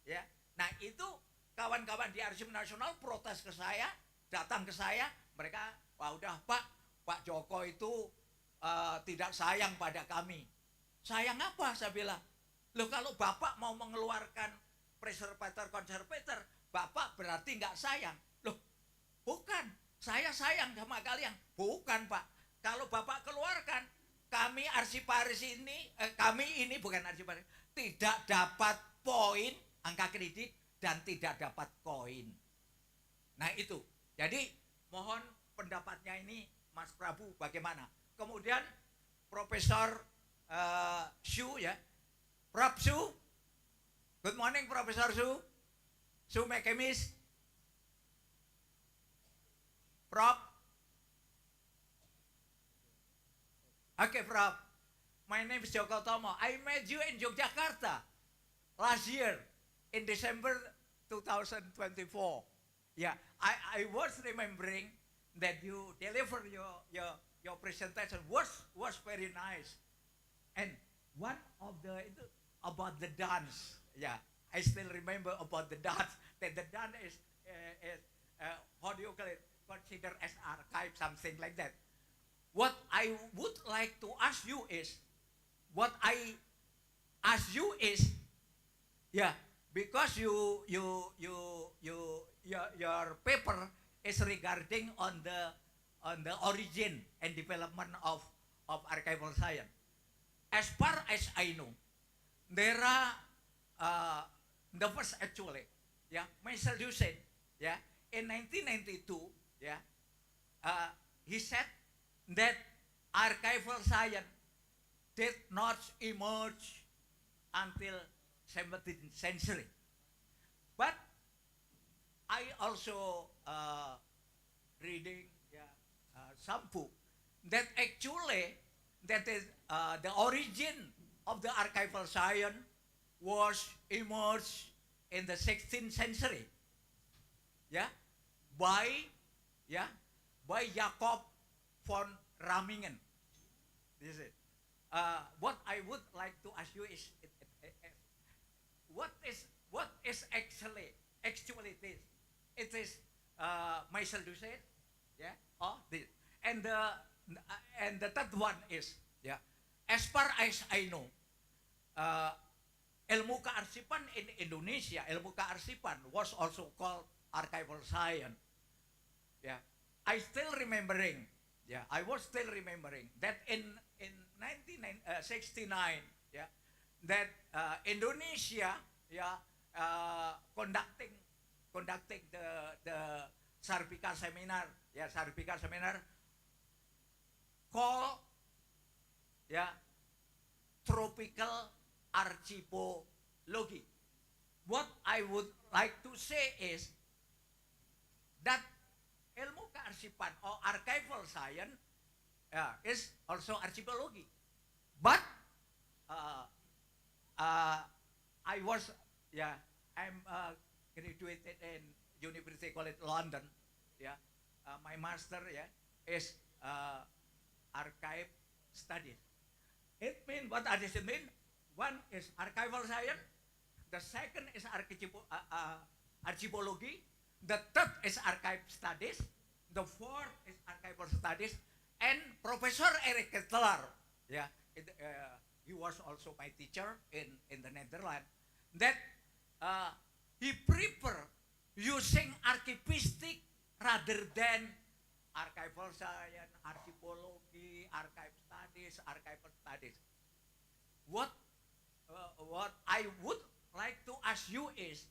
ya. Nah, itu kawan-kawan di Arsip Nasional protes ke saya, datang ke saya, mereka, wah udah Pak Joko itu tidak sayang pada kami. Sayang apa? Saya bilang, loh kalau Bapak mau mengeluarkan preservator conservator, Bapak berarti nggak sayang. Loh, bukan, saya sayang sama kalian. Bukan Pak, kalau Bapak keluarkan, kami arsiparis ini, kami ini bukan arsiparis, tidak dapat poin angka kredit dan tidak dapat koin. Nah itu, jadi mohon pendapatnya ini Mas Prabu bagaimana. Kemudian Profesor Su ya, Prof Su, good morning Profesor Su Mekemis, Prof. Okay, Prof. My name is Joko Tomo. I met you in Yogyakarta last year in December 2024. Yeah, I was remembering that you delivered your presentation was very nice. And one of the about the dance. Yeah, I still remember about the dance. That the dance is how do you call it? Considered as archive, something like that. What I would like to ask you is, what I ask you is, yeah, because your paper is regarding on the origin and development of archival science. As far as I know, there are the first actually, yeah, Michael Hussein, yeah, in 1992, yeah, he said that archival science did not emerge until 17th century. But I also reading, yeah, some book that actually that is the origin of the archival science was emerged in the 16th century, yeah, by, yeah, by Jacob von Ramingen. This is it. What I would like to ask you is, what is actually this? It is Michael Doucet, yeah, or this, and the third one is, yeah, as far as I know, ilmu kearsipan in Indonesia, ilmu kearsipan was also called archival science. Yeah, I still remembering. Yeah, I was still remembering that in 1969, yeah, that Indonesia, yeah, conducting the Sarpika seminar, yeah, Sarpika seminar called, yeah, tropical archipelago. What I would like to say is that ilmu kearsipan or archival science is also archipelago. But I was, yeah, I'm graduated in University College London. Yeah, my master, yeah, is archive studies. It means, what does it mean? One is archival science, the second is archipelago, the third is archive studies, the fourth is archival studies, and Professor Eric Kettler, yeah, he was also my teacher in the Netherlands, that he prefer using archivistic rather than archival science, archipelago, archive studies. What I would like to ask you is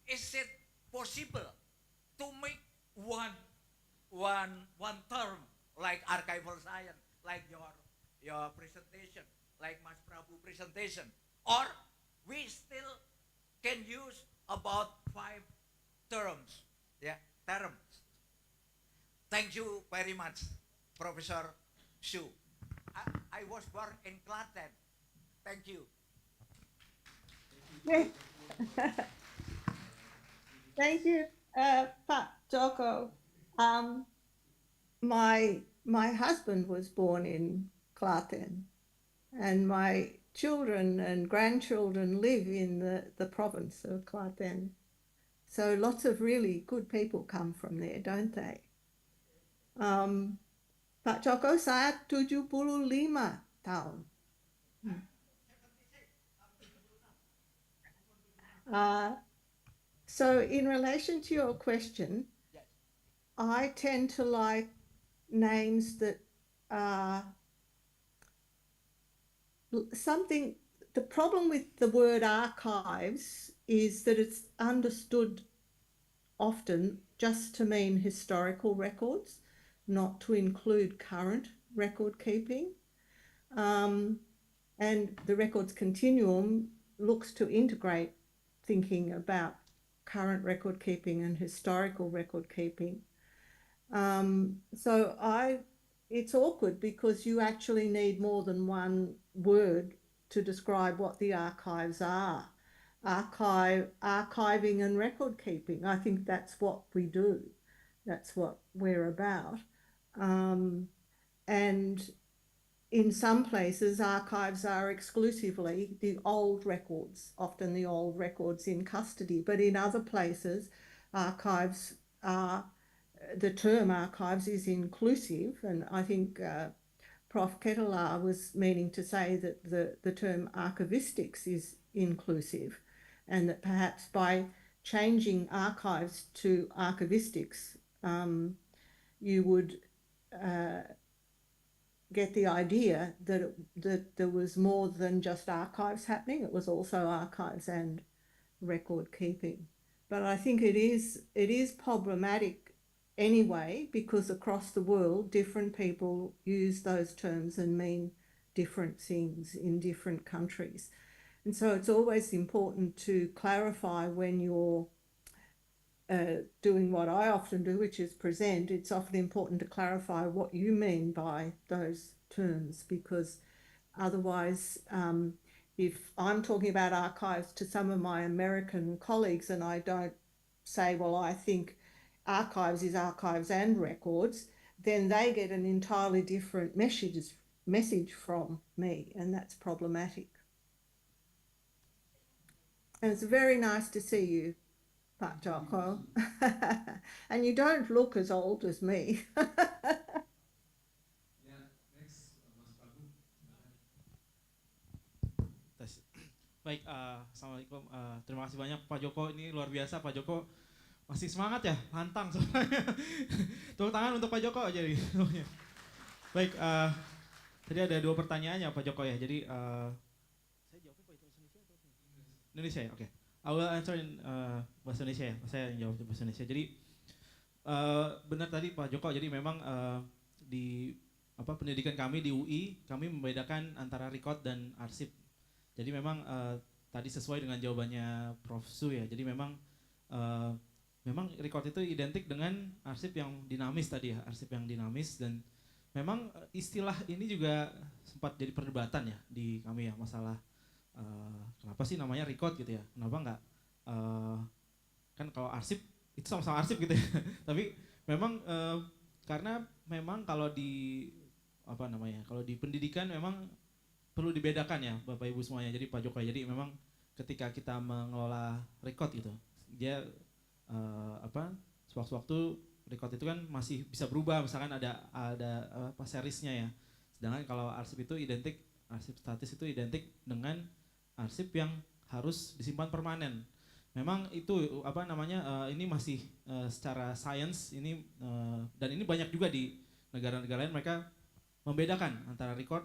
it possible to make one term like archival science, like your presentation, like Mas Prabu presentation, or we still can use about 5 terms, yeah, terms. Thank you very much, Professor Shu. I was born in Klaten. Thank you. Thank you, Pak Joko. My husband was born in Klaten, and my children and grandchildren live in the province of Klaten. So lots of really good people come from there, don't they? Pak Joko, saya 75 tahun. So in relation to your question, yes, I tend to like names that are something. The problem with the word archives is that it's understood often just to mean historical records, not to include current record keeping. And the records continuum looks to integrate thinking about current record keeping and historical record keeping. So it's awkward because you actually need more than one word to describe what the archives are. Archiving and record keeping. I think that's what we do. That's what we're about. And in some places, archives are exclusively the old records, often the old records in custody. But in other places, archives are, the term archives is inclusive. And I think Prof. Ketelaar was meaning to say that the term archivistics is inclusive, and that perhaps by changing archives to archivistics, you would get the idea that that there was more than just archives happening. It was also archives and record keeping. But I think it is problematic anyway, because across the world different people use those terms and mean different things in different countries. And so it's always important to clarify when you're doing what I often do, which is present. It's often important to clarify what you mean by those terms, because otherwise, if I'm talking about archives to some of my American colleagues and I don't say, well, I think archives is archives and records, then they get an entirely different message from me, and that's problematic. And it's very nice to see you, Pak Joko. And you don't look as old as me. Baik, Assalamualaikum. Terima kasih banyak Pak Joko, ini luar biasa Pak Joko. Masih semangat ya, lantang sebenarnya. Tepuk tangan untuk Pak Joko aja. Baik, tadi ada 2 pertanyaan ya Pak Joko ya. Jadi saya jawabnya Pak Indonesia atau Indonesia ya? Oke. I will answer in bahasa Indonesia ya. Saya yang jawab bahasa Indonesia. Jadi benar tadi Pak Joko. Jadi memang di pendidikan kami di UI, kami membedakan antara record dan arsip. Jadi memang tadi sesuai dengan jawabannya Prof. Su ya. Jadi memang record itu identik dengan arsip yang dinamis tadi ya, arsip yang dinamis. Dan memang istilah ini juga sempat jadi perdebatan ya di kami ya, masalah kenapa sih namanya record gitu ya, kenapa enggak kan kalau arsip itu sama-sama arsip gitu ya. Tapi memang karena memang kalau di kalau di pendidikan memang perlu dibedakan ya Bapak Ibu semuanya. Jadi Pak Joko, jadi memang ketika kita mengelola record gitu, dia sewaktu-waktu record itu kan masih bisa berubah, misalkan ada seriesnya ya. Sedangkan kalau arsip itu identik, arsip statis itu identik dengan arsip yang harus disimpan permanen. Memang itu ini masih secara sains ini dan ini banyak juga di negara-negara lain, mereka membedakan antara record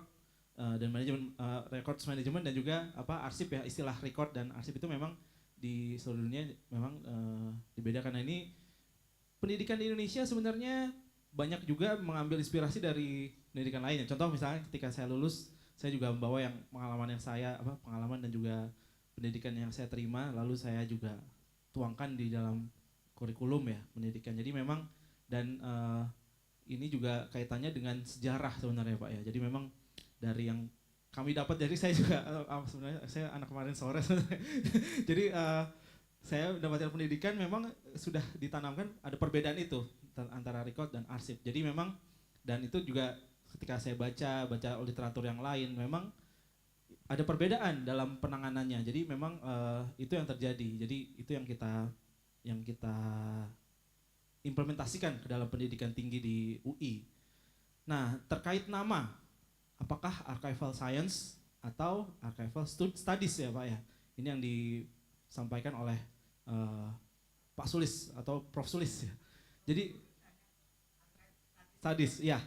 dan manajemen, records management dan juga arsip ya. Istilah record dan arsip itu memang di seluruh dunia memang dibedakan. Nah, ini pendidikan di Indonesia sebenarnya banyak juga mengambil inspirasi dari pendidikan lainnya. Contoh misalnya ketika saya lulus, saya juga membawa pengalaman dan juga pendidikan yang saya terima, lalu saya juga tuangkan di dalam kurikulum ya pendidikan. Jadi memang dan ini juga kaitannya dengan sejarah sebenarnya Pak ya. Jadi memang dari yang kami dapat, jadi saya juga sebenarnya saya anak kemarin sore jadi saya mendapatkan pendidikan memang sudah ditanamkan ada perbedaan itu antara record dan arsip. Jadi memang dan itu juga ketika saya baca literatur yang lain memang ada perbedaan dalam penanganannya. Jadi memang itu yang terjadi. Jadi itu yang kita implementasikan ke dalam pendidikan tinggi di UI. Nah, terkait nama, apakah archival science atau archival studies ya Pak ya? Ini yang disampaikan oleh Pak Sulis atau Prof Sulis ya. Jadi studies ya.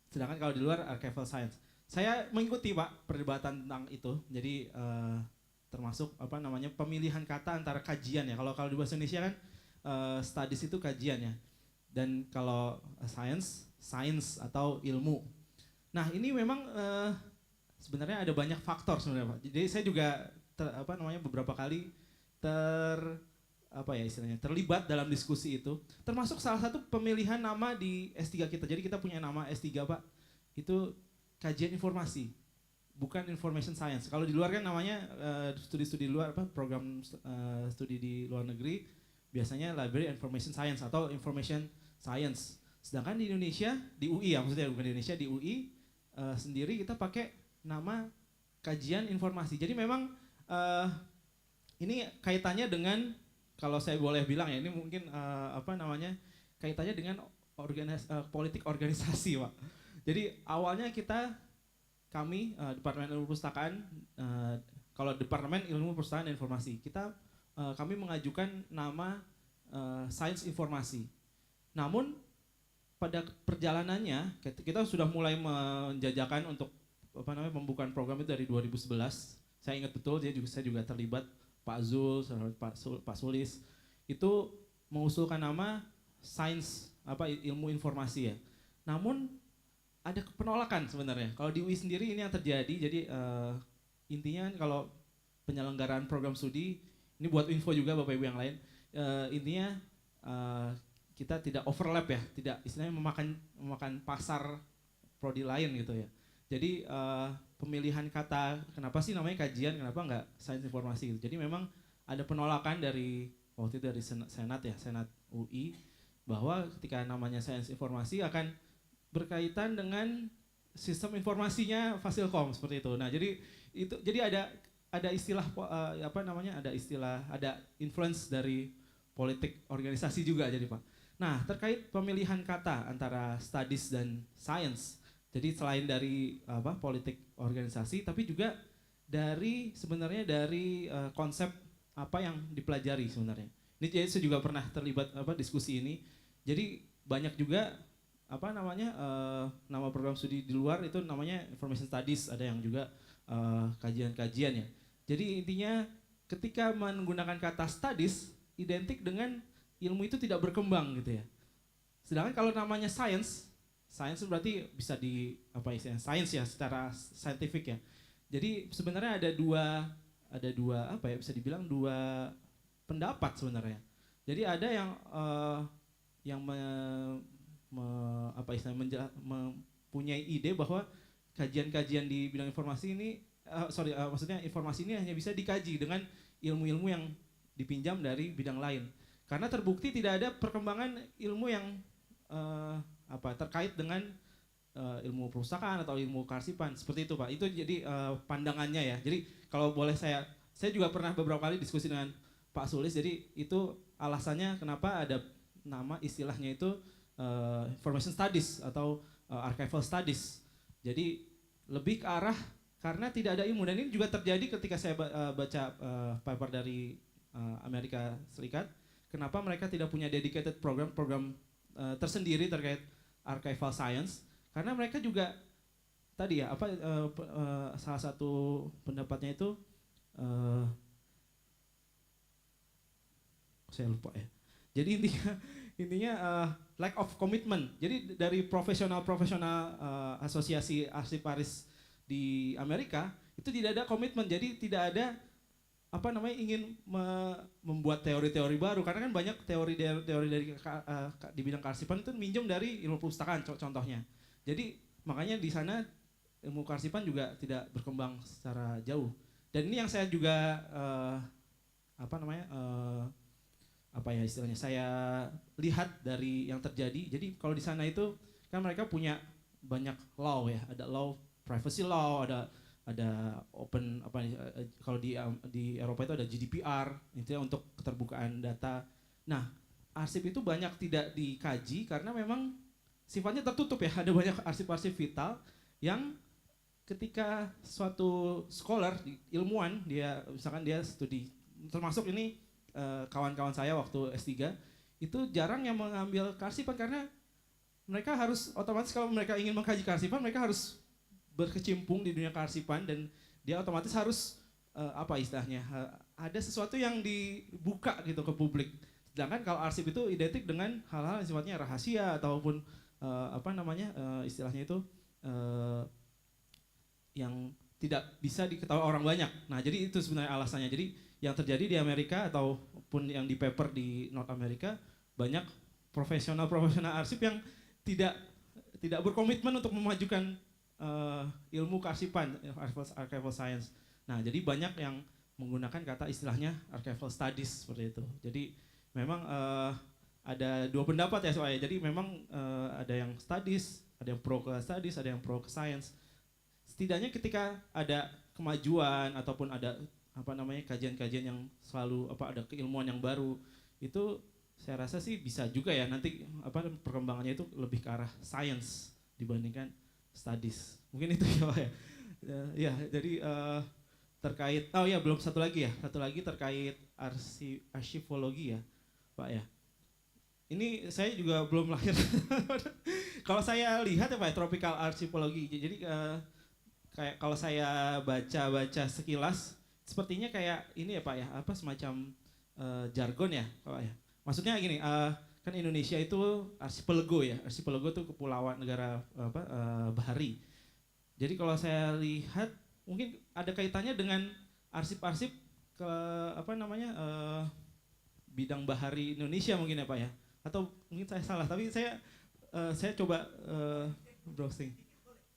Sedangkan kalau di luar archival science. Saya mengikuti Pak perdebatan tentang itu. Jadi termasuk pemilihan kata antara kajian ya. Kalau di bahasa Indonesia kan studies itu kajian ya. Dan kalau science atau ilmu. Nah, ini memang sebenarnya ada banyak faktor sebenarnya Pak. Jadi saya juga beberapa kali terlibat dalam diskusi itu. Termasuk salah satu pemilihan nama di S3 kita. Jadi kita punya nama S3 Pak. Itu kajian informasi, bukan information science. Kalau di luar kan namanya studi-studi luar program studi di luar negeri biasanya library information science atau information science. Sedangkan di Indonesia di UI ya, maksudnya bukan di Indonesia, di UI sendiri kita pakai nama kajian informasi. Jadi memang ini kaitannya dengan, kalau saya boleh bilang ya, ini mungkin kaitannya dengan politik organisasi Pak. Jadi awalnya kami Departemen Ilmu Perpustakaan, kalau Departemen Ilmu Perpustakaan dan Informasi, kami mengajukan nama Sains Informasi. Namun pada perjalanannya kita sudah mulai menjajakan untuk pembukaan program itu dari 2011. Saya ingat betul, saya juga terlibat, Pak Zul, Pak Sulis itu mengusulkan nama Sains Ilmu Informasi ya. Namun ada penolakan sebenarnya. Kalau di UI sendiri ini yang terjadi. Jadi intinya kalau penyelenggaraan program studi, ini buat info juga Bapak Ibu yang lain, intinya kita tidak overlap ya, tidak istilahnya memakan pasar prodi lain gitu ya. Jadi pemilihan kata, kenapa sih namanya kajian, kenapa enggak sains informasi gitu. Jadi memang ada penolakan dari waktu itu dari Senat UI, bahwa ketika namanya sains informasi akan berkaitan dengan sistem informasinya Fasilkom seperti itu. Nah, jadi ada istilah ada influence dari politik organisasi juga jadi Pak. Nah, terkait pemilihan kata antara studies dan science. Jadi selain dari politik organisasi, tapi juga sebenarnya dari konsep apa yang dipelajari sebenarnya. Ini jadi saya juga pernah terlibat diskusi ini. Jadi banyak juga nama program studi di luar itu namanya information studies, ada yang juga kajian-kajian ya. Jadi intinya ketika menggunakan kata studies identik dengan ilmu itu tidak berkembang gitu ya. Sedangkan kalau namanya science berarti bisa science ya secara scientific ya. Jadi sebenarnya ada dua bisa dibilang dua pendapat sebenarnya. Jadi ada yang mempunyai ide bahwa kajian-kajian di bidang informasi ini maksudnya informasi ini hanya bisa dikaji dengan ilmu-ilmu yang dipinjam dari bidang lain. Karena terbukti tidak ada perkembangan ilmu yang terkait dengan ilmu perpustakaan atau ilmu kearsipan seperti itu Pak. Itu jadi pandangannya ya. Jadi kalau boleh saya juga pernah beberapa kali diskusi dengan Pak Sulis. Jadi itu alasannya kenapa ada nama istilahnya itu information studies atau archival studies. Jadi lebih ke arah karena tidak ada ilmu, dan ini juga terjadi ketika saya baca paper dari Amerika Serikat. Kenapa mereka tidak punya dedicated program tersendiri terkait archival science? Karena mereka juga tadi ya salah satu pendapatnya itu saya lupa ya. Jadi intinya lack of commitment. Jadi dari profesional asosiasi arsiparis di Amerika itu tidak ada komitmen. Jadi tidak ada ingin membuat teori-teori baru, karena kan banyak teori dari di bidang kearsipan itu minjem dari ilmu perpustakaan contohnya. Jadi makanya di sana ilmu kearsipan juga tidak berkembang secara jauh. Dan ini yang saya juga istilahnya saya lihat dari yang terjadi. Jadi kalau di sana itu kan mereka punya banyak law ya, ada law privacy law, ada open kalau di Eropa itu ada GDPR, intinya untuk keterbukaan data. Nah, arsip itu banyak tidak dikaji karena memang sifatnya tertutup ya. Ada banyak arsip-arsip vital yang ketika suatu scholar, ilmuwan, misalkan dia studi, termasuk ini kawan-kawan saya waktu S3, itu jarang yang mengambil kearsipan karena mereka harus otomatis kalau mereka ingin mengkaji kearsipan, mereka harus berkecimpung di dunia kearsipan dan dia otomatis harus ada sesuatu yang dibuka gitu ke publik. Sedangkan kalau arsip itu identik dengan hal-hal yang sifatnya rahasia ataupun istilahnya itu yang tidak bisa diketahui orang banyak. Nah, jadi itu sebenarnya alasannya. Jadi yang terjadi di Amerika ataupun yang di paper di North America, banyak profesional arsip yang tidak berkomitmen untuk memajukan ilmu kearsipan, archival science. Nah, jadi banyak yang menggunakan kata istilahnya archival studies seperti itu. Jadi memang ada dua pendapat ya soalnya. Jadi memang ada yang studies, ada yang pro ke studies, ada yang pro ke science. Setidaknya ketika ada kemajuan ataupun ada kajian-kajian yang selalu ada keilmuan yang baru, itu saya rasa sih bisa juga ya nanti perkembangannya itu lebih ke arah science dibandingkan Studies. Mungkin itu ya Pak ya. Ya, jadi terkait, oh ya belum satu lagi terkait arsipologi ya Pak ya. Ini saya juga belum lahir. Kalau saya lihat ya Pak ya, tropical arsipologi. Jadi kayak kalau saya baca sekilas, sepertinya kayak ini ya Pak ya, apa semacam jargon ya Pak ya. Maksudnya gini, kan Indonesia itu arsipelago ya, arsipelago itu kepulauan negara bahari. Jadi kalau saya lihat mungkin ada kaitannya dengan arsip-arsip ke bidang bahari Indonesia mungkin ya Pak ya, atau mungkin saya salah, tapi saya coba browsing.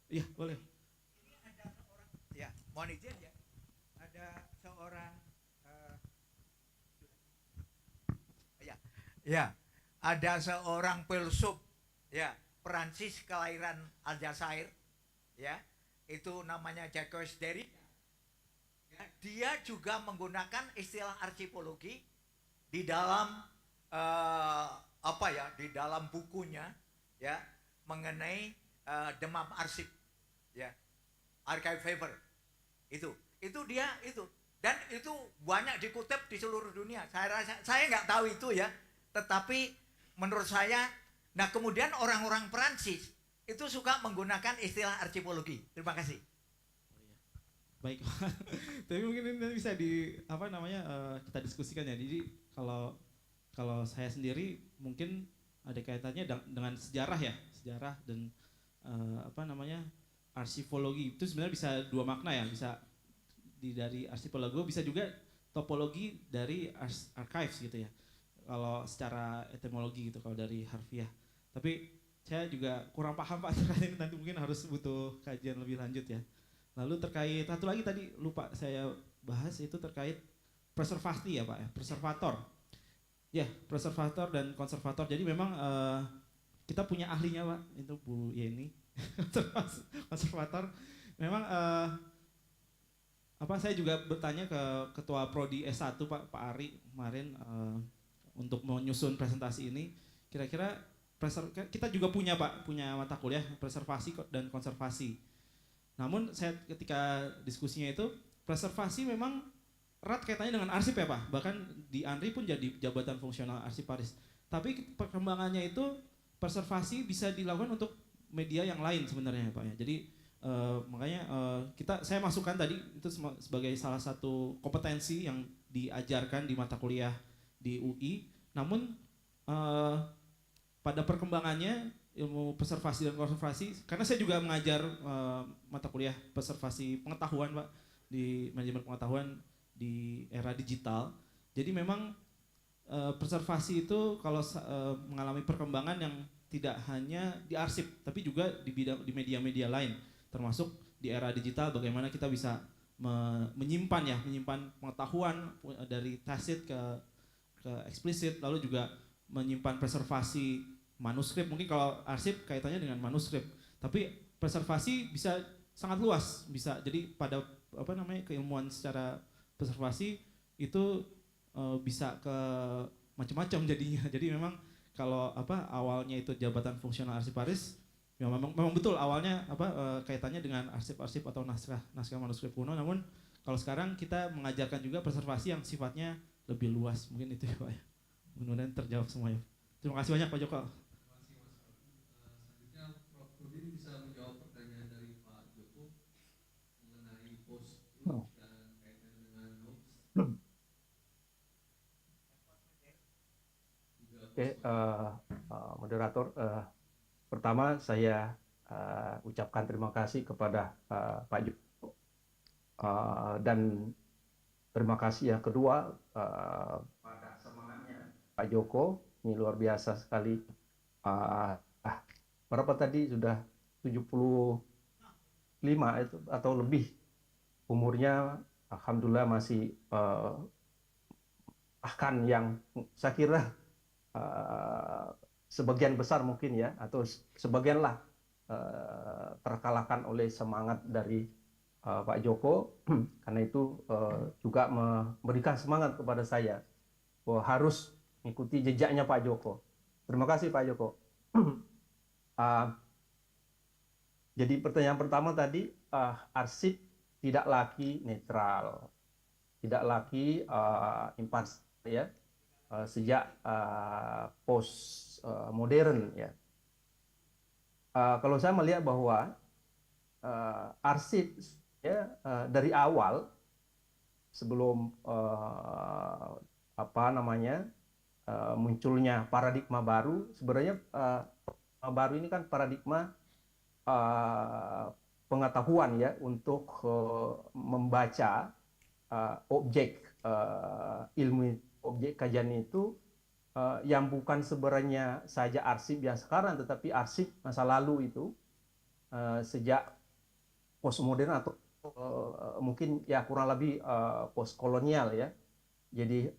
Iya boleh. Ini ada seorang, ya mohon izin ya, ada seorang ada seorang filsuf ya Perancis kelahiran Aljazair ya, itu namanya Jacques Derrida. Ya, dia juga menggunakan istilah arsipologi di dalam di dalam bukunya ya mengenai demam arsip ya, archive fever itu dia itu, dan itu banyak dikutip di seluruh dunia. Saya nggak tahu itu ya, tetapi menurut saya, nah kemudian orang-orang Perancis itu suka menggunakan istilah arsipologi. Terima kasih. Baik, tapi mungkin ini bisa kita diskusikan ya. Jadi kalau saya sendiri mungkin ada kaitannya dengan sejarah dan arsipologi itu sebenarnya bisa dua makna ya, bisa dari arsipelago, bisa juga topologi dari archives gitu ya. Kalau secara etimologi gitu, kalau dari harfiah. Tapi saya juga kurang paham Pak terkait ini, nanti mungkin harus butuh kajian lebih lanjut ya. Lalu terkait satu lagi tadi lupa saya bahas, itu terkait preservasi ya Pak ya, preservator. Ya, preservator dan konservator. Jadi memang kita punya ahlinya Pak, itu Bu Yeni, konservator. Memang saya juga bertanya ke Ketua Prodi S1 Pak Ari kemarin untuk menyusun presentasi ini. Kira-kira kita juga punya Pak, punya mata kuliah preservasi dan konservasi. Namun saya ketika diskusinya itu, preservasi memang erat kaitannya dengan arsip ya Pak. Bahkan di ANRI pun jadi jabatan fungsional arsiparis. Tapi perkembangannya itu preservasi bisa dilakukan untuk media yang lain sebenarnya Pak ya. Jadi makanya saya masukkan tadi itu sebagai salah satu kompetensi yang diajarkan di mata kuliah di UI. Namun pada perkembangannya ilmu preservasi dan konservasi, karena saya juga mengajar mata kuliah preservasi pengetahuan Pak, di manajemen pengetahuan di era digital. Jadi memang preservasi itu kalau mengalami perkembangan yang tidak hanya di arsip, tapi juga di media-media lain, termasuk di era digital bagaimana kita bisa menyimpan pengetahuan dari tacit ke eksplisit, lalu juga menyimpan preservasi manuskrip. Mungkin kalau arsip kaitannya dengan manuskrip, tapi preservasi bisa sangat luas, bisa jadi pada keilmuan secara preservasi itu bisa ke macam-macam jadinya. Jadi memang kalau awalnya itu jabatan fungsional arsiparis, ya memang betul awalnya kaitannya dengan arsip-arsip atau naskah manuskrip kuno. Namun kalau sekarang kita mengajarkan juga preservasi yang sifatnya lebih luas. Mungkin itu ya Pak ya. Mudah-mudahan terjawab semuanya. Terima kasih banyak Pak Joko. Selanjutnya Prof. Rudin bisa menjawab pertanyaan dari Pak Joko mengenai post dan kaitan dengan notes. Oke, moderator, pertama saya ucapkan terima kasih kepada Pak Joko, dan terima kasih yang kedua pada semangatnya Pak Joko, ini luar biasa sekali. Berapa tadi sudah 75 itu atau lebih umurnya, alhamdulillah masih bahkan yang saya kira sebagian besar mungkin ya, atau sebagian lah terkalahkan oleh semangat dari Pak Joko. Karena itu juga memberikan semangat kepada saya bahwa harus mengikuti jejaknya Pak Joko. Terima kasih Pak Joko. Jadi pertanyaan pertama tadi, arsip tidak lagi netral, tidak lagi imparsial ya, sejak post modern ya. Kalau saya melihat bahwa arsip ya, dari awal sebelum apa namanya munculnya paradigma baru, sebenarnya baru ini kan paradigma pengetahuan ya untuk membaca objek ilmu, objek kajian itu yang bukan sebenarnya saja arsip yang sekarang, tetapi arsip masa lalu itu sejak postmodern atau mungkin ya kurang lebih postkolonial ya. Jadi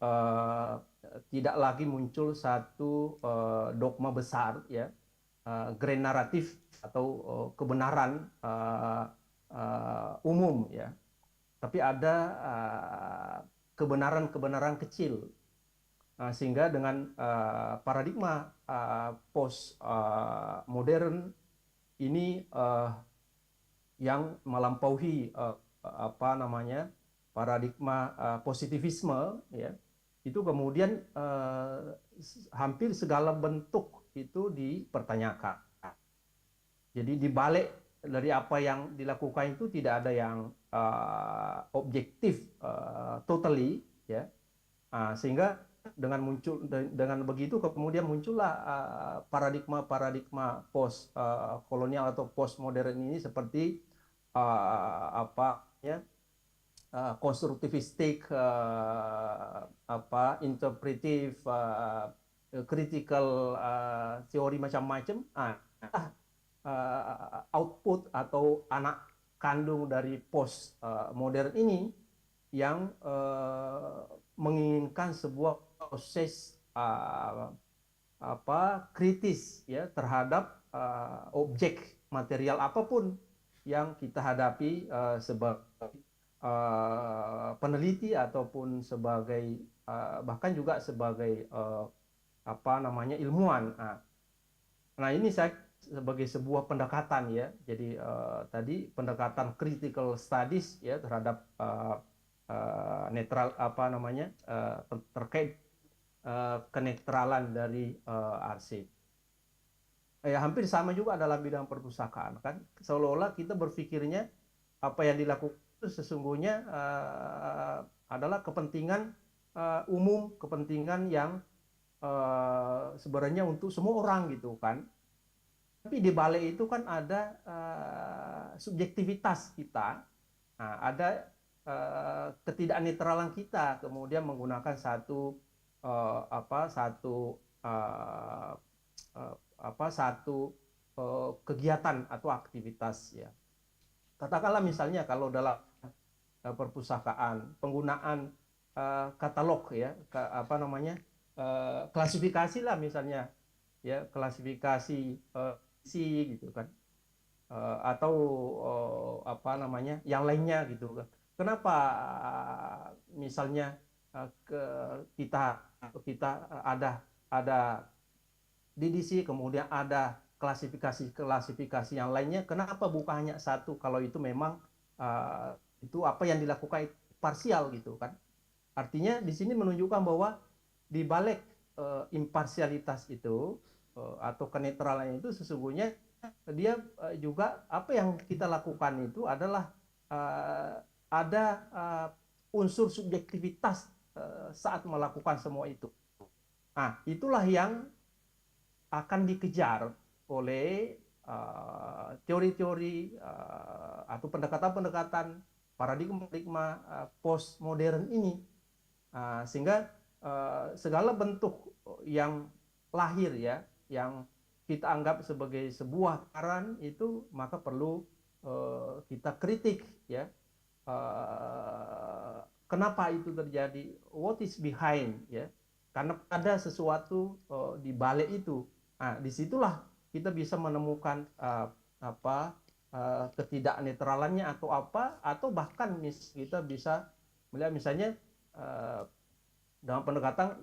tidak lagi muncul satu dogma besar ya, grand naratif atau kebenaran umum ya, tapi ada kebenaran-kebenaran kecil. Sehingga dengan paradigma post modern ini yang melampaui apa namanya paradigma positivisme ya, itu kemudian hampir segala bentuk itu dipertanyakan. Jadi dibalik dari apa yang dilakukan itu tidak ada yang objektif totally ya, sehingga dengan begitu kemudian muncullah paradigma post kolonial atau post modern ini seperti apa ya, konstruktivistik, apa interpretif, critical teori macam-macam, output atau anak kandung dari post modern ini yang menginginkan sebuah proses apa kritis ya terhadap objek material apapun yang kita hadapi sebagai peneliti ataupun sebagai bahkan juga sebagai apa namanya ilmuwan. Nah ini saya sebagai sebuah pendekatan ya. Jadi tadi pendekatan critical studies ya terhadap netral apa namanya terkait kenetralan dari arsip. Ya hampir sama juga dalam bidang perpustakaan kan, seolah-olah kita berpikirnya apa yang dilakukan itu sesungguhnya adalah kepentingan umum, kepentingan yang sebenarnya untuk semua orang gitu kan. Tapi di balik itu kan ada subjektivitas kita, ada ketidaknetralan kita, kemudian menggunakan satu satu kegiatan atau aktivitas ya. Katakanlah misalnya kalau dalam perpustakaan penggunaan katalog ya, apa namanya klasifikasi lah misalnya ya, klasifikasi isi gitu kan, atau apa namanya yang lainnya gitu kan. Kenapa misalnya kita ada DDC, kemudian ada klasifikasi yang lainnya, kenapa bukan hanya satu kalau itu memang itu apa yang dilakukan parsial gitu kan. Artinya di sini menunjukkan bahwa di balik imparsialitas itu atau kenetralan itu sesungguhnya dia juga apa yang kita lakukan itu adalah ada unsur subjektivitas saat melakukan semua itu. Nah, itulah yang akan dikejar oleh teori-teori atau pendekatan-pendekatan paradigma postmodern ini, sehingga segala bentuk yang lahir ya, yang kita anggap sebagai sebuah kebenaran itu maka perlu kita kritik ya. Kenapa itu terjadi? What is behind ya? Karena ada sesuatu di balik itu. Nah, disitulah kita bisa menemukan ketidaknetralannya atau apa, atau bahkan kita bisa melihat misalnya dengan pendekatan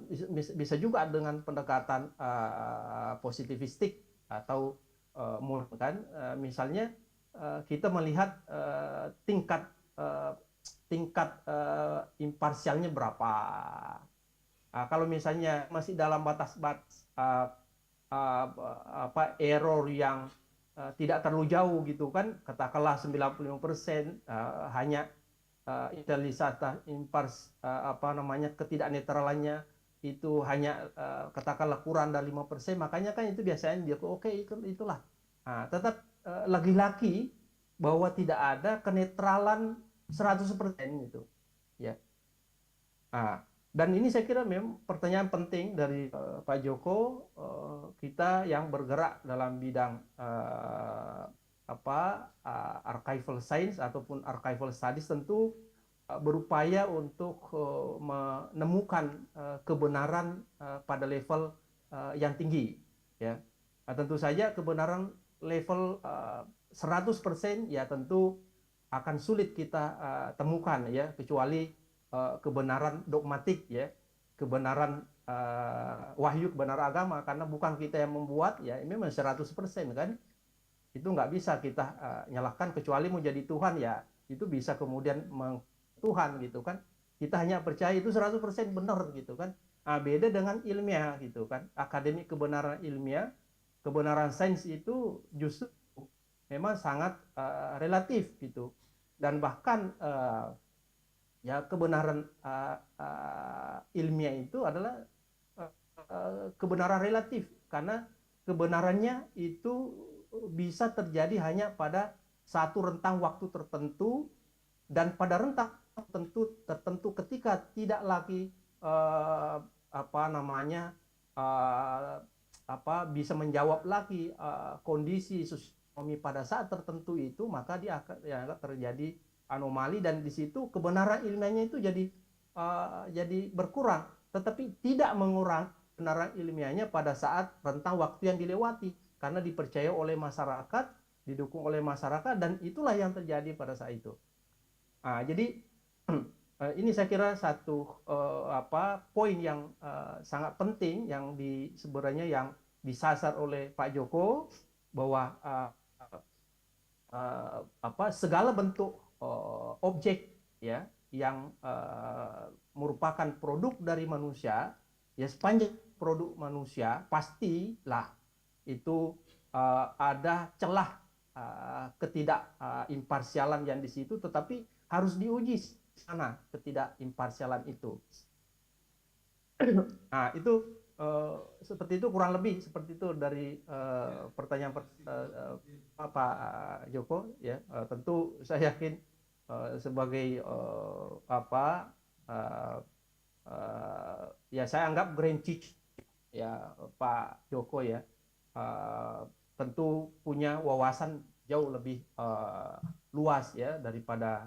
bisa juga dengan pendekatan positivistik atau kan misalnya kita melihat tingkat imparsialnya berapa. Kalau misalnya masih dalam batas-batas error yang tidak terlalu jauh gitu kan, katakanlah 95% hanya ketidaknetralannya itu hanya katakanlah kurang dari 5%, makanya kan itu biasanya dia oke itulah. Tetap lagi-lagi bahwa tidak ada kenetralan 100% gitu ya. Dan ini saya kira memang pertanyaan penting dari Pak Joko. Kita yang bergerak dalam bidang archival science ataupun archival studies tentu berupaya untuk menemukan kebenaran pada level yang tinggi ya. Tentu saja kebenaran level 100% ya tentu akan sulit kita temukan ya, kecuali kebenaran dogmatik ya, kebenaran wahyu, kebenaran agama, karena bukan kita yang membuat ya, ini memang 100% kan, itu nggak bisa kita nyalahkan, kecuali mau jadi Tuhan ya, itu bisa kemudian Tuhan gitu kan, kita hanya percaya itu 100% benar gitu kan. Beda dengan ilmiah gitu kan, akademik kebenaran ilmiah, kebenaran sains itu justru memang sangat relatif gitu, dan bahkan ya kebenaran ilmiah itu adalah kebenaran relatif, karena kebenarannya itu bisa terjadi hanya pada satu rentang waktu tertentu, dan pada rentang tertentu ketika tidak lagi bisa menjawab lagi kondisi sosioekonomi pada saat tertentu itu, maka dia akan terjadi anomali, dan di situ kebenaran ilmiahnya itu jadi berkurang, tetapi tidak mengurangi kebenaran ilmiahnya pada saat rentang waktu yang dilewati, karena dipercaya oleh masyarakat, didukung oleh masyarakat, dan itulah yang terjadi pada saat itu. Jadi ini saya kira satu poin yang sangat penting yang sebenarnya yang disasar oleh Pak Joko, bahwa segala bentuk objek ya yang merupakan produk dari manusia ya, sepanjang produk manusia pastilah itu ada celah ketidakimparsialan yang di situ, tetapi harus diuji sana ketidakimparsialan itu. Itu seperti itu, kurang lebih seperti itu dari pertanyaan Pak Joko ya. Tentu saya yakin sebagai ya saya anggap grand chief ya Pak Joko ya, tentu punya wawasan jauh lebih luas ya daripada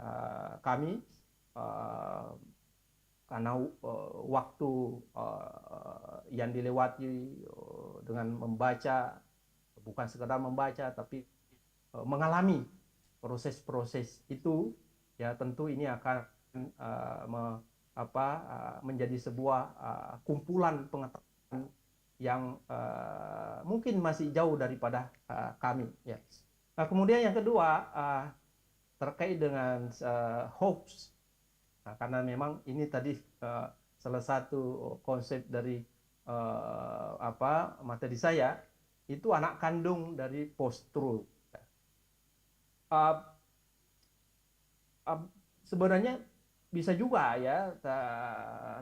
kami, karena waktu yang dilewati dengan membaca, bukan sekedar membaca tapi mengalami proses-proses itu ya, tentu ini akan menjadi sebuah kumpulan pengetahuan yang mungkin masih jauh daripada kami ya. Kemudian yang kedua terkait dengan hoax. Karena memang ini tadi salah satu konsep dari materi saya, itu anak kandung dari post-truth. Sebenarnya bisa juga ya,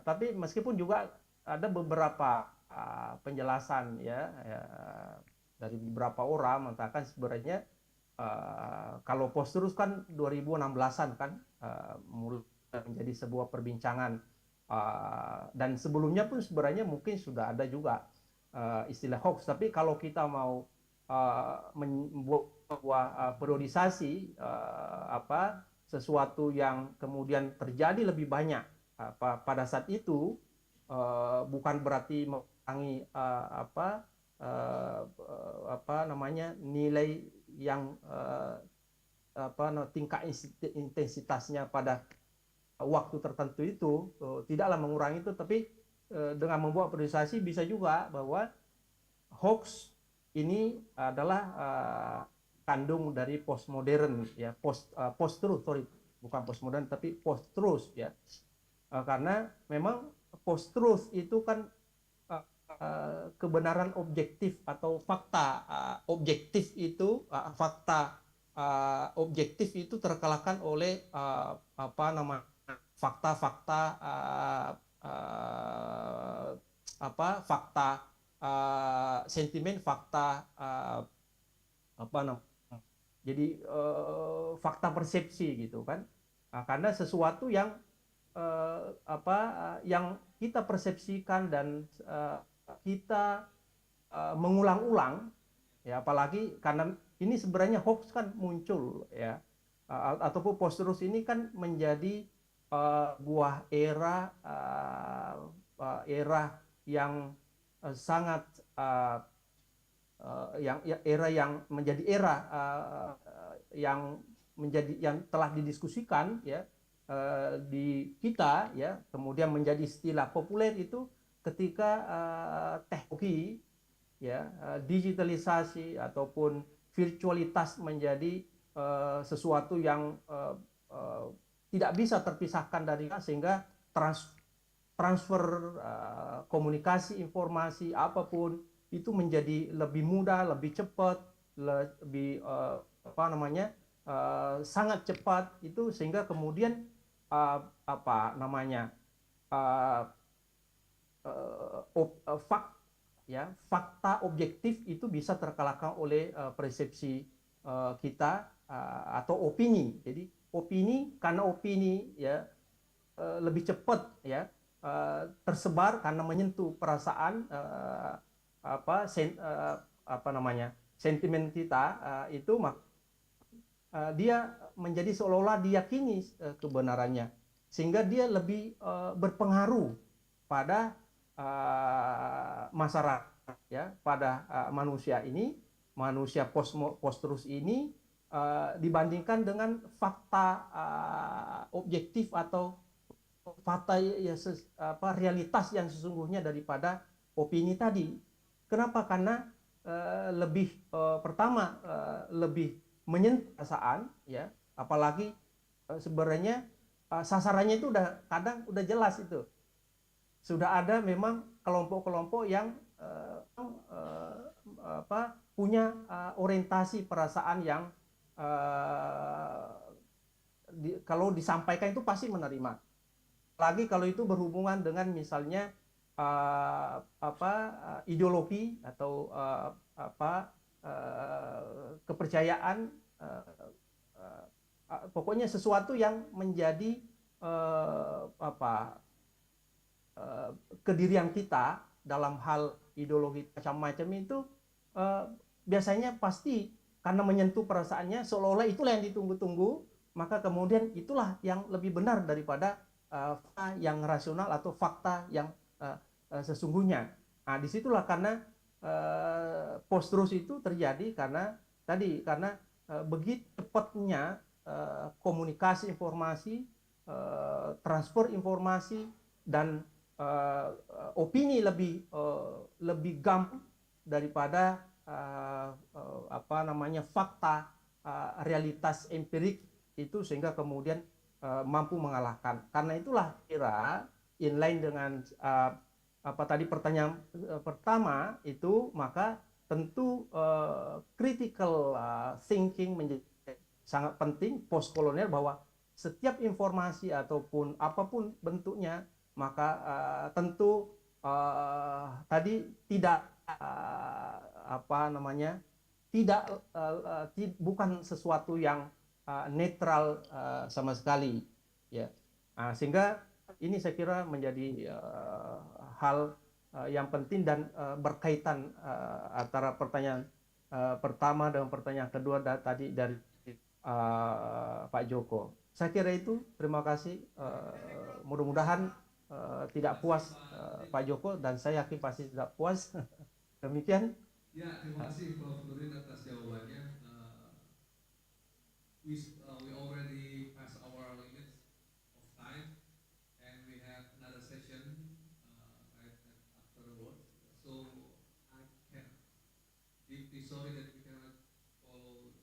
tapi meskipun juga ada beberapa penjelasan ya, dari beberapa orang mengatakan sebenarnya kalau post-truth kan 2016-an kan mulai menjadi sebuah perbincangan, dan sebelumnya pun sebenarnya mungkin sudah ada juga istilah hoax, tapi kalau kita mau membuat sebuah periodisasi sesuatu yang kemudian terjadi lebih banyak pada saat itu, bukan berarti mengurangi nilai yang tingkat intensitasnya pada waktu tertentu itu, tidaklah mengurangi itu, tapi dengan membuat periodisasi bisa juga bahwa hoax ini adalah kandung dari postmodern ya, post truth, sorry, bukan postmodern tapi post truth ya. Karena memang post truth itu kan kebenaran objektif atau fakta objektif itu objektif itu terkalahkan oleh apa nama fakta-fakta fakta sentimen fakta apa namanya jadi fakta persepsi gitu kan. Karena sesuatu yang yang kita persepsikan dan kita mengulang-ulang ya, apalagi karena ini sebenarnya hoax kan muncul ya, ataupun post-truth ini kan menjadi buah era yang sangat era yang menjadi era yang telah didiskusikan ya di kita ya, kemudian menjadi istilah populer itu ketika teknologi ya, digitalisasi ataupun virtualitas menjadi sesuatu yang tidak bisa terpisahkan dari kita, sehingga transfer komunikasi informasi apapun itu menjadi lebih mudah, lebih cepat, lebih sangat cepat itu, sehingga kemudian fakta objektif itu bisa terkalahkan oleh persepsi kita atau opini. Jadi opini, karena opini ya lebih cepat ya tersebar karena menyentuh perasaan sentimen kita itu dia menjadi seolah-olah diyakini kebenarannya, sehingga dia lebih berpengaruh pada masyarakat ya, pada manusia ini, manusia post-truth ini dibandingkan dengan fakta objektif atau fakta ya, realitas yang sesungguhnya daripada opini tadi. Kenapa? Karena pertama lebih menyentuh perasaan ya, apalagi sebenarnya sasarannya itu kadang udah jelas, itu sudah ada memang kelompok-kelompok yang punya orientasi perasaan yang kalau disampaikan itu pasti menerima. Lagi kalau itu berhubungan dengan misalnya ideologi atau kepercayaan, pokoknya sesuatu yang menjadi kedirian kita dalam hal ideologi macam-macam itu biasanya pasti karena menyentuh perasaannya, seolah-olah itulah yang ditunggu-tunggu, maka kemudian itulah yang lebih benar daripada fakta yang rasional atau fakta yang sesungguhnya. Nah, disitulah karena post-truth itu terjadi karena begitu cepatnya komunikasi informasi, transfer informasi, dan opini lebih gampang daripada fakta realitas empirik itu, sehingga kemudian mampu mengalahkan. Karena itulah kira inline dengan tadi pertanyaan pertama itu, maka tentu critical thinking menjadi sangat penting post kolonial, bahwa setiap informasi ataupun apapun bentuknya, maka tentu tadi tidak bukan sesuatu yang netral sama sekali ya. Sehingga ini saya kira menjadi hal yang penting dan berkaitan antara pertanyaan pertama dan pertanyaan kedua tadi dari Pak Joko. Saya kira itu. Terima kasih. Mudah-mudahan tidak puas Pak Joko, dan saya yakin pasti tidak puas. Demikian. Ya, terima kasih Prof. Nurdin atas jawabannya. We already passed our limit of time, and we have another session right afterwards. So I can deeply sorry that we cannot follow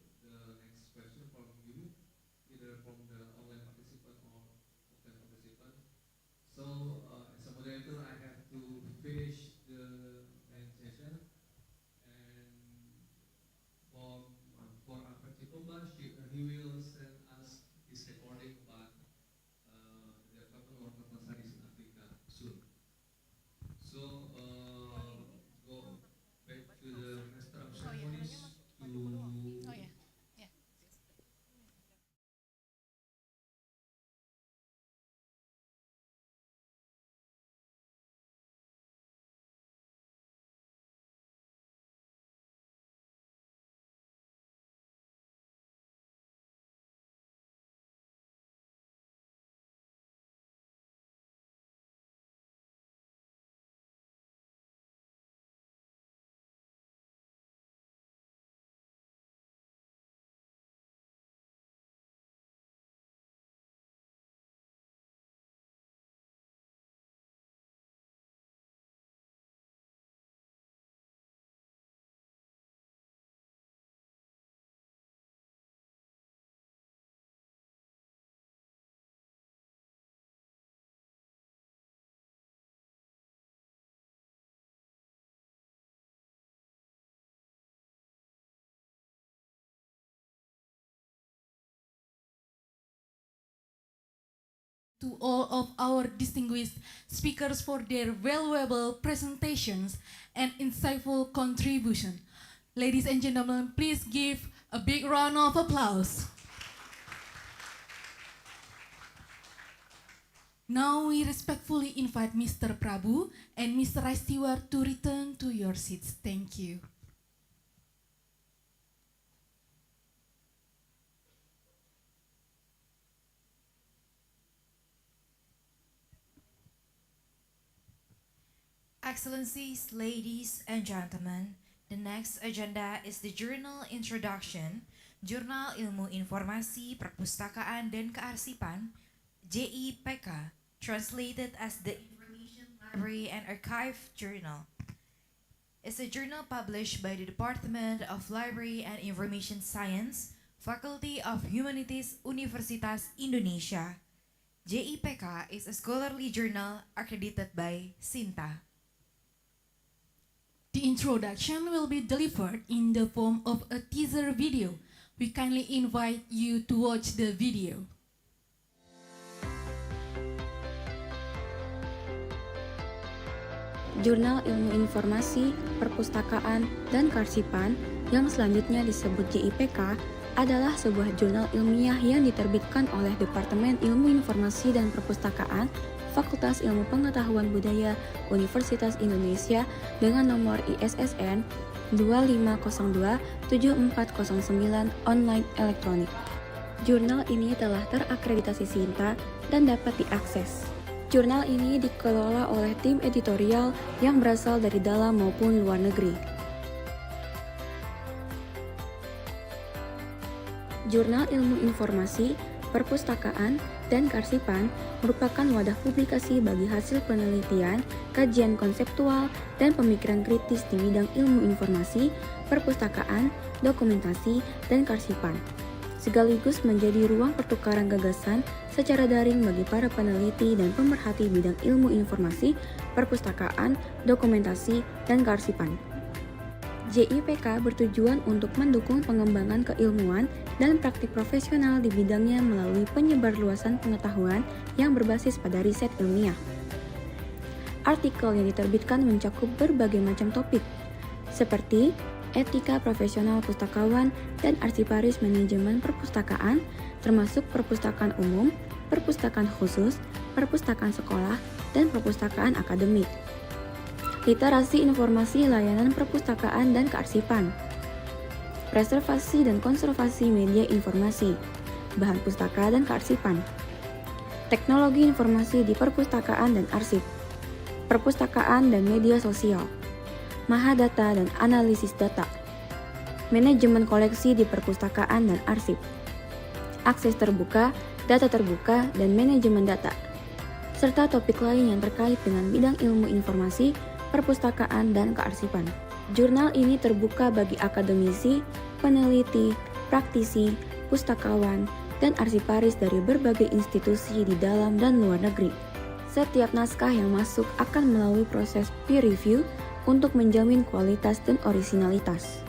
to all of our distinguished speakers for their valuable presentations and insightful contribution. Ladies and gentlemen, please give a big round of applause. Now we respectfully invite Mr. Prabu and Mr. Raistiwar to return to your seats. Thank you. Excellencies, ladies and gentlemen, the next agenda is the journal introduction, Jurnal Ilmu Informasi Perpustakaan dan Kearsipan, JIPK, translated as the Information Library and Archive Journal. It's a journal published by the Department of Library and Information Science, Faculty of Humanities, Universitas Indonesia. JIPK is a scholarly journal accredited by SINTA. The introduction will be delivered in the form of a teaser video. We kindly invite you to watch the video. Jurnal Ilmu Informasi, Perpustakaan, dan Kearsipan yang selanjutnya disebut JIPK adalah sebuah jurnal ilmiah yang diterbitkan oleh Departemen Ilmu Informasi dan Perpustakaan Fakultas Ilmu Pengetahuan Budaya Universitas Indonesia dengan nomor ISSN 25027409 online elektronik. Jurnal ini telah terakreditasi SINTA dan dapat diakses. Jurnal ini dikelola oleh tim editorial yang berasal dari dalam maupun luar negeri. Jurnal Ilmu Informasi, Perpustakaan, dan Kearsipan merupakan wadah publikasi bagi hasil penelitian, kajian konseptual, dan pemikiran kritis di bidang ilmu informasi, perpustakaan, dokumentasi, dan kearsipan. Sekaligus menjadi ruang pertukaran gagasan secara daring bagi para peneliti dan pemerhati bidang ilmu informasi, perpustakaan, dokumentasi, dan kearsipan. JIPK bertujuan untuk mendukung pengembangan keilmuan dan praktik profesional di bidangnya melalui penyebarluasan pengetahuan yang berbasis pada riset ilmiah. Artikel yang diterbitkan mencakup berbagai macam topik, seperti etika profesional pustakawan dan arsiparis manajemen perpustakaan, termasuk perpustakaan umum, perpustakaan khusus, perpustakaan sekolah, dan perpustakaan akademik. Literasi informasi layanan perpustakaan dan kearsipan, preservasi dan konservasi media informasi, bahan pustaka dan kearsipan, teknologi informasi di perpustakaan dan arsip, perpustakaan dan media sosial, mahadata dan analisis data, manajemen koleksi di perpustakaan dan arsip, akses terbuka, data terbuka, dan manajemen data, serta topik lain yang terkait dengan bidang ilmu informasi, perpustakaan, dan kearsipan. Jurnal ini terbuka bagi akademisi, peneliti, praktisi, pustakawan, dan arsiparis dari berbagai institusi di dalam dan luar negeri. Setiap naskah yang masuk akan melalui proses peer review untuk menjamin kualitas dan orisinalitas.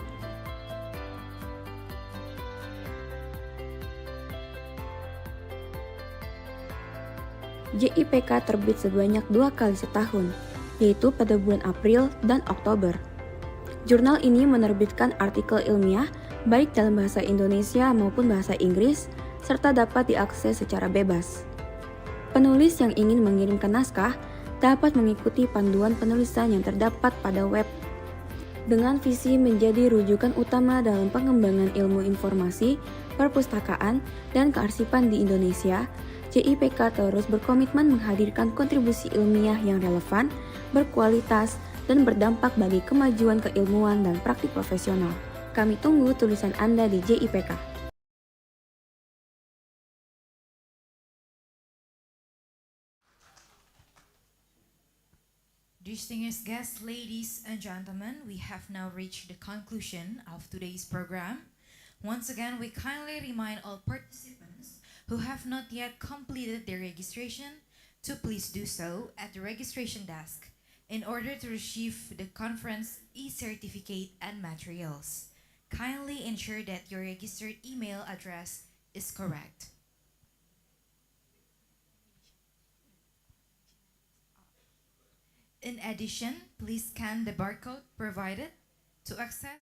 JIPK terbit sebanyak 2 kali setahun, yaitu pada bulan April dan Oktober. Jurnal ini menerbitkan artikel ilmiah baik dalam bahasa Indonesia maupun bahasa Inggris, serta dapat diakses secara bebas. Penulis yang ingin mengirimkan naskah dapat mengikuti panduan penulisan yang terdapat pada web. Dengan visi menjadi rujukan utama dalam pengembangan ilmu informasi, perpustakaan, dan kearsipan di Indonesia, JIPK terus berkomitmen menghadirkan kontribusi ilmiah yang relevan, berkualitas, dan berdampak bagi kemajuan keilmuan dan praktik profesional. Kami tunggu tulisan Anda di JIPK. Distinguished guests, ladies and gentlemen, we have now reached the conclusion of today's program. Once again, we kindly remind all participants who have not yet completed their registration to please do so at the registration desk in order to receive the conference e-certificate and materials. Kindly ensure that your registered email address is correct. In addition, please scan the barcode provided to access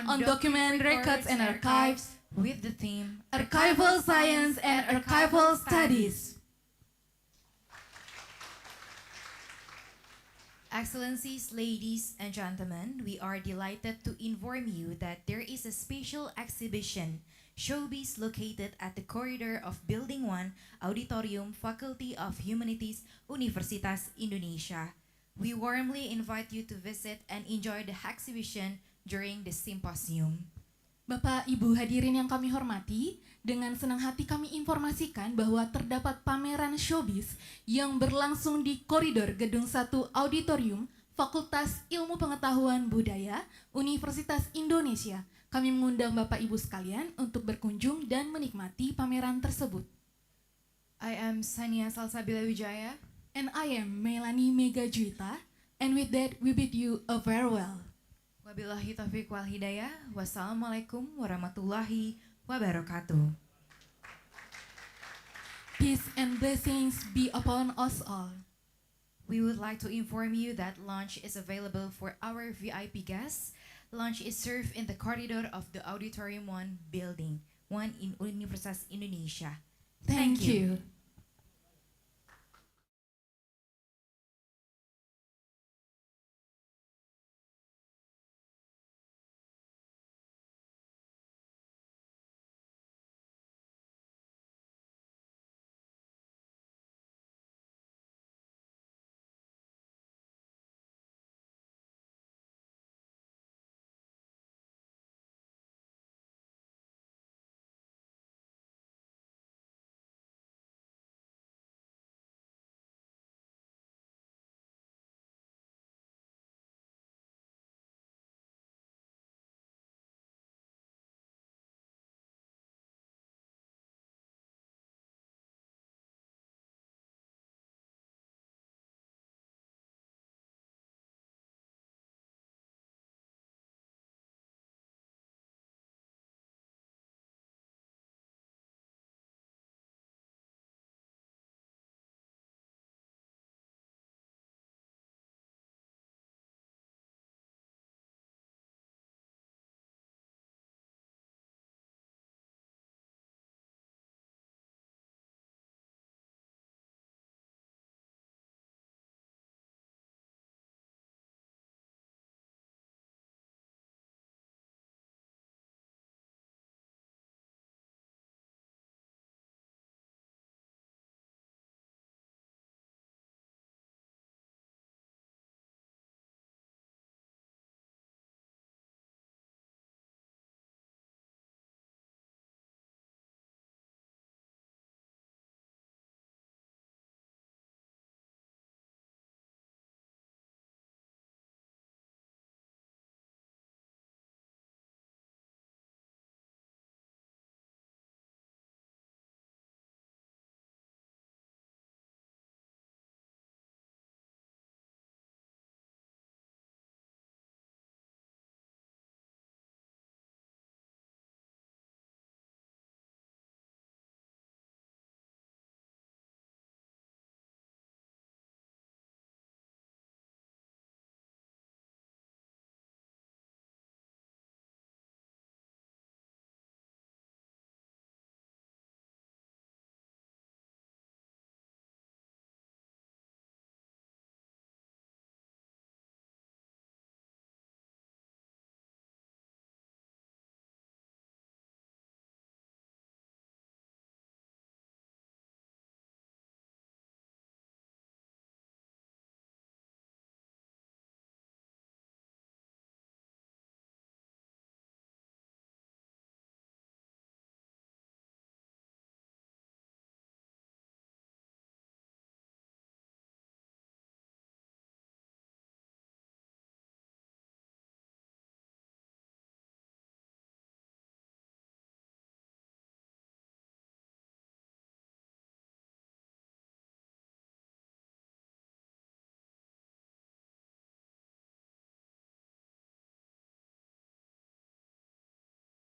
on document records and archives with the theme Archival Science and Archival Studies. Excellencies, ladies and gentlemen, we are delighted to inform you that there is a special exhibition showbiz located at the corridor of Building 1, Auditorium, Faculty of Humanities, Universitas Indonesia. We warmly invite you to visit and enjoy the exhibition during the symposium. Bapak, Ibu hadirin yang kami hormati, dengan senang hati kami informasikan bahwa terdapat pameran showbiz yang berlangsung di koridor Gedung 1 Auditorium Fakultas Ilmu Pengetahuan Budaya Universitas Indonesia. Kami mengundang Bapak Ibu sekalian untuk berkunjung dan menikmati pameran tersebut. I am Sania Salsabila Wijaya. And I am Melanie Megajuita. And with that, we bid you a farewell. Wabillahi taufiq wal hidayah. Wassalamualaikum warahmatullahi wabarakatuh. Peace and blessings be upon us all. We would like to inform you that lunch is available for our VIP guests. Lunch is served in the corridor of the Auditorium 1 building, 1 in Universitas Indonesia. Thank you.